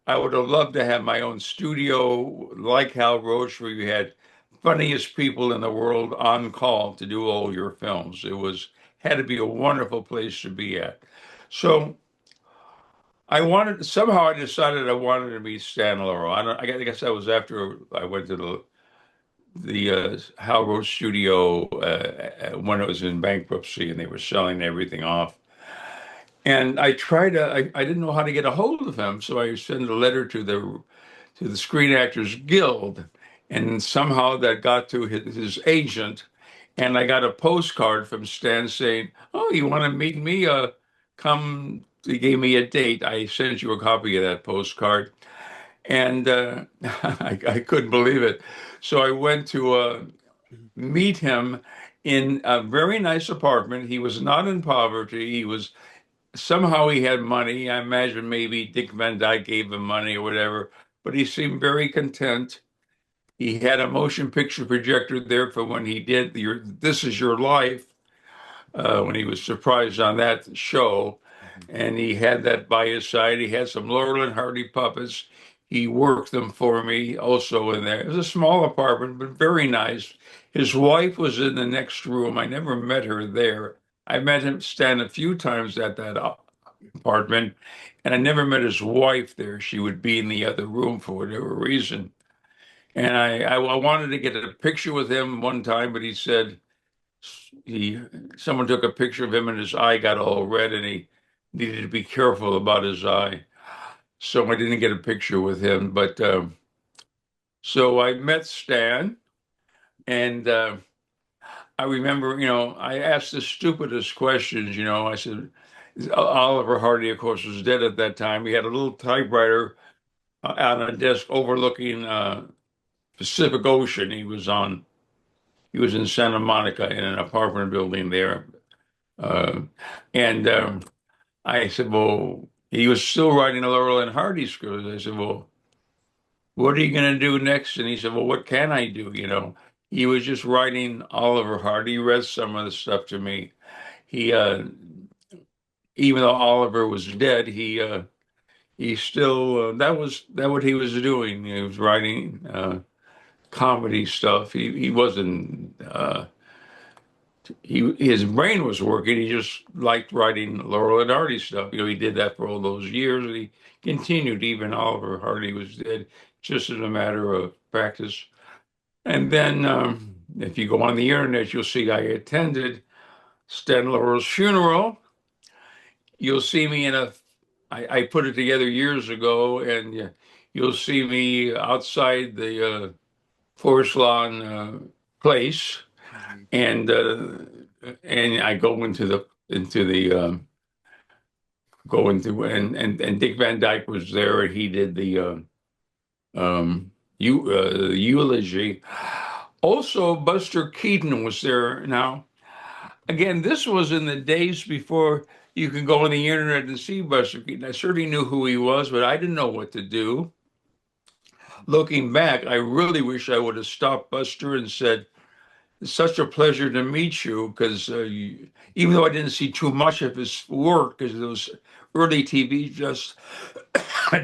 I would have loved to have my own studio like Hal Roach, where you had funniest people in the world on call to do all your films. It was had to be a wonderful place to be at. So somehow I decided I wanted to meet Stan Laurel. I guess that was after I went to the Hal Roach studio when it was in bankruptcy and they were selling everything off. And I didn't know how to get a hold of him, so I sent a letter to the Screen Actors Guild, and somehow that got to his agent, and I got a postcard from Stan saying, "Oh, you want to meet me? Come." He gave me a date. I sent you a copy of that postcard, and I couldn't believe it. So I went to meet him in a very nice apartment. He was not in poverty. He was somehow he had money. I imagine maybe Dick Van Dyke gave him money or whatever, but he seemed very content. He had a motion picture projector there for when he did This Is Your Life, when he was surprised on that show. Mhm. And he had that by his side. He had some Laurel and Hardy puppets. He worked them for me also in there. It was a small apartment, but very nice. His wife was in the next room. I never met her there. I met him stand a few times at that apartment, and I never met his wife there. She would be in the other room for whatever reason. And I wanted to get a picture with him one time, but he said he someone took a picture of him and his eye got all red, and he needed to be careful about his eye. So I didn't get a picture with him. But so I met Stan, and I remember, I asked the stupidest questions. I said, Oliver Hardy, of course, was dead at that time. He had a little typewriter on a desk overlooking Pacific Ocean. He was in Santa Monica in an apartment building there. Uh, and I said, well, he was still writing a Laurel and Hardy script. I said, well, what are you going to do next? And he said, well, what can I do? He was just writing Oliver Hardy. He read some of the stuff to me. He, even though Oliver was dead, he still, that what he was doing. He was writing comedy stuff. He wasn't, his brain was working. He just liked writing Laurel and Hardy stuff. He did that for all those years. He continued even Oliver Hardy was dead, just as a matter of practice. And then, if you go on the internet, you'll see I attended Stan Laurel's funeral. You'll see me I put it together years ago, and you'll see me outside the Forest Lawn place, Mhm. and I go into the go into and Dick Van Dyke was there, and he did the eulogy. Also, Buster Keaton was there. Now, again, this was in the days before you could go on the internet and see Buster Keaton. I certainly knew who he was, but I didn't know what to do. Looking back, I really wish I would have stopped Buster and said, "It's such a pleasure to meet you," because even though I didn't see too much of his work, because those early TV just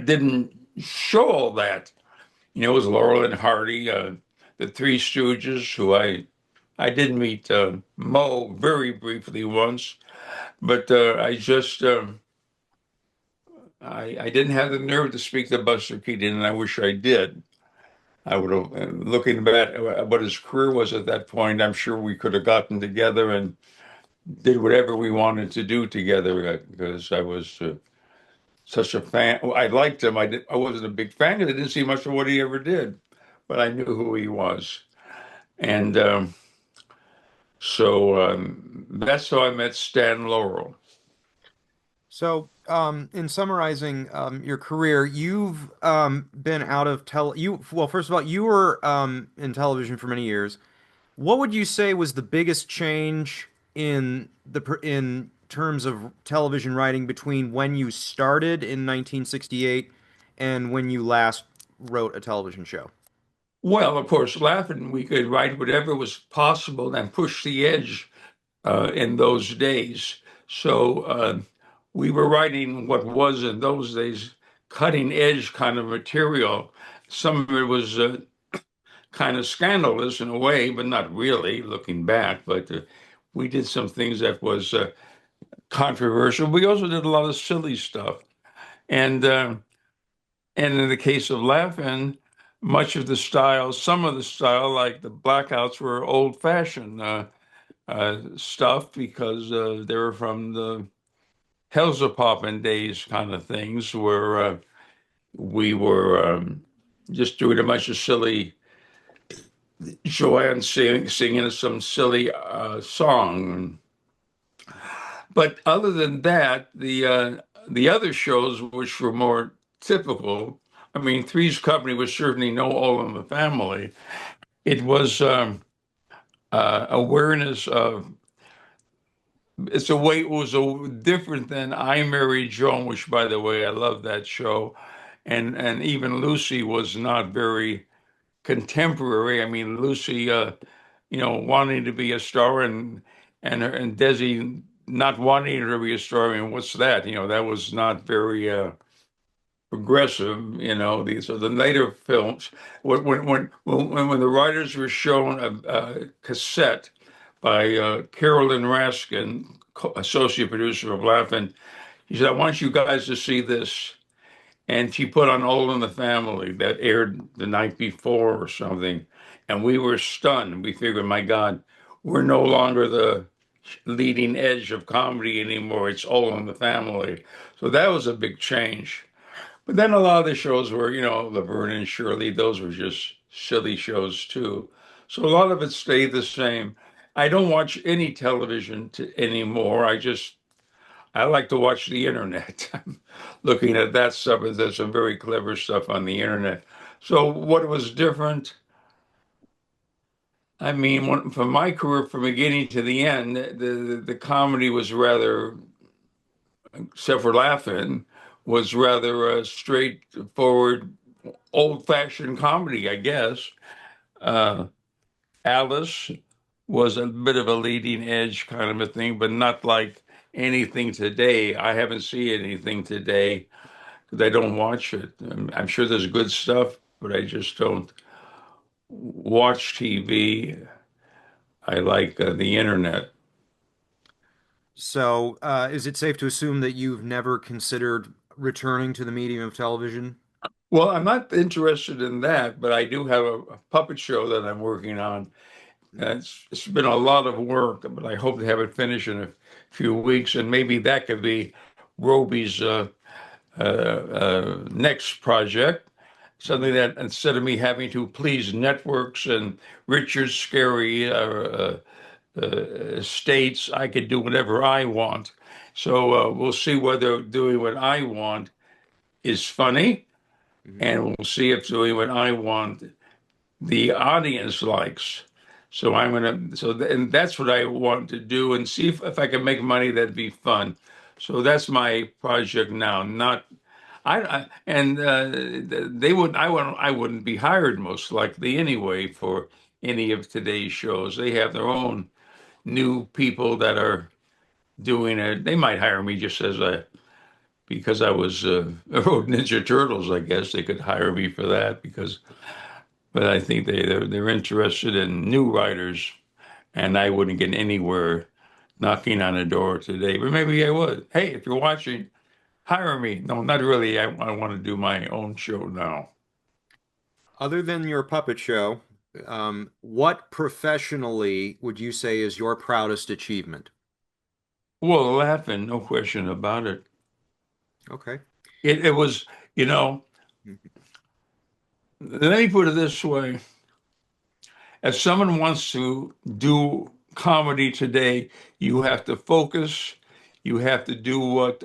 didn't show all that. It was Laurel and Hardy, the Three Stooges, who I did meet Mo very briefly once, but I didn't have the nerve to speak to Buster Keaton, and I wish I did. I would have, looking back at what his career was at that point, I'm sure we could have gotten together and did whatever we wanted to do together because I was such a fan. Well, I liked him. I wasn't a big fan because I didn't see much of what he ever did, but I knew who he was. And that's how I met Stan Laurel. So, in summarizing your career, you've been out of well, first of all, you were in television for many years. What would you say was the biggest change in terms of television writing between when you started in 1968 and when you last wrote a television show? Well, of course, laughing, we could write whatever was possible and push the edge in those days. So we were writing what was in those days cutting edge kind of material. Some of it was kind of scandalous in a way, but not really looking back. But we did some things that was controversial. We also did a lot of silly stuff. And and in the case of Laugh-In, much of the style, some of the style, like the blackouts, were old-fashioned stuff because they were from the Hellzapoppin' days kind of things, where we were just doing a bunch of silly Joanne singing some silly song. But other than that, the other shows, which were more typical, I mean, Three's Company was certainly no All in the Family. It was awareness of it's a way it was different than I Married Joan, which by the way I love that show, and even Lucy was not very contemporary. I mean, Lucy, wanting to be a star and Desi not wanting her to be a star. I mean, what's that? That was not very progressive. These are the later films when the writers were shown a cassette by Carolyn Raskin, associate producer of Laugh-In. He said, "I want you guys to see this." And she put on All in the Family that aired the night before or something. And we were stunned. We figured, my God, we're no longer the leading edge of comedy anymore. It's All in the Family. So that was a big change. But then a lot of the shows were, Laverne and Shirley, those were just silly shows too. So a lot of it stayed the same. I don't watch any television anymore. I like to watch the internet. I'm looking at that stuff, and there's some very clever stuff on the internet. So what was different? I mean, from my career, from beginning to the end, the comedy was rather, except for laughing, was rather a straightforward, old-fashioned comedy, I guess. Uh, Alice was a bit of a leading edge kind of a thing, but not like anything today. I haven't seen anything today because I don't watch it. I'm sure there's good stuff, but I just don't watch TV. I like the internet. So, is it safe to assume that you've never considered returning to the medium of television? Well, I'm not interested in that, but I do have a puppet show that I'm working on. It's been a lot of work, but I hope to have it finished in a few weeks, and maybe that could be Roby's next project. something that instead of me having to please networks and Richard's scary states, I could do whatever I want. So we'll see whether doing what I want is funny, Mhm. and we'll see if doing what I want the audience likes. So I'm gonna and that's what I want to do and see if I can make money that'd be fun. So that's my project now. Not I and they would I wouldn't be hired most likely anyway for any of today's shows. They have their own new people that are doing it. They might hire me just as a because I was I wrote Ninja Turtles. I guess they could hire me for that because but I think they're interested in new writers, and I wouldn't get anywhere knocking on a door today. But maybe I would. Hey, if you're watching, hire me. No, not really. I want to do my own show now. Other than your puppet show, what professionally would you say is your proudest achievement? Well, laughing, no question about it. Okay. It was, you know, let me put it this way. If someone wants to do comedy today, you have to focus. You have to do what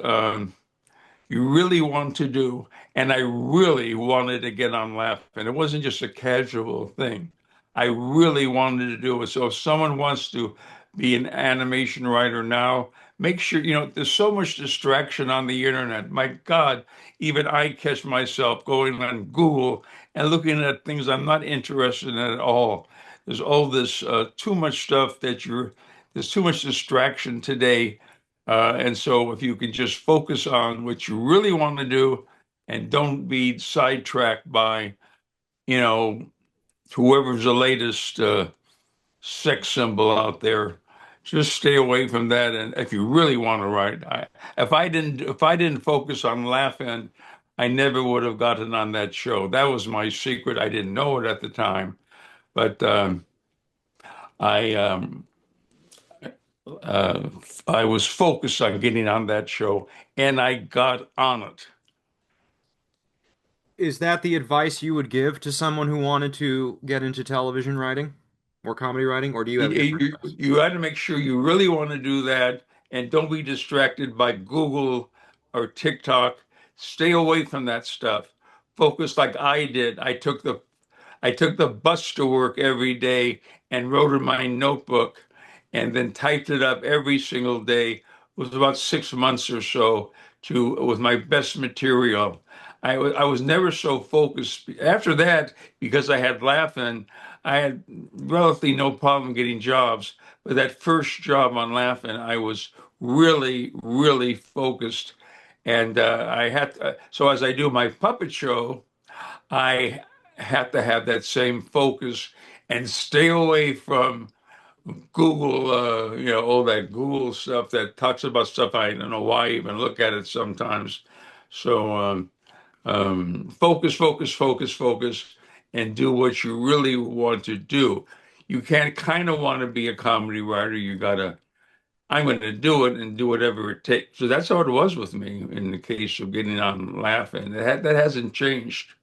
you really want to do. And I really wanted to get on laughing. It wasn't just a casual thing. I really wanted to do it. So if someone wants to be an animation writer now, make sure, there's so much distraction on the internet. My God, even I catch myself going on Google and looking at things I'm not interested in at all. There's all this too much stuff there's too much distraction today and so if you can just focus on what you really want to do and don't be sidetracked by, you know, whoever's the latest sex symbol out there, just stay away from that. And if you really want to write, if I didn't focus on laughing, I never would have gotten on that show. That was my secret. I didn't know it at the time, but I uh, I was focused on getting on that show, and I got on it. Is that the advice you would give to someone who wanted to get into television writing or comedy writing, or do you have a different advice? You had to make sure you really want to do that, and don't be distracted by Google or TikTok. Stay away from that stuff. Focus like I did. I took the bus to work every day and wrote in my notebook and then typed it up every single day. It was about 6 months or so to with my best material. I was never so focused. After that, because I had Laugh-In, I had relatively no problem getting jobs. But that first job on Laugh-In, I was really, really focused. And so as I do my puppet show, I have to have that same focus and stay away from Google, all that Google stuff that talks about stuff I don't know why I even look at it sometimes. So focus, focus, focus, focus, and do what you really want to do. You can't kind of want to be a comedy writer. You gotta, I'm going to do it and do whatever it takes. So that's how it was with me in the case of getting on laughing. That hasn't changed.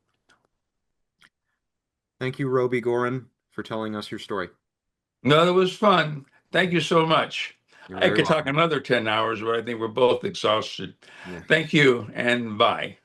Thank you, Rowby Goren, for telling us your story. No, it was fun. Thank you so much. You're I very could talk welcome. another 10 hours, but I think we're both exhausted. Yeah. Thank you and bye.